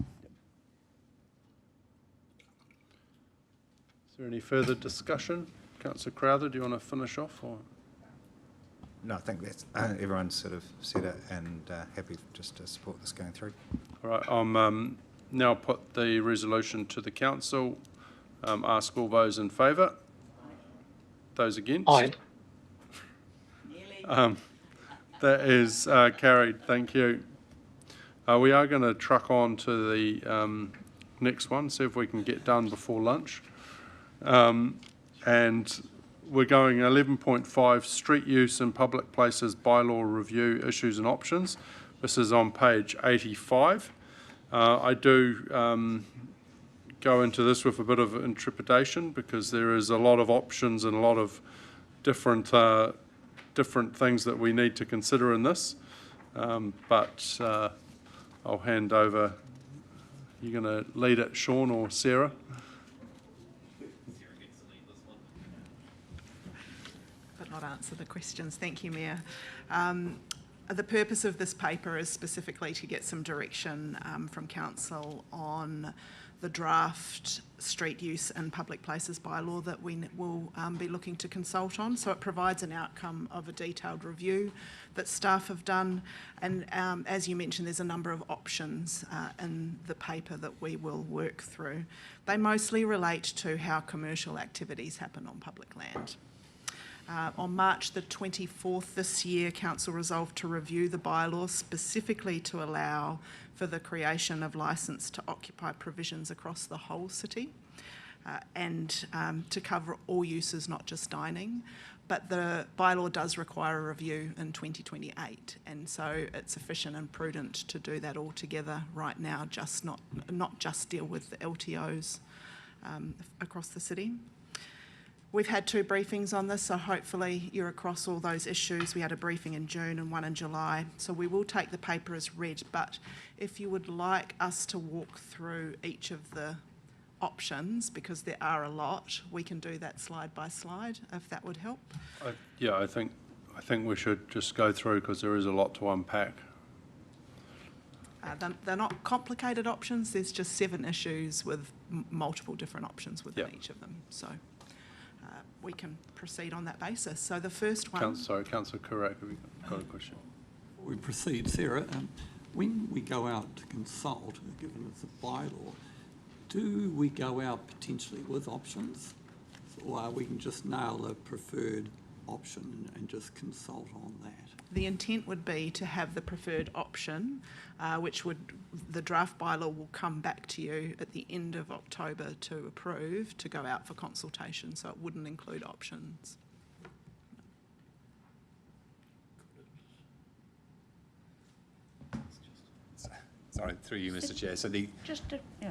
Is there any further discussion? Councillor Crowther, do you want to finish off? Or? No, I think that's everyone's sort of said it and happy just to support this going through. All right, I'm now put the resolution to the council. Ask all those in favour. Those against? Aye. That is carried. Thank you. We are going to truck on to the next one, see if we can get done before lunch. And we're going 11.5, street use in public places bylaw review, issues and options. This is on page 85. I do go go into this with a bit of interpretation, because there is a lot of options and a lot of different things that we need to consider in this. But I'll hand over. You're going to lead it, Sean or Sarah? But not answer the questions. Thank you, Mayor. The purpose of this paper is specifically to get some direction from Council on the draft street use and public places bylaw that we will be looking to consult on. So it provides an outcome of a detailed review that staff have done. And as you mentioned, there's a number of options in the paper that we will work through. They mostly relate to how commercial activities happen on public land. On March the 24th this year, Council resolved to review the bylaws specifically to allow for the creation of licence to occupy provisions across the whole city and to cover all uses, not just dining. But the bylaw does require a review in 2028, and so it's efficient and prudent to do that all together right now, not just deal with the LTOs across the city. We've had 2 briefings on this, so hopefully you're across all those issues. We had a briefing in June and one in July, so we will take the paper as read, but if you would like us to walk through each of the options, because there are a lot, we can do that slide by slide, if that would help. Yeah, I think we should just go through, because there is a lot to unpack. They're not complicated options, there's just 7 issues with multiple different options within each of them, so we can proceed on that basis. So the first one... Sorry, Councillor Kurak, have you got a question? Before we proceed, Sarah, when we go out to consult, given it's a bylaw, do we go out potentially with options, or we can just nail a preferred option and just consult on that? The intent would be to have the preferred option, the draft bylaw will come back to you at the end of October to approve, to go out for consultation, so it wouldn't include options. Sorry, through you, Mr. Chair. So the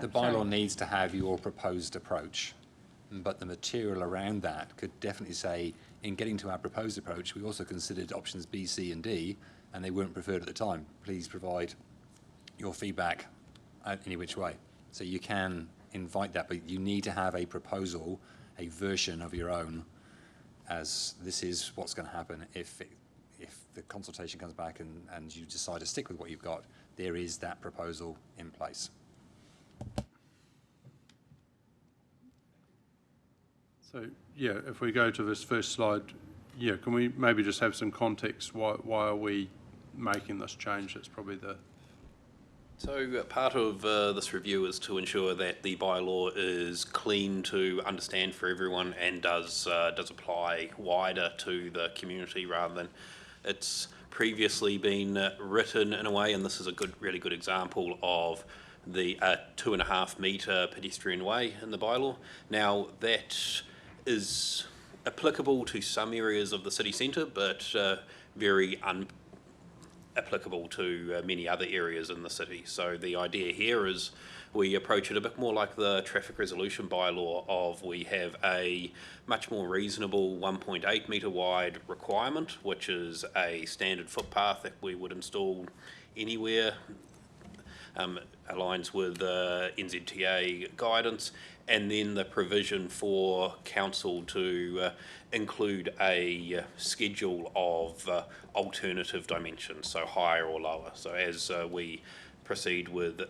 bylaw needs to have your proposed approach, but the material around that could definitely say, in getting to our proposed approach, we also considered options B, C and D, and they weren't preferred at the time. Please provide your feedback any which way. So you can invite that, but you need to have a proposal, a version of your own, as this is what's going to happen if the consultation comes back and you decide to stick with what you've got. There is that proposal in place. So, yeah, if we go to this first slide, yeah, can we maybe just have some context? Why are we making this change? That's probably the... So part of this review is to ensure that the bylaw is clean to understand for everyone and does apply wider to the community rather than it's previously been written in a way, and this is a really good example of the 2.5 metre pedestrian way in the bylaw. Now that is applicable to some areas of the city centre, but very applicable to many other areas in the city. So the idea here is we approach it a bit more like the traffic resolution bylaw of we have a much more reasonable 1.8 metre wide requirement, which is a standard footpath that we would install anywhere, aligns with NZTA guidance, and then the provision for council to include a schedule of alternative dimensions, so higher or lower. So as we proceed with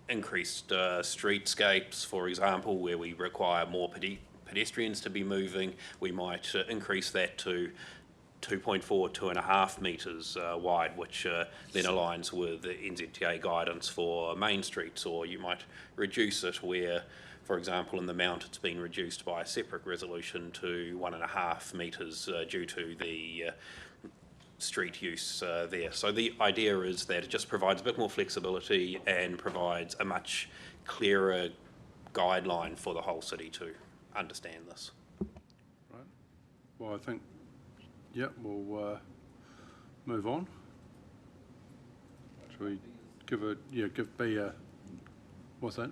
increased streetscapes, for example, where we require more pedestrians to be moving, we might increase that to 2.4, 2.5 metres wide, which then aligns with the NZTA guidance for main streets, or you might reduce it where, for example, in the Mount it's been reduced by a separate resolution to 1.5 metres due to the street use there. So the idea is that it just provides a bit more flexibility and provides a much clearer guideline for the whole city to understand this. Right. Well, I think, yeah, we'll move on. Should we give B a, what's that?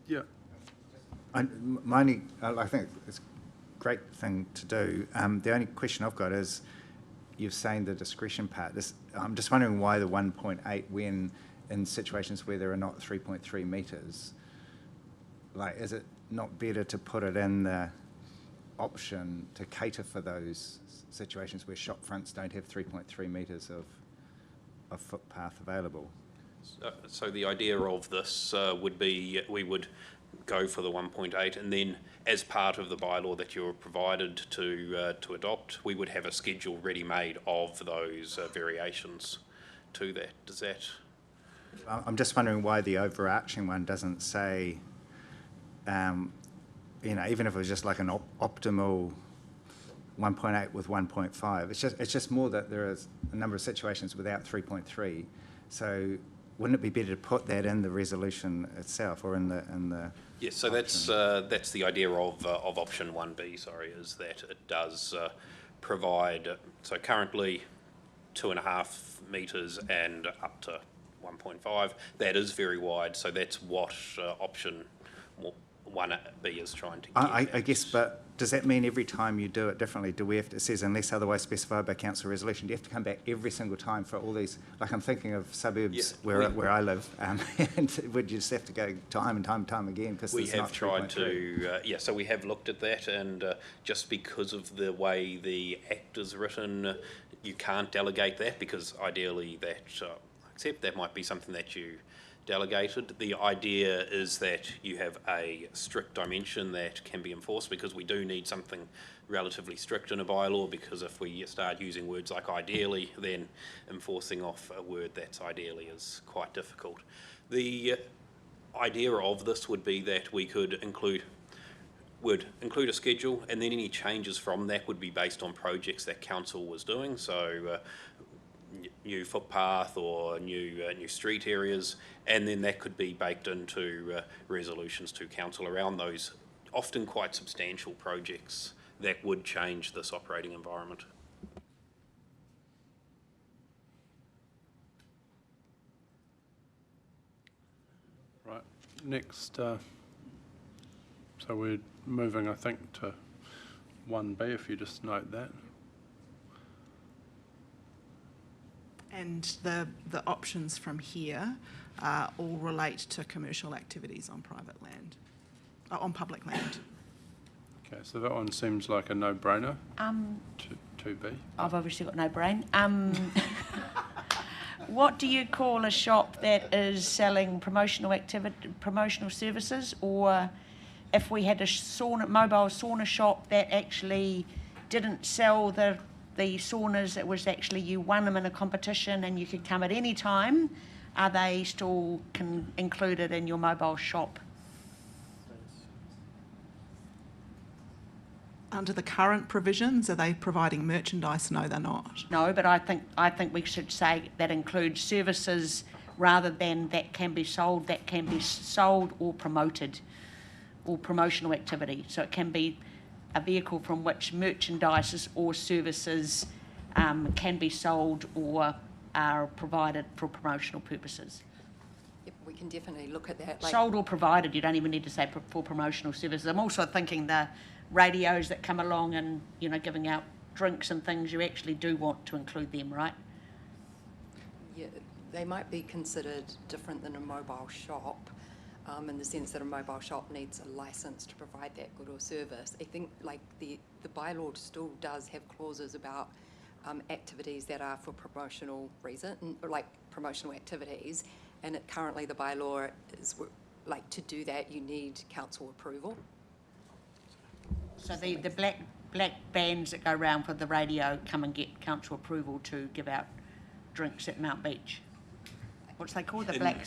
Yeah. I think it's a great thing to do. The only question I've got is, you're saying the discretion part. I'm just wondering why the 1.8 when in situations where there are not 3.3 metres. Like, is it not better to put it in the option to cater for those situations where shop fronts don't have 3.3 metres of footpath available? So the idea of this would be we would go for the 1.8, and then as part of the bylaw that you're provided to adopt, we would have a schedule ready-made of those variations to that. Does that? I'm just wondering why the overarching one doesn't say, even if it was just like an optimal 1.8 with 1.5. It's just more that there is a number of situations without 3.3. So wouldn't it be better to put that in the resolution itself, or in the Yes, so that's the idea of option 1B, sorry, is that it does provide, so currently 2.5 metres and up to 1.5. That is very wide, so that's what option 1B is trying to get I guess, but does that mean every time you do it differently, do we have to, it says unless otherwise specified by council resolution, do you have to come back every single time for all these, like I'm thinking of suburbs where I live, and would you just have to go time and time again because we have tried to, so we have looked at that, and just because of the way the Act is written, you can't delegate that, because ideally that, except that might be something that you delegated. The idea is that you have a strict dimension that can be enforced, because we do need something relatively strict in a bylaw, because if we start using words like ideally, then enforcing off a word that's ideally is quite difficult. The idea of this would be that we could include a schedule, and then any changes from that would be based on projects that council was doing. So new footpath or new street areas, and then that could be baked into resolutions to council around those often quite substantial projects that would change this operating environment. Right, next, so we're moving, I think, to 1B, if you just note that. And the options from here all relate to commercial activities on private land, on public land. Okay, so that one seems like a no-brainer. 2B. I've obviously got no brain. What do you call a shop that is selling promotional services, or if we had a mobile sauna shop that actually didn't sell the saunas, it was actually you won them in a competition and you could come at any time, are they still included in your mobile shop? Under the current provisions, are they providing merchandise? No, they're not. No, but I think we should say that includes services rather than that can be sold or promoted, or promotional activity. So it can be a vehicle from which merchandises or services can be sold or are provided for promotional purposes. Yep, we can definitely look at that. Sold or provided, you don't even need to say for promotional services. I'm also thinking the radios that come along and, giving out drinks and things, you actually do want to include them, right? Yeah, they might be considered different than a mobile shop. In the sense that a mobile shop needs a license to provide that good or service. I think the bylaw still does have clauses about activities that are for promotional reason, like promotional activities, and currently the bylaw is to do that you need council approval. So the black bands that go around for the radio come and get council approval to give out drinks at Mount Beach. What's they called? Black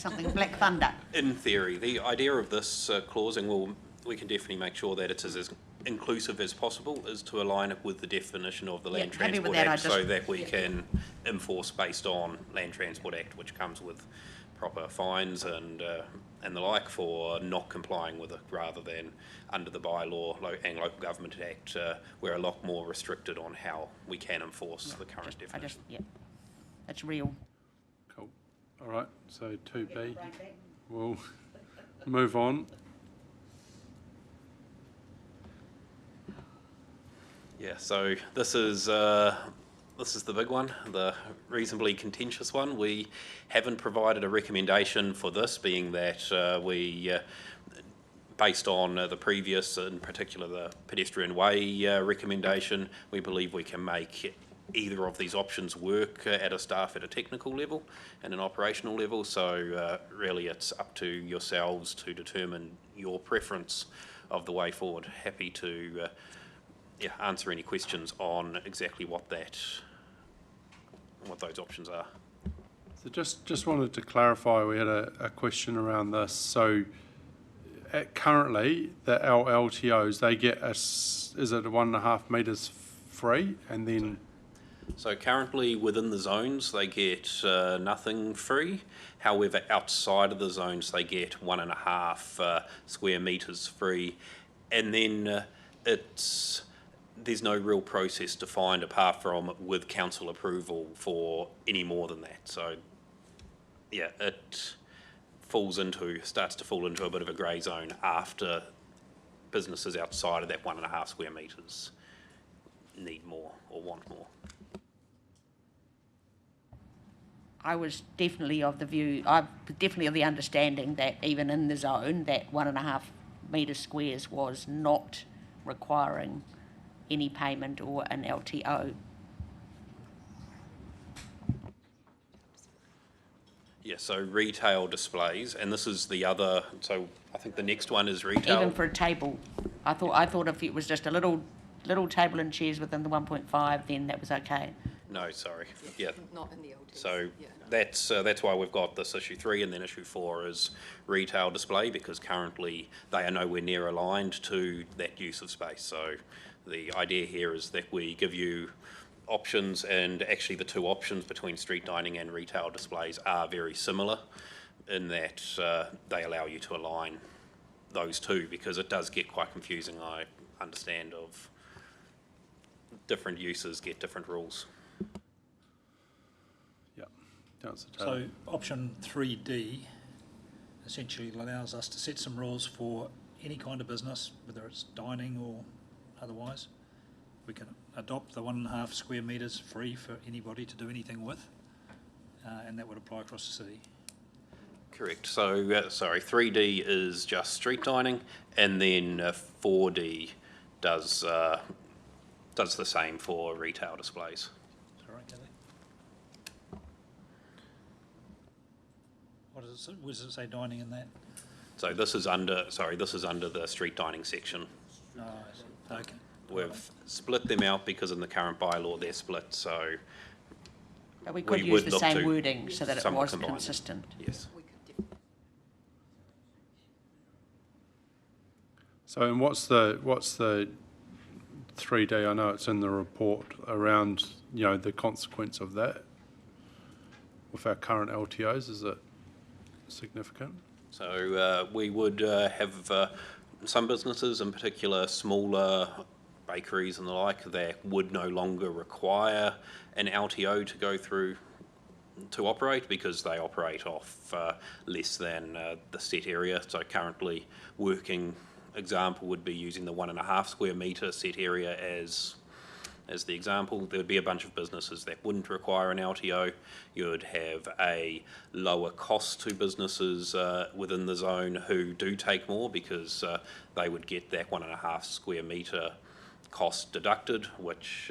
Thunder. In theory, the idea of this clausing, we can definitely make sure that it's as inclusive as possible, is to align it with the definition of the Land Transport Act, so that we can enforce based on Land Transport Act, which comes with proper fines and the like for not complying with it, rather than under the bylaw and Local Government Act, we're a lot more restricted on how we can enforce the current definition. It's real. Cool. All right, so 2B. We'll move on. Yeah, so this is the big one, the reasonably contentious one. We haven't provided a recommendation for this, being that we, based on the previous, in particular the pedestrian way recommendation, we believe we can make either of these options work at a technical level and an operational level. So really it's up to yourselves to determine your preference of the way forward. Happy to answer any questions on exactly what those options are. So just wanted to clarify, we had a question around this. So currently, our LTOs, they get is it 1.5 metres free, and then... So currently within the zones they get nothing free. However, outside of the zones they get 1.5 square metres free, and then there's no real process defined apart from with council approval for any more than that. So yeah, it starts to fall into a bit of a grey zone after businesses outside of that 1.5 square metres need more or want more. I was definitely of the understanding that even in the zone, that 1.5 metre squares was not requiring any payment or an LTO. Yeah, so retail displays, and this is the other, so I think the next one is retail. Even for a table. I thought if it was just a little table and chairs within the 1.5, then that was okay. No, sorry. Yeah. Not in the LTs. So that's why we've got this issue 3, and then issue 4 is retail display, because currently they are nowhere near aligned to that use of space. So the idea here is that we give you options, and actually the two options between street dining and retail displays are very similar in that they allow you to align those two, because it does get quite confusing, I understand, of different uses get different rules. So option 3D essentially allows us to set some rules for any kind of business, whether it's dining or otherwise. We can adopt the 1.5 square metres free for anybody to do anything with, and that would apply across the city. Correct. So, 3D is just street dining, and then 4D does the same for retail displays. What does it say dining in that? So this is under the street dining section. Oh, I see. Okay. We've split them out because in the current bylaw they're split, so but we could use the same wording so that it was consistent. Yes. So, and what's the 3D? I know it's in the report around, the consequence of that with our current LTOs. Is it significant? So we would have some businesses, in particular smaller bakeries and the like, that would no longer require an LTO to go through to operate, because they operate off less than the set area. So currently, working example would be using the 1.5 square metre set area as the example. There would be a bunch of businesses that wouldn't require an LTO. You would have a lower cost to businesses within the zone who do take more, because they would get that 1.5 square metre cost deducted, which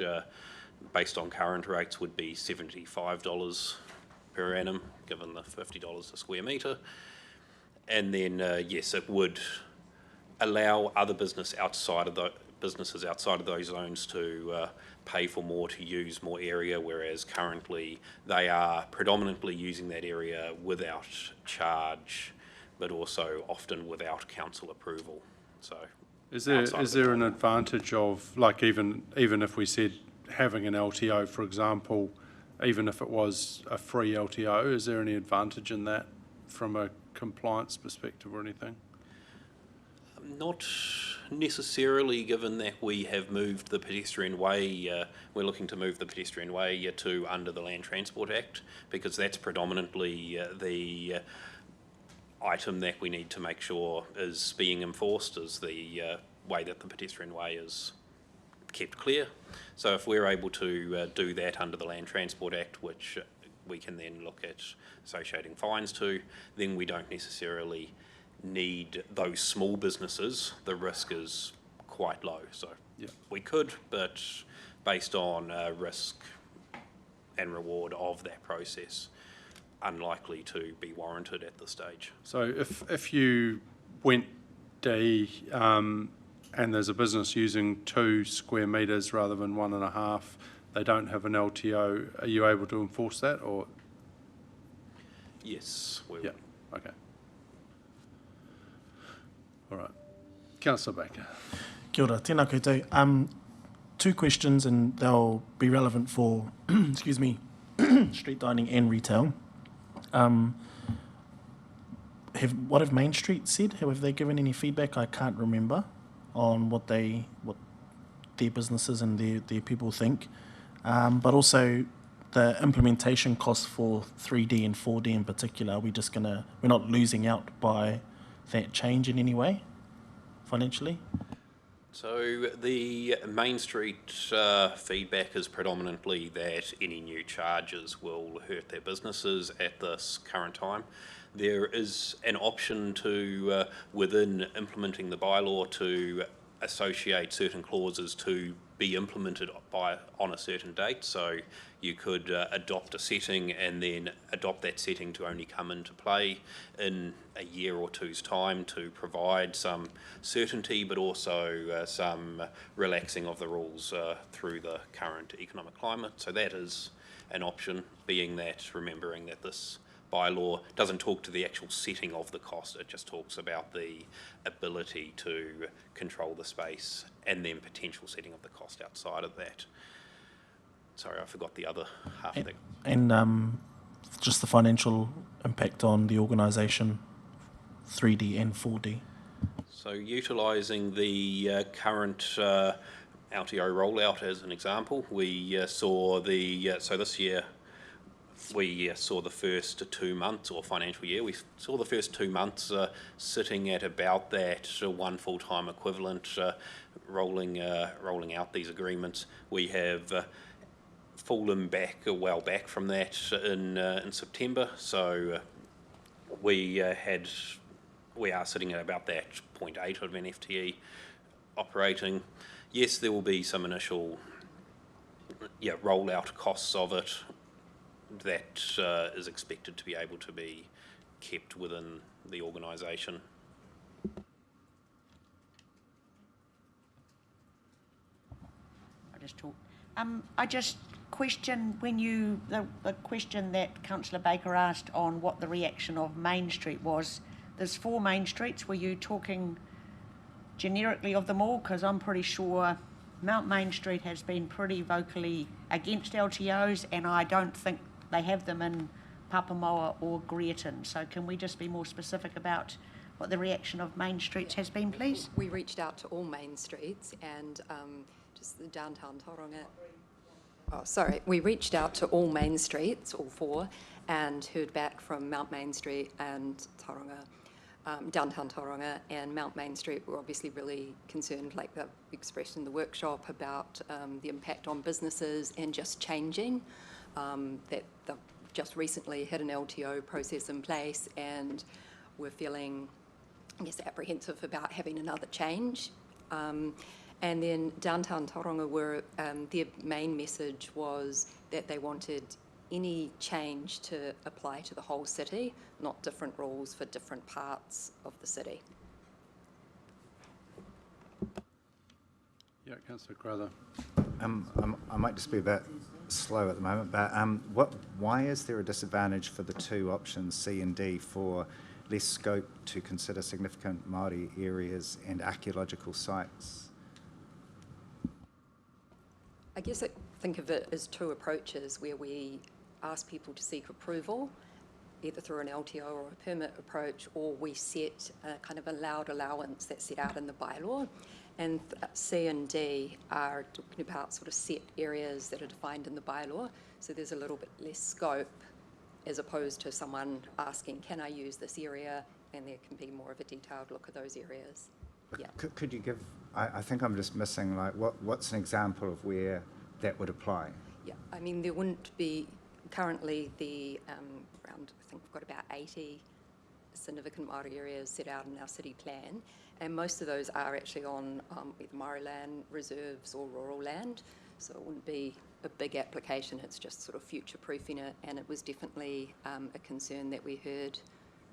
based on current rates would be $75 per annum, given the $50 a square metre. And then yes, it would allow other businesses outside of those zones to pay for more, to use more area, whereas currently they are predominantly using that area without charge, but also often without council approval. So is there an advantage of, like, even if we said having an LTO, for example, even if it was a free LTO, is there any advantage in that from a compliance perspective or anything? Not necessarily, given that we have moved the pedestrian way, we're looking to move the pedestrian way to under the Land Transport Act, because that's predominantly the item that we need to make sure is being enforced, is the way that the pedestrian way is kept clear. So if we're able to do that under the Land Transport Act, which we can then look at associating fines to, then we don't necessarily need those small businesses. The risk is quite low. So we could, but based on risk and reward of that process, unlikely to be warranted at this stage. So if you went D and there's a business using 2 square metres rather than 1.5, they don't have an LTO, are you able to enforce that, or? Yes, we Yeah, okay. All right. Councillor Baker. Kia ora, tēnā koutou. 2 questions, and they'll be relevant for, excuse me, street dining and retail. What have Main Street said? Have they given any feedback? I can't remember on what their businesses and their people think. But also the implementation costs for 3D and 4D in particular. We're not losing out by that change in any way financially? So the Main Street feedback is predominantly that any new charges will hurt their businesses at this current time. There is an option to, within implementing the bylaw, to associate certain clauses to be implemented on a certain date. So you could adopt a setting and then adopt that setting to only come into play in a year or two's time to provide some certainty, but also some relaxing of the rules through the current economic climate. So that is an option, being that, remembering that this bylaw doesn't talk to the actual setting of the cost, it just talks about the ability to control the space and then potential setting of the cost outside of that. Sorry, I forgot the other half of that. And just the financial impact on the organisation, 3D and 4D. So utilising the current LTO rollout as an example, we saw so this year we saw the first 2 months, or financial year, we saw the first 2 months sitting at about that 1 full-time equivalent, rolling out these agreements. We have fallen back, well back from that in September, so we are sitting at about that 0.8 of an FTE operating. Yes, there will be some initial rollout costs of it that is expected to be able to be kept within the organisation. I just question the question that Councillor Baker asked on what the reaction of Main Street was. There's 4 Main Streets. Were you talking generically of them all? Because I'm pretty sure Mount Main Street has been pretty vocally against LTOs, and I don't think they have them in Papamoa or Greerton. So can we just be more specific about what the reaction of Main Streets has been, please? We reached out to all Main Streets and just the downtown Tauranga. Oh, sorry. We reached out to all Main Streets, all 4, and heard back from Mount Main Street and Tauranga, downtown Tauranga, and Mount Main Street were obviously really concerned, like they've expressed in the workshop, about the impact on businesses and just changing. That they've just recently had an LTO process in place and were feeling, I guess, apprehensive about having another change. And then downtown Tauranga, their main message was that they wanted any change to apply to the whole city, not different rules for different parts of the city. Yeah, Councillor Crowther. I might just be a bit slow at the moment, but why is there a disadvantage for the 2 options, C and D, for less scope to consider significant Māori areas and archaeological sites? I guess I think of it as 2 approaches where we ask people to seek approval, either through an LTO or a permit approach, or we set a kind of allowed allowance that's set out in the bylaw. And C and D are talking about sort of set areas that are defined in the bylaw. So there's a little bit less scope as opposed to someone asking, can I use this area? And there can be more of a detailed look at those areas. Yeah. Could you give I think I'm just missing, like, what's an example of where that would apply? Yeah, I mean, there wouldn't be, currently around, I think we've got about 80 significant Māori areas set out in our city plan, and most of those are actually on either Māori land, reserves or rural land, so it wouldn't be a big application, it's just sort of future-proofing it, and it was definitely a concern that we heard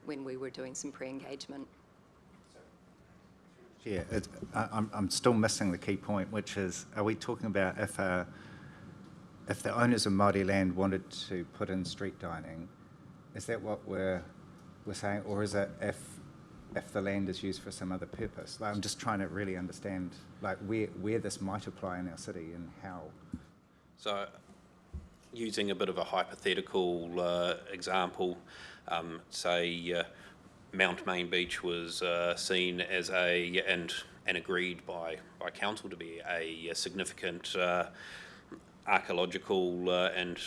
when we were doing some pre-engagement. Yeah, I'm still missing the key point, which is, are we talking about if the owners of Māori land wanted to put in street dining, is that what we're saying, or is it if the land is used for some other purpose? Like, I'm just trying to really understand, like, where this might apply in our city and how. So, using a bit of a hypothetical example, say Mount Main Beach was seen as and agreed by council to be a significant archaeological and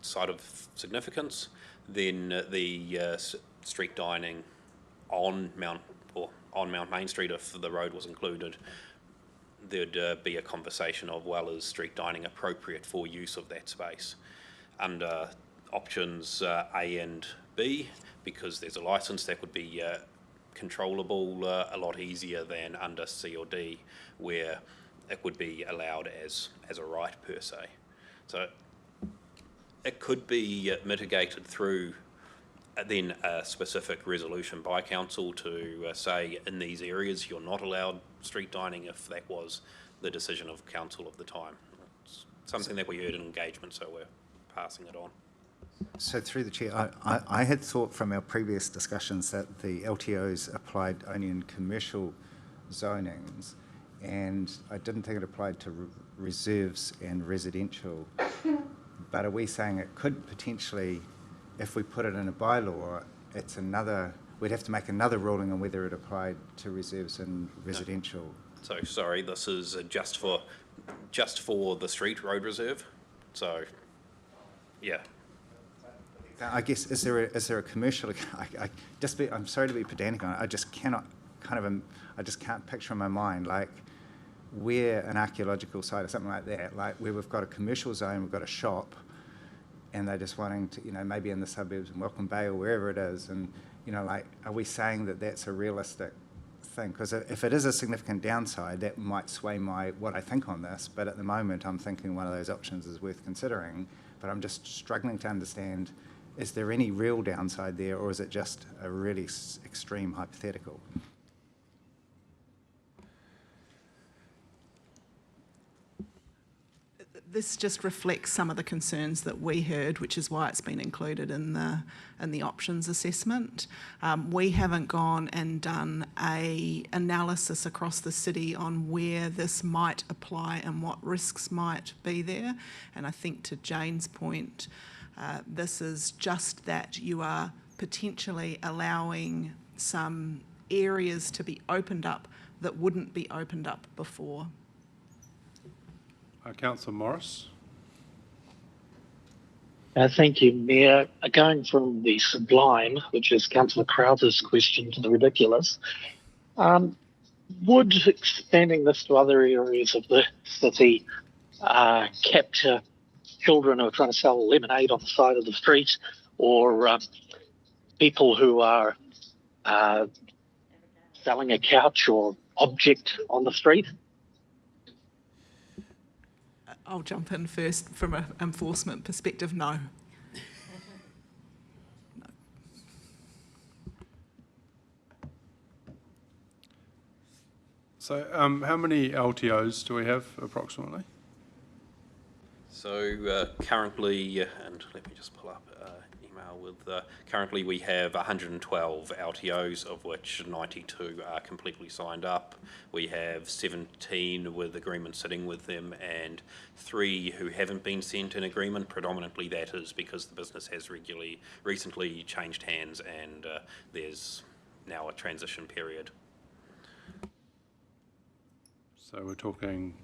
site of significance, then the street dining on Mount Main Street, if the road was included, there'd be a conversation of, well, is street dining appropriate for use of that space? Under options A and B, because there's a licence, that would be controllable a lot easier than under C or D, where it would be allowed as a right per se. So it could be mitigated through then a specific resolution by council to say in these areas you're not allowed street dining if that was the decision of council of the time. It's something that we heard in engagement, so we're passing it on. So through the chair, I had thought from our previous discussions that the LTOs applied only in commercial zonings, and I didn't think it applied to reserves and residential. But are we saying it could potentially, if we put it in a bylaw, it's another, we'd have to make another ruling on whether it applied to reserves and residential? No. So sorry, this is just for the street road reserve. So yeah. I guess, is there a commercial, I'm sorry to be pedantic on it, I just cannot I just can't picture in my mind, like, where an archaeological site or something like that, like where we've got a commercial zone, we've got a shop, and they're just wanting to, maybe in the suburbs in Welcome Bay or wherever it is, and, like, are we saying that that's a realistic thing? Because if it is a significant downside, that might sway what I think on this, but at the moment I'm thinking one of those options is worth considering, but I'm just struggling to understand, is there any real downside there, or is it just a really extreme hypothetical? This just reflects some of the concerns that we heard, which is why it's been included in the options assessment. We haven't gone and done an analysis across the city on where this might apply and what risks might be there. And I think to Jane's point, this is just that you are potentially allowing some areas to be opened up that wouldn't be opened up before. Councillor Morris. Thank you, Mayor. Going from the sublime, which is Councillor Crowther's question, to the ridiculous, would expanding this to other areas of the city capture children who are trying to sell lemonade on the side of the street, or people who are selling a couch or object on the street? I'll jump in first. From an enforcement perspective, no. So how many LTOs do we have approximately? So currently, and let me just pull up email with, currently we have 112 LTOs, of which 92 are completely signed up. We have 17 with agreement sitting with them and 3 who haven't been sent an agreement. Predominantly that is because the business has recently changed hands and there's now a transition period. So we're talking,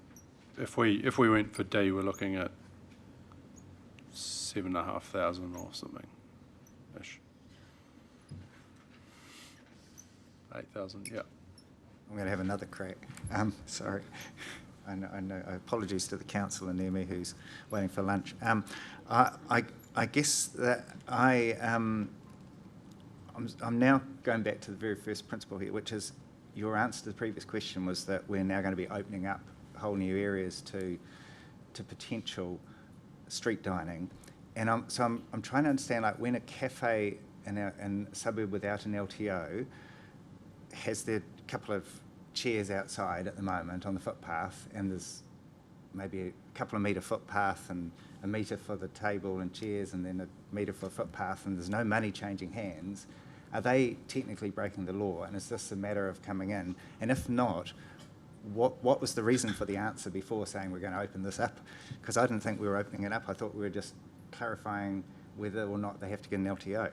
if we went for D, we're looking at 7,500 or something ish. 8,000, yeah. I'm going to have another crack. Sorry. I know. Apologies to the council and near me who's waiting for lunch. I guess that I'm now going back to the very first principle here, which is your answer to the previous question was that we're now going to be opening up whole new areas to potential street dining, and I'm trying to understand, like, when a cafe in a suburb without an LTO has their couple of chairs outside at the moment on the footpath, and there's maybe a couple of metre footpath and a metre for the table and chairs, and then a metre for footpath, and there's no money changing hands. Are they technically breaking the law, and is this a matter of coming in? And if not, what was the reason for the answer before saying we're going to open this up? Because I didn't think we were opening it up. I thought we were just clarifying whether or not they have to get an LTO.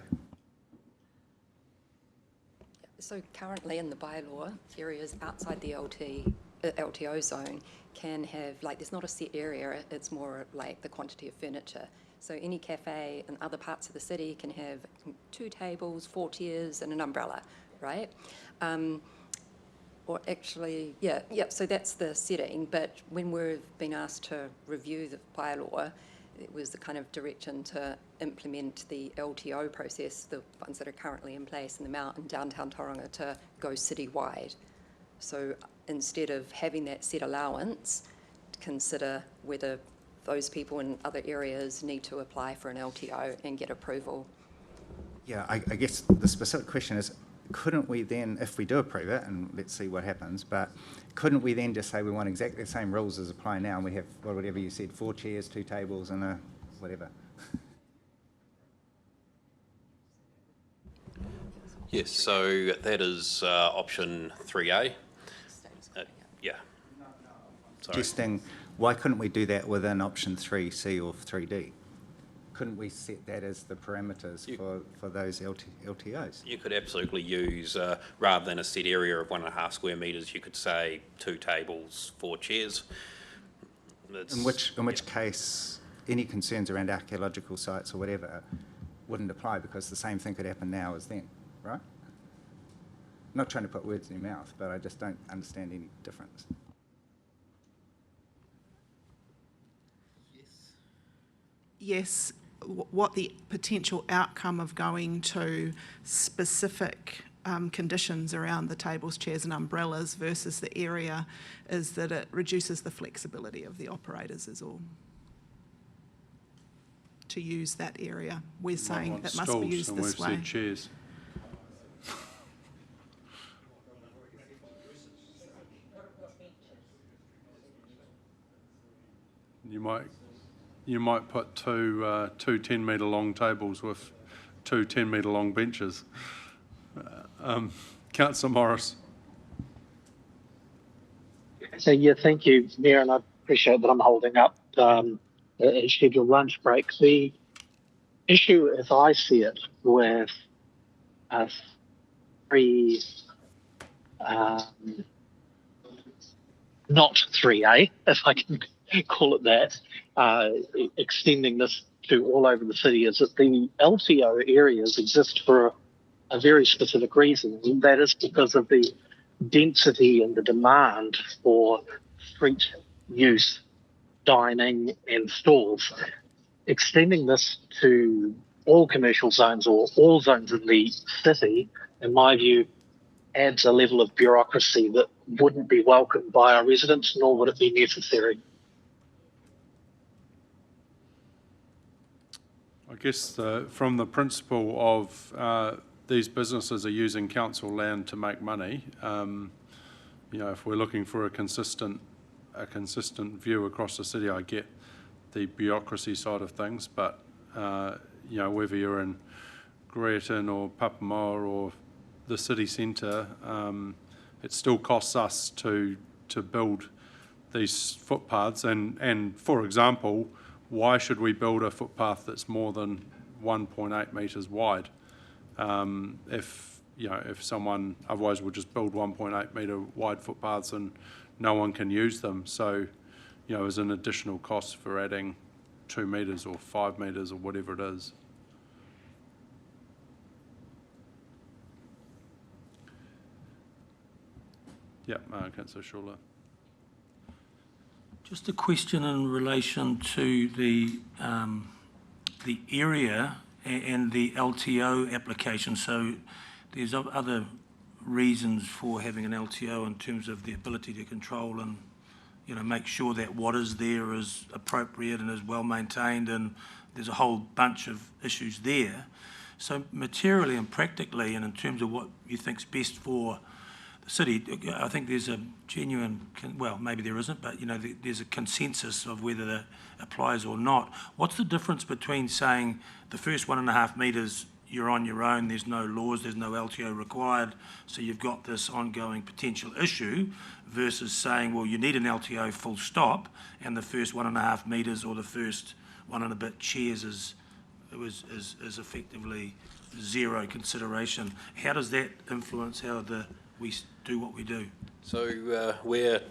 So currently in the bylaw, areas outside the LTO zone can have, like, there's not a set area, it's more like the quantity of furniture. So any cafe in other parts of the city can have 2 tables, 4 chairs and an umbrella, right? Or actually, so that's the setting, but when we've been asked to review the bylaw, it was the kind of direction to implement the LTO process, the ones that are currently in place in the Mount and downtown Tauranga, to go citywide. So instead of having that set allowance, consider whether those people in other areas need to apply for an LTO and get approval. Yeah, I guess the specific question is, couldn't we then, if we do approve it, and let's see what happens, but couldn't we then just say we want exactly the same rules as apply now, and we have, well, whatever you said, 4 chairs, 2 tables and a whatever? Yes, so that is option 3A. Yeah. Sorry. Suggesting, why couldn't we do that within option 3C or 3D? Couldn't we set that as the parameters for those LTOs? You could absolutely use, rather than a set area of 1.5 square metres, you could say 2 tables, 4 chairs. In which case, any concerns around archaeological sites or whatever wouldn't apply, because the same thing could happen now as then, right? I'm not trying to put words in your mouth, but I just don't understand any difference. Yes, what the potential outcome of going to specific conditions around the tables, chairs and umbrellas versus the area is that it reduces the flexibility of the operators is all. To use that area. We're saying it must be used this way. Said chairs. You might put two 10-metre long tables with 2 10-metre long benches. Councillor Morris. So, yeah, thank you, Mayor, and I appreciate that I'm holding up a scheduled lunch break. The issue, as I see it, with not 3A, if I can call it that, extending this to all over the city, is that the LTO areas exist for a very specific reason, and that is because of the density and the demand for street use, dining and stalls. Extending this to all commercial zones or all zones in the city, in my view, adds a level of bureaucracy that wouldn't be welcomed by our residents, nor would it be necessary. I guess from the principle of these businesses are using council land to make money, if we're looking for a consistent view across the city, I get the bureaucracy side of things, but whether you're in Greaton or Papamoa or the city centre, it still costs us to build these footpaths. And for example, why should we build a footpath that's more than 1.8 metres wide? If someone, otherwise we'll just build 1.8 metre wide footpaths and no one can use them. So, there's an additional cost for adding 2 metres or 5 metres or whatever it is. Yep, Councillor Schuler. Just a question in relation to the area and the LTO application. So there's other reasons for having an LTO in terms of the ability to control and, you know, make sure that what is there is appropriate and is well maintained, and there's a whole bunch of issues there. So materially and practically, and in terms of what you think's best for the city, I think there's a genuine, well, maybe there isn't, but, you know, there's a consensus of whether that applies or not. What's the difference between saying the first 1.5 metres you're on your own, there's no laws, there's no LTO required, so you've got this ongoing potential issue, versus saying, well, you need an LTO full stop, and the first 1.5 metres or the first 1 and a bit chairs is effectively zero consideration. How does that influence how we do what we do? So we're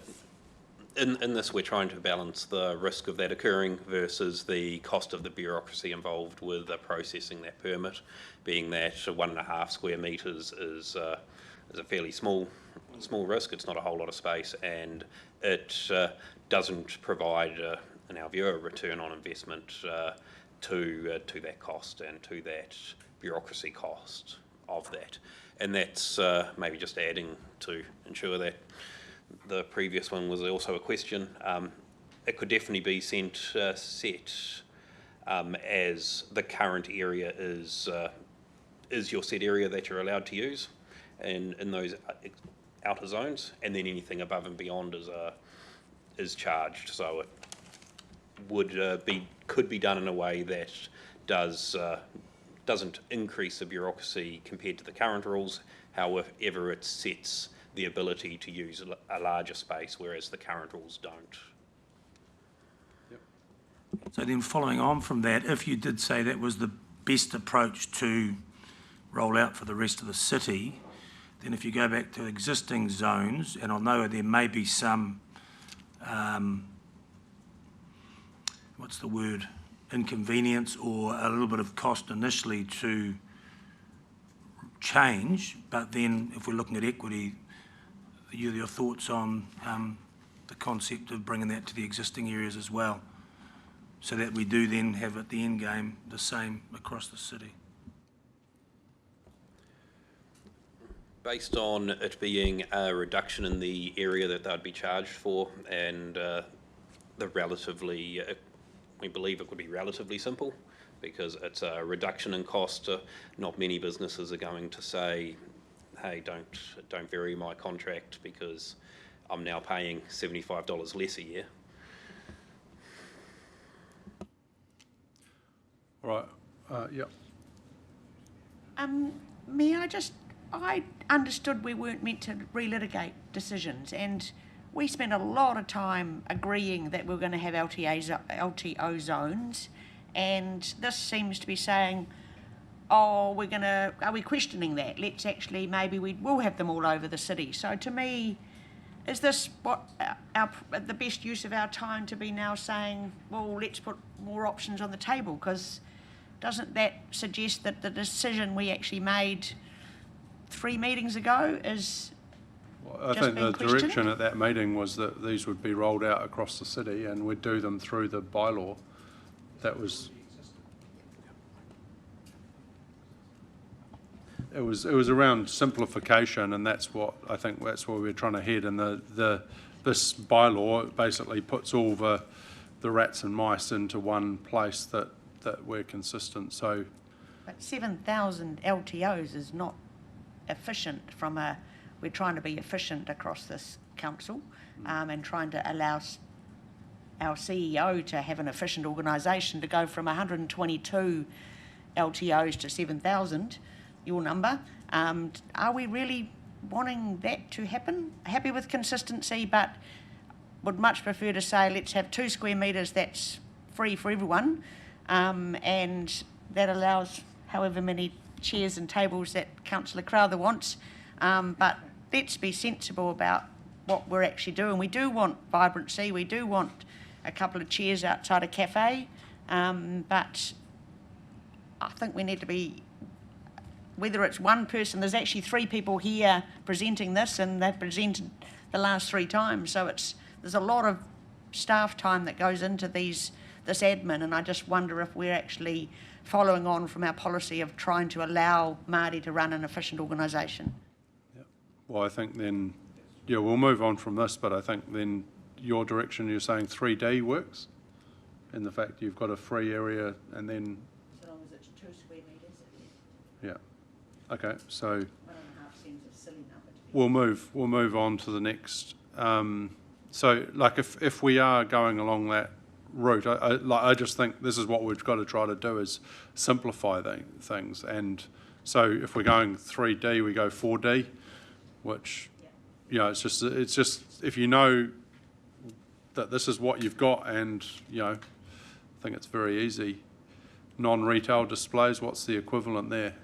in this, we're trying to balance the risk of that occurring versus the cost of the bureaucracy involved with processing that permit, being that 1.5 square metres is a fairly small risk. It's not a whole lot of space, and it doesn't provide, in our view, a return on investment to that cost and to that bureaucracy cost of that. And that's maybe just adding to ensure that the previous one was also a question. It could definitely be set as the current area is your set area that you're allowed to use in those outer zones, and then anything above and beyond is charged. So it could be done in a way that doesn't increase the bureaucracy compared to the current rules. However, it sets the ability to use a larger space, whereas the current rules don't. So then following on from that, if you did say that was the best approach to roll out for the rest of the city, then if you go back to existing zones, and I know there may be some, what's the word, inconvenience or a little bit of cost initially to change, but then if we're looking at equity, your thoughts on the concept of bringing that to the existing areas as well, so that we do then have at the end game the same across the city? Based on it being a reduction in the area that they'd be charged for, and we believe it would be relatively simple, because it's a reduction in cost. Not many businesses are going to say, hey, don't vary my contract because I'm now paying $75 less a year. All right, yeah. I understood we weren't meant to relitigate decisions, and we spent a lot of time agreeing that we were going to have LTO zones, and this seems to be saying, are we questioning that? Let's actually, maybe we will have them all over the city. So to me, is this what the best use of our time to be now saying, well, let's put more options on the table? Because doesn't that suggest that the decision we actually made 3 meetings ago is I think the direction at that meeting was that these would be rolled out across the city and we'd do them through the bylaw. That was... It was around simplification, and that's what I think that's where we're trying to head. And this bylaw basically puts all the rats and mice into one place that we're consistent. So, but 7,000 LTOs is not efficient we're trying to be efficient across this council, and trying to allow our CEO to have an efficient organisation to go from 122 LTOs to 7,000, your number. Are we really wanting that to happen? Happy with consistency, but would much prefer to say let's have 2 square metres that's free for everyone, and that allows however many chairs and tables that Councillor Crowther wants, but let's be sensible about what we're actually doing. We do want vibrancy, we do want a couple of chairs outside a cafe, but I think we need to be, whether it's one person, there's actually 3 people here presenting this, and they've presented the last 3 times. So there's a lot of staff time that goes into this admin, and I just wonder if we're actually following on from our policy of trying to allow Māori to run an efficient organisation. Well, I think then, yeah, we'll move on from this, but I think then your direction, you're saying 3D works? And the fact you've got a free area and then... So long as it's 2 square metres. Yeah. Okay, so... 1.5 seems a silly number to be. We'll move on to the next. So, like, if we are going along that route, I just think this is what we've got to try to do is simplify things. And so, if we're going 3D, we go 4D, which, you know, it's just if you know that this is what you've got, and you know, I think it's very easy. Non-retail displays, what's the equivalent there?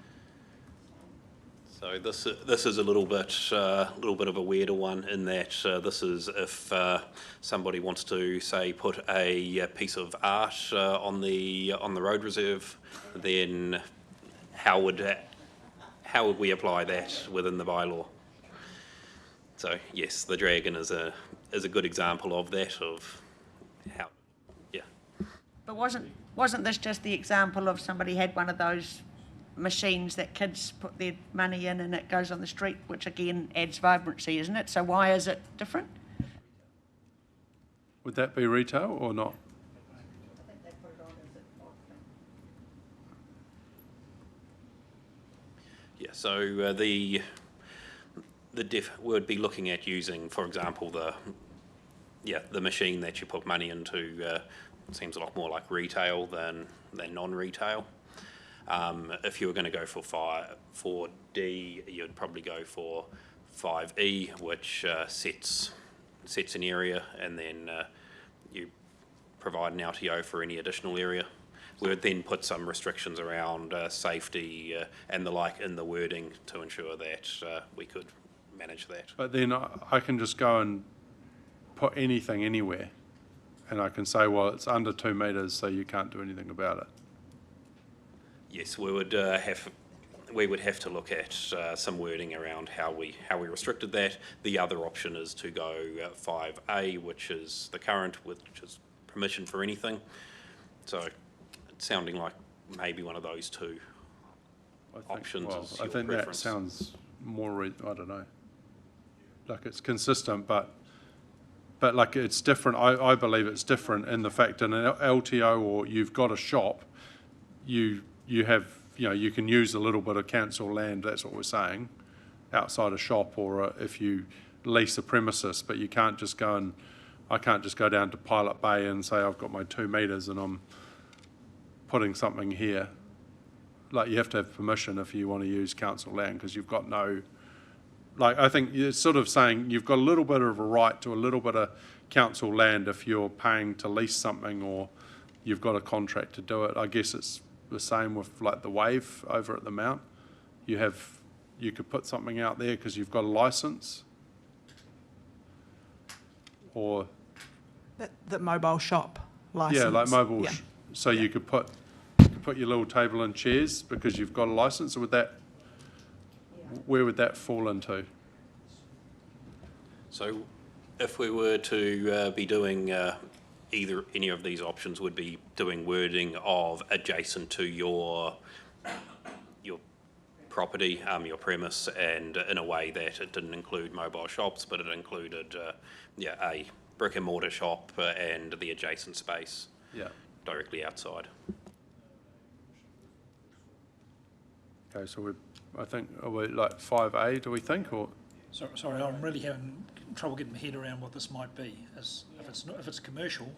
So this is a little bit of a weirder one in that this is if somebody wants to say put a piece of art on the road reserve, then how would we apply that within the bylaw? So yes, the dragon is a good example of that, of how, yeah. But wasn't this just the example of somebody had one of those machines that kids put their money in and it goes on the street, which again adds vibrancy, isn't it? So why is it different? Would that be retail or not? Yeah, so the would be looking at using, for example, the machine that you put money into seems a lot more like retail than non-retail. If you were going to go for 4D, you'd probably go for 5E, which sets an area, and then you provide an LTO for any additional area. We would then put some restrictions around safety and the like in the wording to ensure that we could manage that. But then I can just go and put anything anywhere, and I can say, well, it's under 2 metres, so you can't do anything about it. Yes, we would have to look at some wording around how we restricted that. The other option is to go 5A, which is the current, which is permission for anything. So it's sounding like maybe one of those two options is your I think preference. that sounds more, I don't know, like it's consistent, but like it's different. I believe it's different in the fact in an LTO, or you've got a shop, you have, you know, you can use a little bit of council land, that's what we're saying, outside a shop, or if you lease a premises, but you can't just go and, I can't just go down to Pilot Bay and say I've got my 2 metres and I'm putting something here. Like, you have to have permission if you want to use council land, because you've got no, like, I think you're sort of saying you've got a little bit of a right to a little bit of council land if you're paying to lease something or you've got a contract to do it. I guess it's the same with like the wave over at the Mount. You could put something out there because you've got a license, or The mobile shop license. yeah, like mobile. Yeah. So you could put your little table and chairs because you've got a license. Or where would that fall into? So if we were to be doing any of these options, would be doing wording of adjacent to your property, your premise, and in a way that it didn't include mobile shops, but it included a brick and mortar shop and the adjacent space directly outside. Okay, so I think, are we like 5A, do we think, or? Sorry, I'm really having trouble getting my head around what this might be. If it's commercial,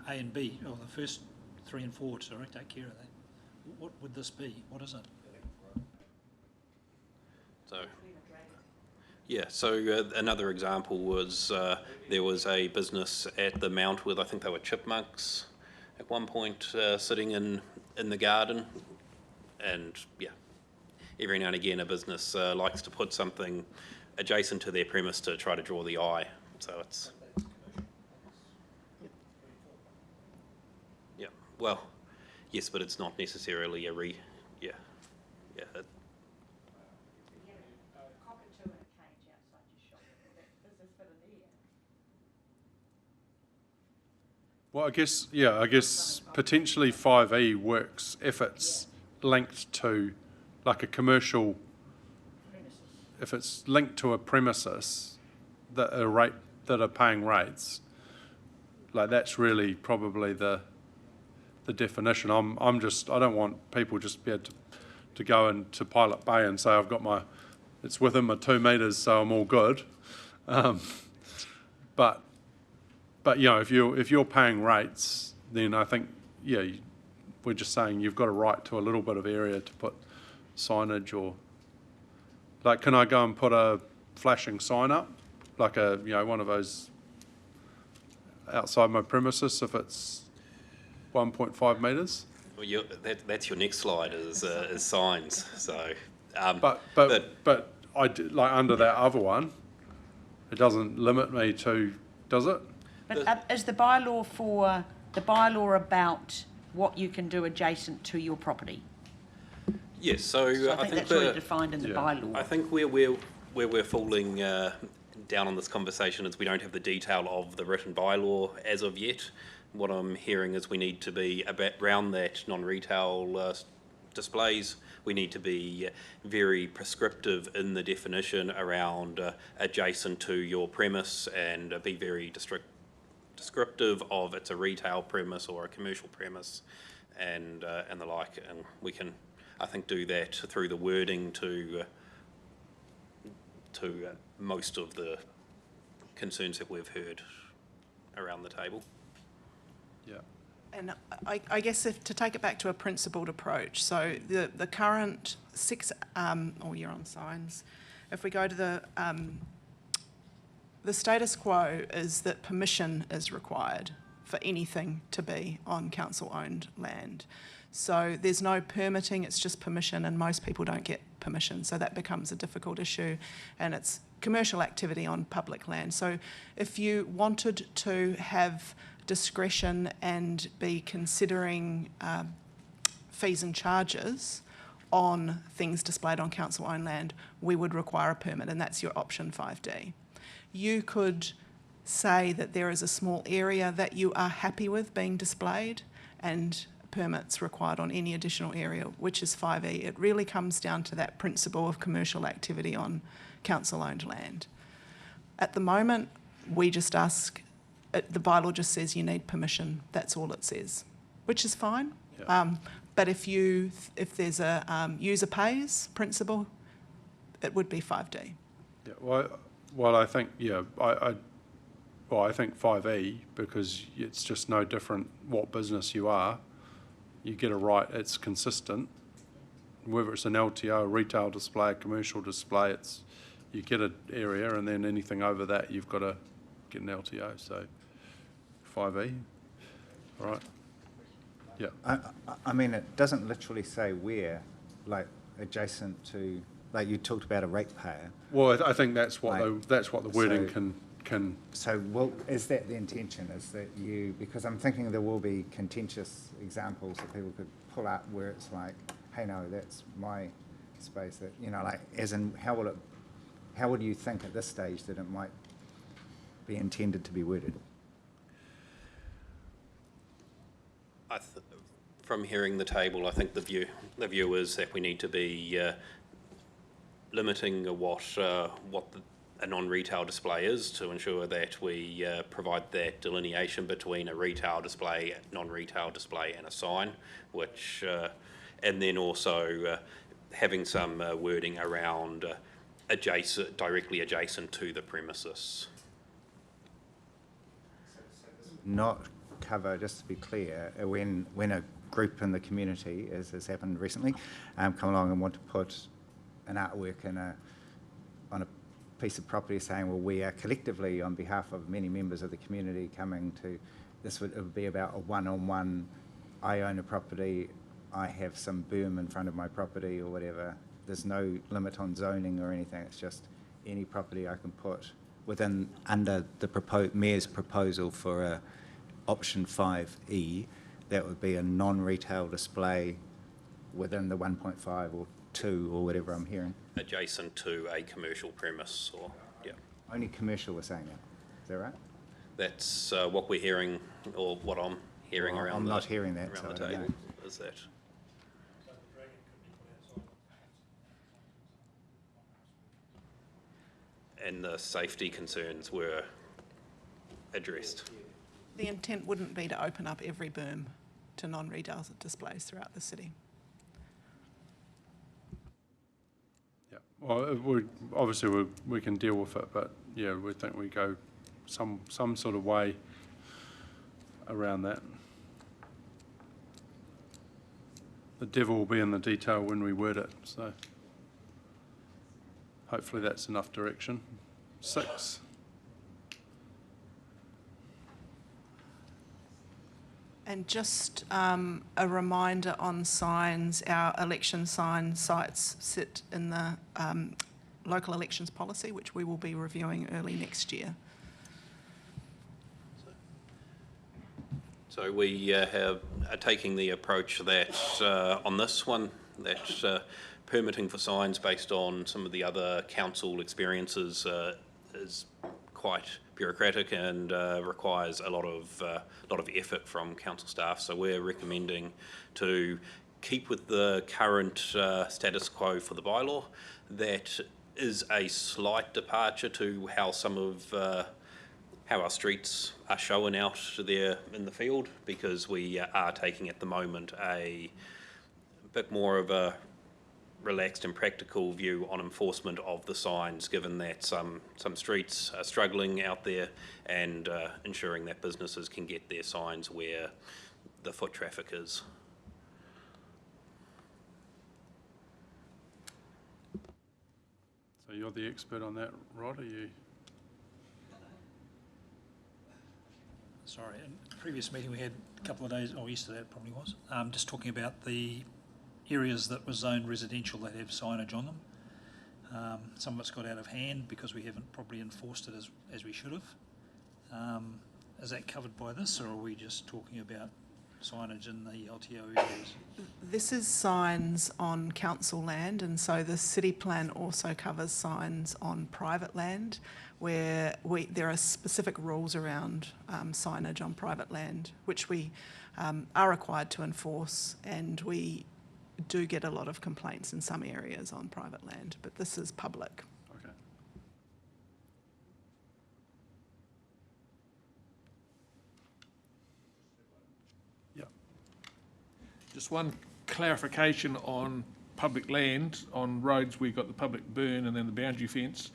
A and B, or the first 3 and 4, sorry, take care of that. What would this be? What is it? So another example was there was a business at the Mount with, I think they were chipmunks at one point, sitting in the garden, and every now and again a business likes to put something adjacent to their premise to try to draw the eye. So it's well, yes, but it's not necessarily a Well, I guess potentially 5E works if it's linked to, like, a commercial, if it's linked to a premises that are paying rates, like, that's really probably the definition. I don't want people just be able to go into Pilot Bay and say, it's within my 2 metres, so I'm all good. But if you're paying rates, then I think we're just saying you've got a right to a little bit of area to put signage, or like, can I go and put a flashing sign up, like one of those outside my premises if it's 1.5 metres? Well, that's your next slide is signs. So, but I did, like, under that other one, it doesn't limit me to, does it? But is the bylaw about what you can do adjacent to your property? Yes. So, I think that's already defined in the bylaw. I think where we're falling down on this conversation is we don't have the detail of the written bylaw as of yet. What I'm hearing is we need to be around that non-retail displays. We need to be very prescriptive in the definition around adjacent to your premise, and be very descriptive of it's a retail premise or a commercial premise, and the like. And we can, I think, do that through the wording to most of the concerns that we've heard around the table. Yeah. And I guess to take it back to a principled approach, so the current 6, you're on signs. If we go to the status quo is that permission is required for anything to be on council-owned land. So there's no permitting, it's just permission, and most people don't get permission, so that becomes a difficult issue, and it's commercial activity on public land. So if you wanted to have discretion and be considering fees and charges on things displayed on council-owned land, we would require a permit, and that's your option 5D. You could say that there is a small area that you are happy with being displayed, and permits required on any additional area, which is 5E. It really comes down to that principle of commercial activity on council-owned land. At the moment, we just ask, the bylaw just says you need permission. That's all it says, which is fine. Yeah. But if there's a user pays principle, it would be 5D. Yeah. Well, I think I think 5E, because it's just no different what business you are. You get a right, it's consistent. Whether it's an LTO, a retail display, a commercial display, you get an area, and then anything over that you've got to get an LTO. So 5E, all right. Yeah. I mean, it doesn't literally say where, like adjacent to, like you talked about a ratepayer. Well, I think that's what the wording can. So, well, is that the intention? Is that because I'm thinking there will be contentious examples that people could pull out where it's like, hey, no, that's my space. That, like, as in, how would you think at this stage that it might be intended to be worded? From hearing the table, I think the view is that we need to be limiting what a non-retail display is, to ensure that we provide that delineation between a retail display, non-retail display, and a sign, which, and then also having some wording around directly adjacent to the premises. Not cover, just to be clear, when a group in the community, as has happened recently, come along and want to put an artwork on a piece of property saying, well, we are collectively, on behalf of many members of the community, coming to, it would be about a one-on-one, I own a property, I have some berm in front of my property or whatever. There's no limit on zoning or anything, it's just any property I can put under the Mayor's proposal for option 5E, that would be a non-retail display within the 1.5 or 2 or whatever I'm hearing. Adjacent to a commercial premise, or, yeah. Only commercial we're saying that. Is that right? That's what we're hearing, or what I'm hearing Well, around I'm the, not hearing that, around so the I don't table. know. Is that? And the safety concerns were addressed. The intent wouldn't be to open up every berm to non-retail displays throughout the city. Yeah, well, obviously we can deal with it, but yeah, we think we go some sort of way around that. The devil will be in the detail when we word it, so hopefully that's enough direction. 6. And just a reminder on signs, our election sign sites sit in the local elections policy, which we will be reviewing early next year. So we are taking the approach that on this one, that permitting for signs based on some of the other council experiences is quite bureaucratic and requires a lot of effort from council staff. So we're recommending to keep with the current status quo for the bylaw. That is a slight departure to how some of how our streets are shown out there in the field, because we are taking at the moment a bit more of a relaxed and practical view on enforcement of the signs, given that some streets are struggling out there, and ensuring that businesses can get their signs where the foot traffic is. So you're the expert on that, Rod, are you? Sorry, in the previous meeting we had a couple of days, or yesterday it probably was, just talking about the areas that were zoned residential that have signage on them. Some of it's got out of hand because we haven't probably enforced it as we should have. Is that covered by this, or are we just talking about signage in the LTO areas? This is signs on council land, and so the city plan also covers signs on private land, where there are specific rules around signage on private land, which we are required to enforce, and we do get a lot of complaints in some areas on private land, but this is public. Okay. Yeah. Just one clarification on public land. On roads, we've got the public burn and then the boundary fence.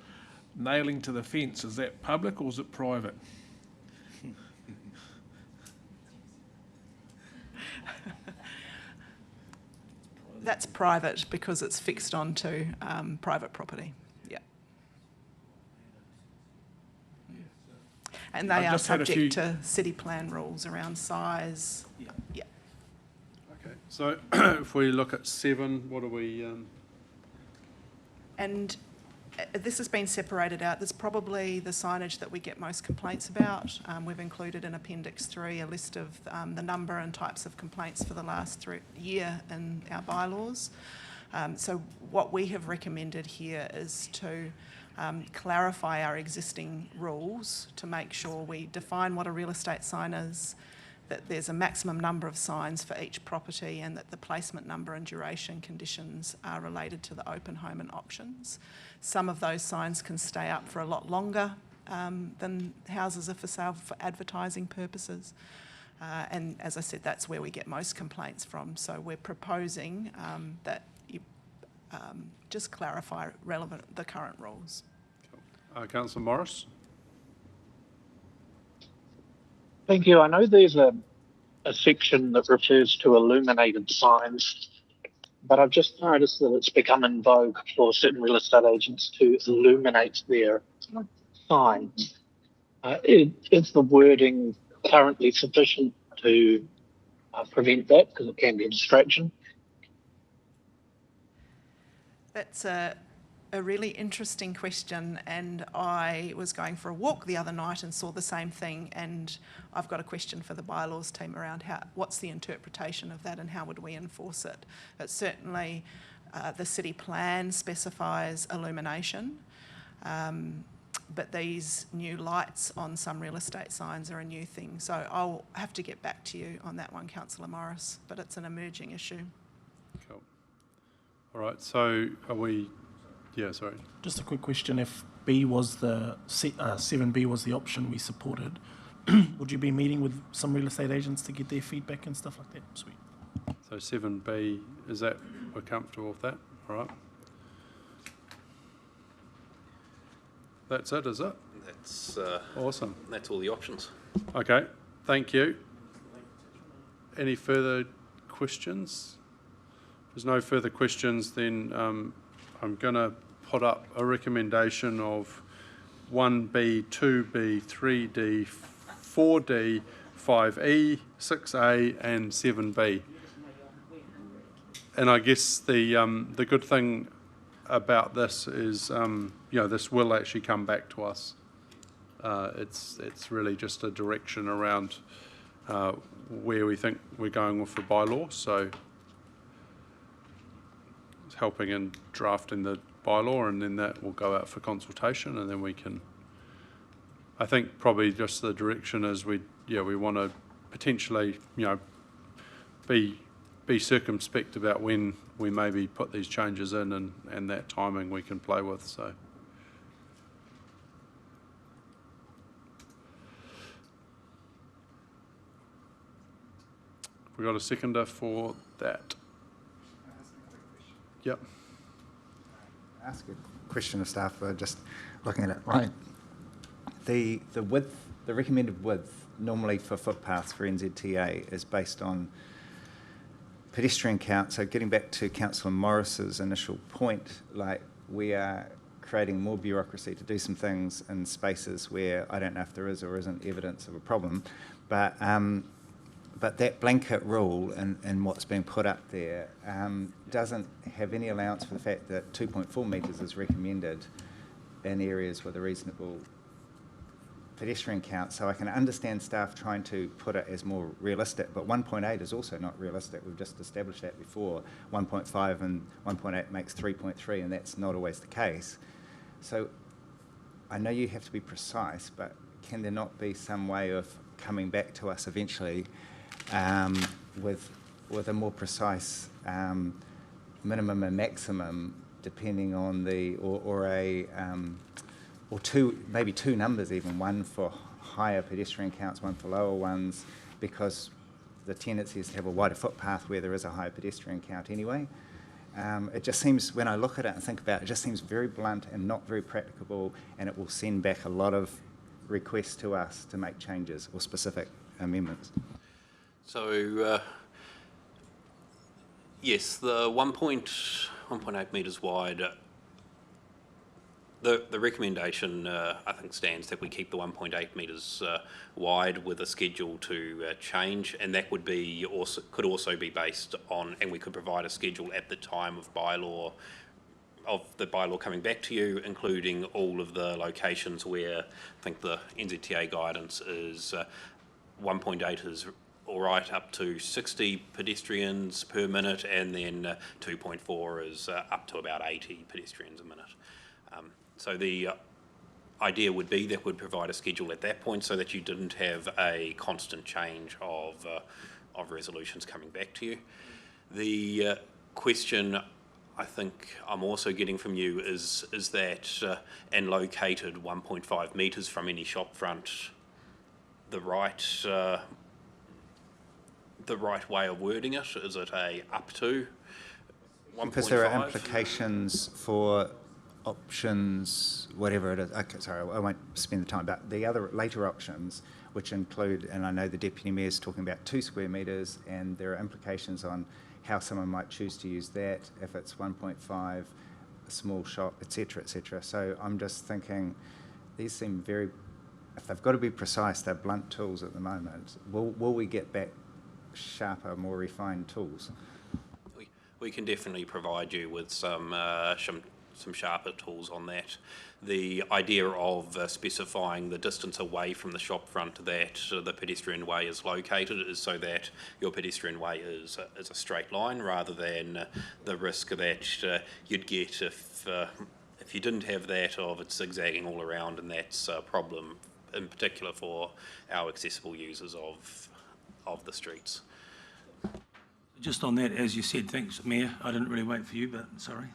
Nailing to the fence, is that public or is it private? That's private because it's fixed onto private property. Yeah. And they I've are just had a subject few- to city plan rules around size. Yeah. Okay, so if we look at 7, what are we? And this has been separated out. There's probably the signage that we get most complaints about. We've included in Appendix 3 a list of the number and types of complaints for the last year in our bylaws. So what we have recommended here is to clarify our existing rules to make sure we define what a real estate sign is, that there's a maximum number of signs for each property, and that the placement number and duration conditions are related to the open home and options. Some of those signs can stay up for a lot longer than houses are for sale for advertising purposes. And as I said, that's where we get most complaints from. So we're proposing that you just clarify the current rules. Councillor Morris? Thank you. I know there's a section that refers to illuminated signs, but I've just noticed that it's become in vogue for certain real estate agents to illuminate their signs. Is the wording currently sufficient to prevent that, because it can be a distraction? That's a really interesting question, and I was going for a walk the other night and saw the same thing, and I've got a question for the bylaws team around what's the interpretation of that and how would we enforce it. But certainly the city plan specifies illumination. but these new lights on some real estate signs are a new thing. So I'll have to get back to you on that one, Councillor Morris, but it's an emerging issue. Cool. All right, so are we, yeah, sorry. Just a quick question. If B was 7B was the option we supported, would you be meeting with some real estate agents to get their feedback and stuff like that? Sweet. So 7B, is that, we're comfortable with that? All right. That's it, is it? That's awesome. That's all the options. Okay, thank you. Any further questions? If there's no further questions, then I'm going to put up a recommendation of 1B, 2B, 3D, 4D, 5E, 6A and 7B. And I guess the good thing about this is, this will actually come back to us. It's really just a direction around where we think we're going with the bylaw. So it's helping in drafting the bylaw, and then that will go out for consultation, and then we can. I think probably just the direction is we want to potentially be circumspect about when we maybe put these changes in, and that timing we can play with. So. We got a seconder for that. Yep. Ask a question of staff. Just looking at it. Right. The width, the recommended width, normally for footpaths for NZTA is based on pedestrian count. So getting back to Councillor Morris's initial point, like we are creating more bureaucracy to do some things in spaces where I don't know if there is or isn't evidence of a problem, but that blanket rule and what's being put up there doesn't have any allowance for the fact that 2.4 metres is recommended in areas with a reasonable pedestrian count. So I can understand staff trying to put it as more realistic, but 1.8 is also not realistic. We've just established that before. 1.5 and 1.8 makes 3.3, and that's not always the case. So I know you have to be precise, but can there not be some way of coming back to us eventually with a more precise minimum and maximum, depending on the or maybe two numbers even, one for higher pedestrian counts, one for lower ones, because the tendency is to have a wider footpath where there is a higher pedestrian count anyway. It just seems, when I look at it and think about it, it just seems very blunt and not very practicable, and it will send back a lot of requests to us to make changes or specific amendments. So, yes, the 1.8 metres wide, the recommendation, I think, stands that we keep the 1.8 metres wide with a schedule to change, and that would be could also be based on, and we could provide a schedule at the time of the bylaw coming back to you, including all of the locations where I think the NZTA guidance is 1.8 is all right up to 60 pedestrians per minute, and then 2.4 is up to about 80 pedestrians a minute. So the idea would be that we'd provide a schedule at that point so that you didn't have a constant change of resolutions coming back to you. The question I think I'm also getting from you is that and located 1.5 metres from any shop front the right way of wording it? Is it a up to 1.5? Because there are implications for options, whatever it is. Okay, sorry, I won't spend the time. But the other later options, which include, and I know the Deputy Mayor is talking about 2 square metres, and there are implications on how someone might choose to use that, if it's 1.5, a small shop, etc., etc. So I'm just thinking, these seem very, if they've got to be precise, they're blunt tools at the moment. Will we get back sharper, more refined tools? We can definitely provide you with some sharper tools on that. The idea of specifying the distance away from the shop front that the pedestrian way is located is so that your pedestrian way is a straight line, rather than the risk that you'd get if if you didn't have that of it zigzagging all around, and that's a problem in particular for our accessible users of the streets. Just on that, as you said, thanks, Mayor. I didn't really wait for you, but sorry,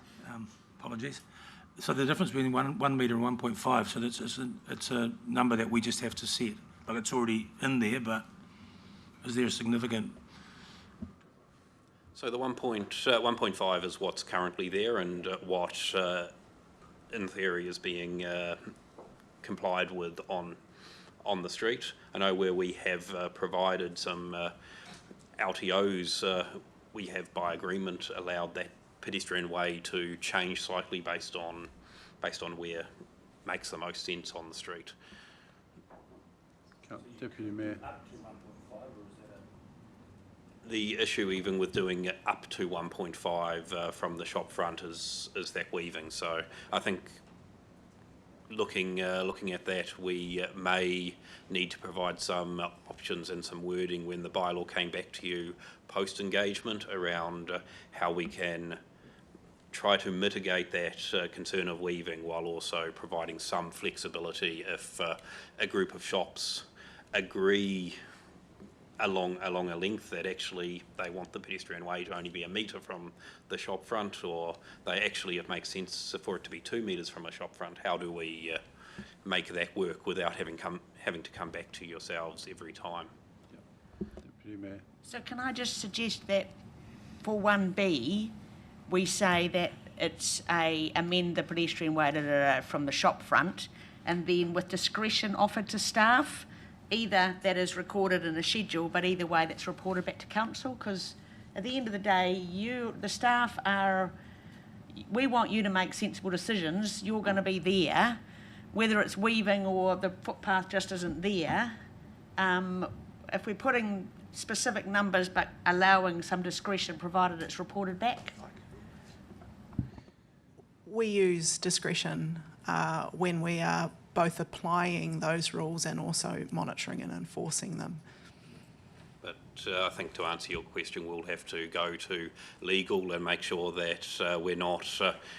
apologies. So the difference between 1 metre and 1.5, so it's a number that we just have to set. Like it's already in there, but is there a significant? So the 1.5 is what's currently there, and what, in theory, is being complied with on the street. I know where we have provided some LTOs, we have by agreement allowed that pedestrian way to change slightly based on where makes the most sense on the street. Deputy Mayor. The issue even with doing it up to 1.5 from the shop front is that weaving. So I think looking at that, we may need to provide some options and some wording when the bylaw came back to you post-engagement around how we can try to mitigate that concern of weaving while also providing some flexibility if a group of shops agree along a length that actually they want the pedestrian way to only be 1 metre from the shop front, or it makes sense for it to be 2 metres from a shop front. How do we make that work without having to come back to yourselves every time? Deputy Mayor. So can I just suggest that for 1B, we say that it's amend the pedestrian way from the shop front, and then with discretion offered to staff, either that is recorded in a schedule, but either way that's reported back to council, because at the end of the day, the staff we want you to make sensible decisions. You're going to be there, whether it's weaving or the footpath just isn't there. If we're putting specific numbers but allowing some discretion provided it's reported back. We use discretion when we are both applying those rules and also monitoring and enforcing them. But I think to answer your question, we'll have to go to legal and make sure that we're not,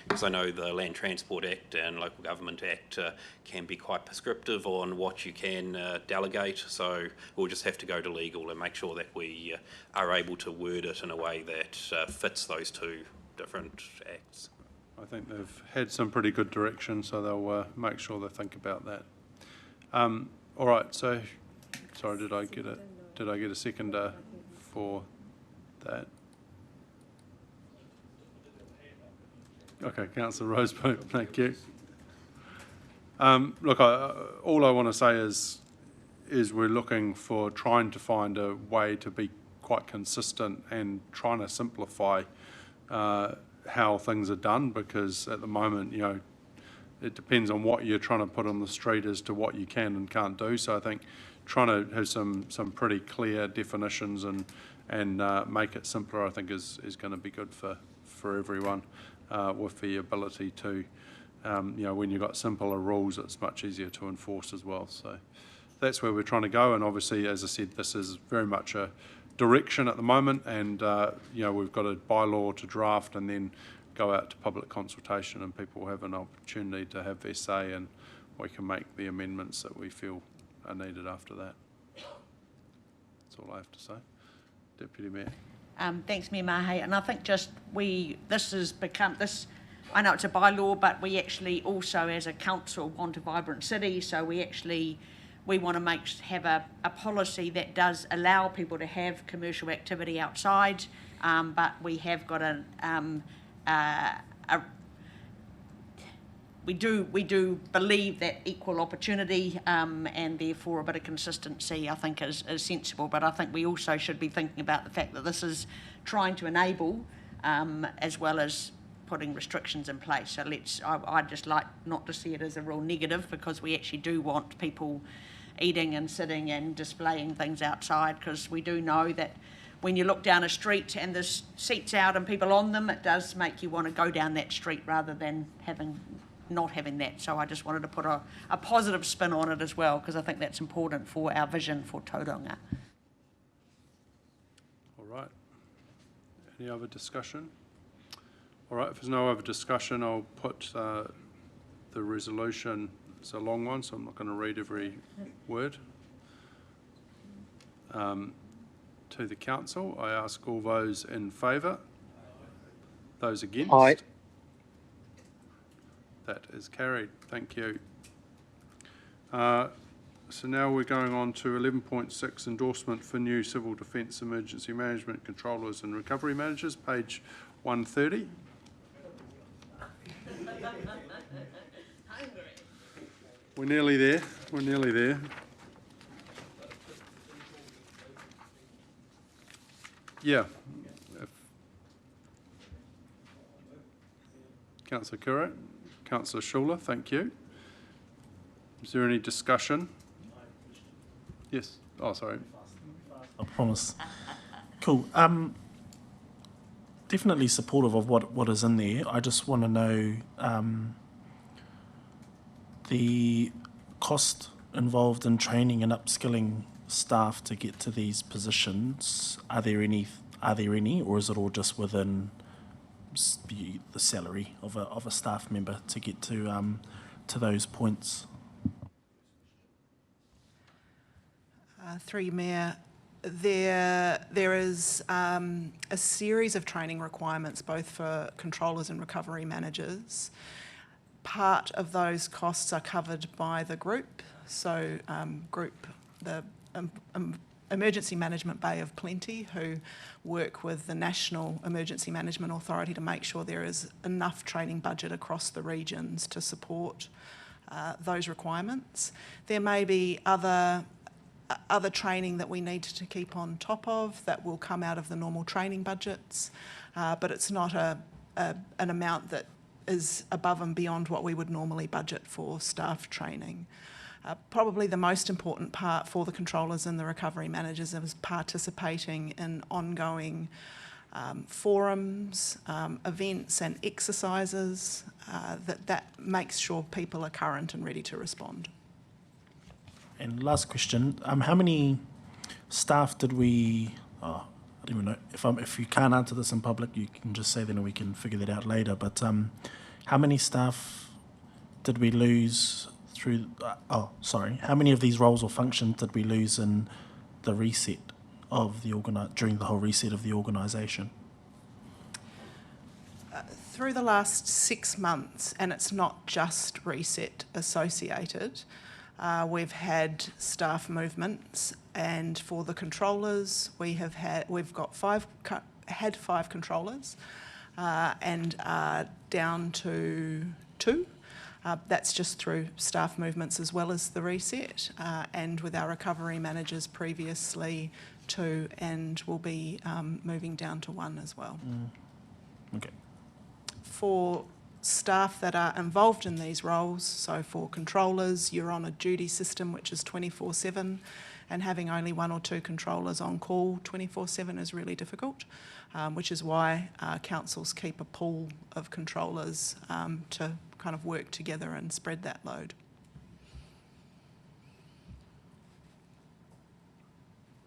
because I know the Land Transport Act and Local Government Act can be quite prescriptive on what you can delegate, so we'll just have to go to legal and make sure that we are able to word it in a way that fits those two different acts. I think they've had some pretty good direction, so they'll make sure they think about that. All right, so, sorry, did I get a seconder for that? Okay, Councillor Roseborough, thank you. Look, all I want to say is we're looking for trying to find a way to be quite consistent and trying to simplify how things are done, because at the moment, it depends on what you're trying to put on the street as to what you can and can't do. So I think trying to have some pretty clear definitions and make it simpler, I think is going to be good for everyone, with the ability to, when you've got simpler rules, it's much easier to enforce as well. So that's where we're trying to go. And obviously, as I said, this is very much a direction at the moment, and we've got a bylaw to draft and then go out to public consultation, and people will have an opportunity to have their say, and we can make the amendments that we feel are needed after that. That's all I have to say. Deputy Mayor. Thanks, Mayor Mahe. And I think I know it's a bylaw, but we actually also as a council want a vibrant city, so we want to have a policy that does allow people to have commercial activity outside, but we have got we do believe that equal opportunity and therefore a bit of consistency, I think, is sensible. But I think we also should be thinking about the fact that this is trying to enable as well as putting restrictions in place. So I'd just like not to see it as a real negative, because we actually do want people eating and sitting and displaying things outside, because we do know that when you look down a street and there's seats out and people on them, it does make you want to go down that street rather than not having that. So I just wanted to put a positive spin on it as well, because I think that's important for our vision for Tauranga. All right. Any other discussion? All right, if there's no other discussion, I'll put the resolution is a long one, so I'm not going to read every word. To the council, I ask all those in favour. Those against? Aye. That is carried. Thank you. So now we're going on to 11.6, endorsement for new civil defence emergency management controllers and recovery managers, page 130. We're nearly there. We're nearly there. Yeah. Councillor Kura, Councillor Schuler, thank you. Is there any discussion? Yes. Oh, sorry. I promise. Cool. Definitely supportive of what is in there. I just want to know the cost involved in training and upskilling staff to get to these positions. Are there any, or is it all just within the salary of a staff member to get to those points? Through you, Mayor, there is a series of training requirements both for controllers and recovery managers. Part of those costs are covered by the group, so the Emergency Management Bay of Plenty, who work with the National Emergency Management Authority to make sure there is enough training budget across the regions to support those requirements. There may be other training that we need to keep on top of that will come out of the normal training budgets, but it's not an amount that is above and beyond what we would normally budget for staff training. Probably the most important part for the controllers and the recovery managers is participating in ongoing forums, events and exercises that makes sure people are current and ready to respond. And last question, how many staff did we, I don't even know, if you can't answer this in public, you can just say then and we can figure that out later, but how many staff did we lose through, how many of these roles or functions did we lose in the reset of the during the whole reset of the organisation? Through the last 6 months, and it's not just reset associated, we've had staff movements, and for the controllers, we've got five controllers, and are down to 2. That's just through staff movements as well as the reset, and with our recovery managers previously 2, and we'll be moving down to 1 as well. Okay. For staff that are involved in these roles, so for controllers, you're on a duty system which is 24/7, and having only 1 or 2 controllers on call 24/7 is really difficult, which is why councils keep a pool of controllers to kind of work together and spread that load.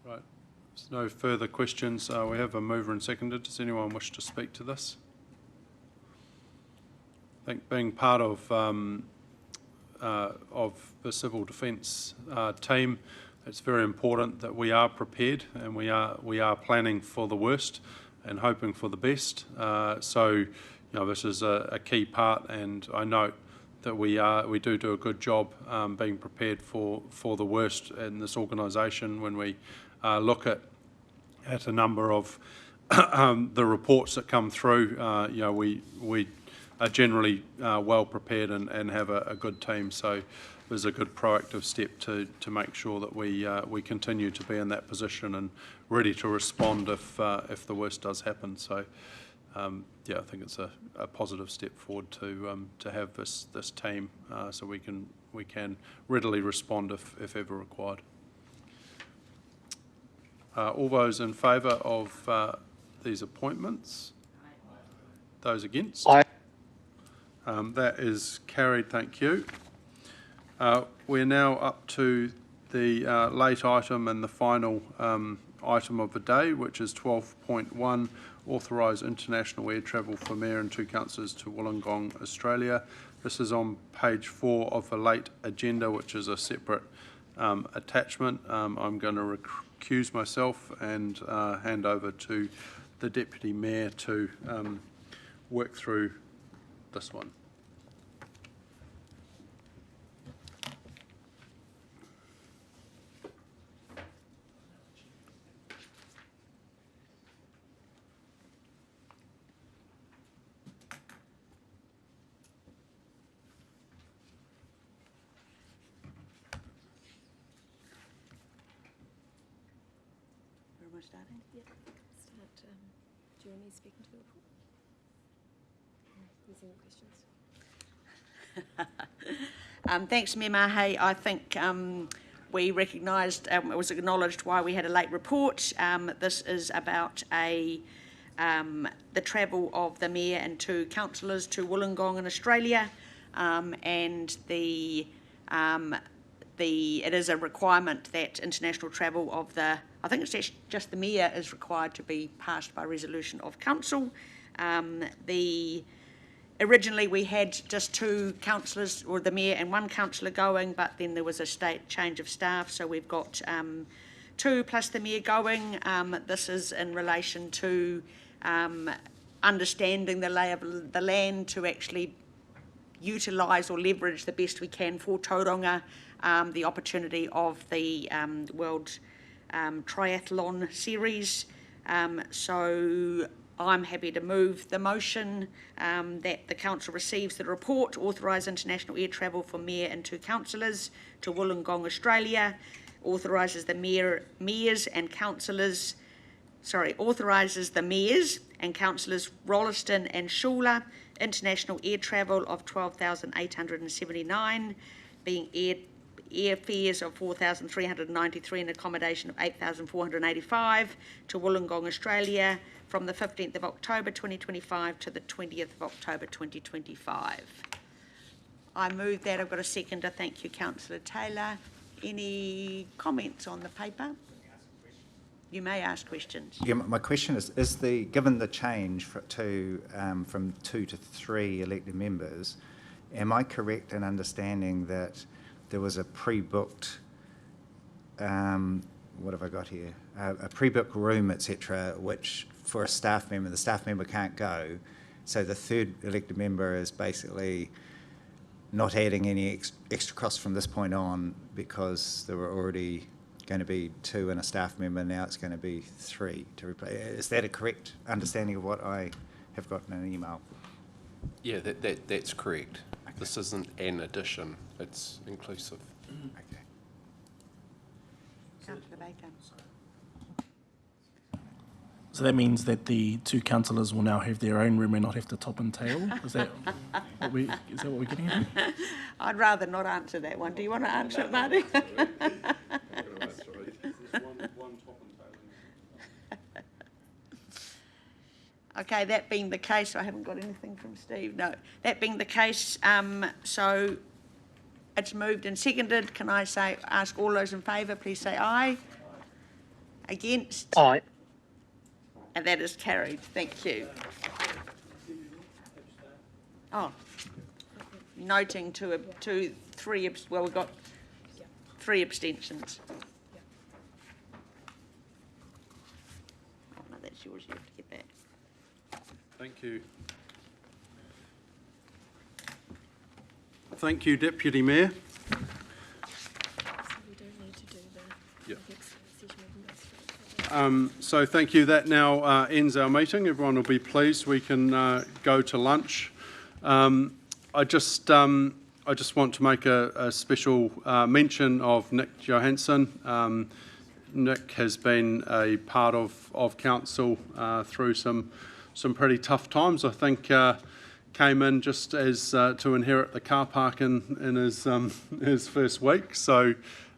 Right. There's no further questions. We have a mover and seconder. Does anyone wish to speak to this? I think being part of the civil defence team, it's very important that we are prepared and we are planning for the worst and hoping for the best. So, this is a key part, and I note that we do a good job being prepared for the worst in this organisation. When we look at a number of the reports that come through, we are generally well prepared and have a good team. So there's a good proactive step to make sure that we continue to be in that position and ready to respond if the worst does happen. So I think it's a positive step forward to have this team so we can readily respond if ever required. All those in favour of these appointments? Those against? Aye. That is carried, thank you. We're now up to the late item and the final item of the day, which is 12.1, authorise international air travel for Mayor and 2 councillors to Wollongong, Australia. This is on page 4 of the late agenda, which is a separate attachment. I'm going to recuse myself and hand over to the Deputy Mayor to work through this one. Where am I starting? Yeah, start Jeremy speaking to the report. Using questions. Thanks, Mayor Mahe. I think we recognised, it was acknowledged why we had a late report. This is about the travel of the Mayor and 2 councillors to Wollongong in Australia, and it is a requirement that international travel of I think it's just the Mayor is required to be passed by resolution of Council. Originally we had just 2 councillors, or the Mayor and 1 councillor going, but then there was a change of staff, so we've got 2 plus the Mayor going. This is in relation to understanding the lay of the land to actually utilise or leverage the best we can for Tauranga, the opportunity of the World Triathlon Series. So I'm happy to move the motion that the Council receives the report, authorise international air travel for Mayor and 2 councillors to Wollongong, Australia, authorises the mayors and councillors, authorises the mayors and councillors Rolleston and Shula, international air travel of 12,879, being airfares of 4,393 and accommodation of 8,485 to Wollongong, Australia, from the 15th of October 2025 to the 20th of October 2025. I move that. I've got a seconder. Thank you, Councillor Taylor. Any comments on the paper? You may ask questions. Yeah, my question is given the change from 2 to 3 elected members, am I correct in understanding that there was a pre-booked, what have I got here? A pre-booked room, etc., which for a staff member, the staff member can't go. So the 3rd elected member is basically not adding any extra costs from this point on because there were already going to be 2 and a staff member, now it's going to be 3 to replace. Is that a correct understanding of what I have got in an email? Yeah, that's correct. Okay. This isn't an addition, it's inclusive. Okay. Councillor Baker. So that means that the 2 councillors will now have their own room and not have to top and tail? Is that what we're getting at? I'd rather not answer that one. Do you want to answer it, Marty? Okay, that being the case, I haven't got anything from Steve. No, that being the case, so it's moved and seconded. Can I ask all those in favour, please say aye. Against? Aye. And that is carried. Thank you. Oh, noting we've got 3 abstentions. Oh, no, that's yours. You have to get that. Thank you. Thank you, Deputy Mayor. So we don't need to do the next session of So thank you. That now ends our meeting. Everyone will be pleased. We can go to lunch. I just want to make a special mention of Nick Johansson. Nick has been a part of council through some pretty tough times. I think came in just as to inherit the car park in his first week. So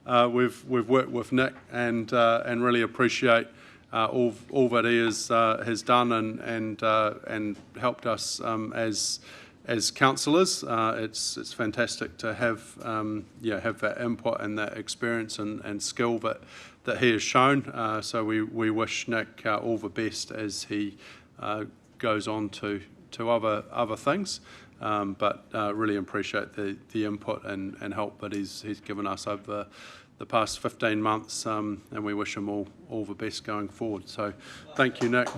we've worked with Nick and really appreciate all that he has done and helped us as councillors. It's fantastic to have that input and that experience and skill that he has shown. So we wish Nick all the best as he goes on to other things. but really appreciate the input and help that he's given us over the past 15 months, and we wish him all the best going forward. So thank you, Nick.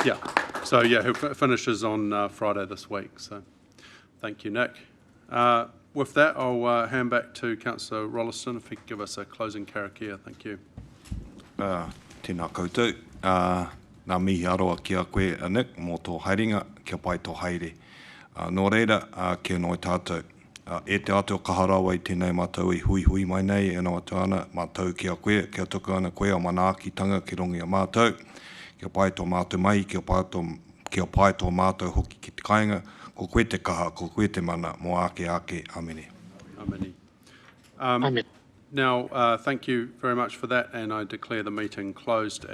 Yeah, so yeah, he finishes on Friday this week, so thank you, Nick. With that, I'll hand back to Councillor Rolleston if he could give us a closing karakia. Thank you. Tēnā koutou. Nā mihi aroa ki a koe, Nick, mō tō haeringa, kia pai tō haere. Nō reira, kia noi tātou. E te ato kaharawa I tēnei mātou I hui mai nei, e nā watu ana, mātou ki a koe, kia tuku ana koe o manaakitanga ki rongi a mātou. Kia pai tō mātou mai, kia pai tō mātou hoki ki te kāinga, ko koe te kaha, ko koe te mana, mō ake, amene. Amene. Amen. Now, thank you very much for that, and I declare the meeting closed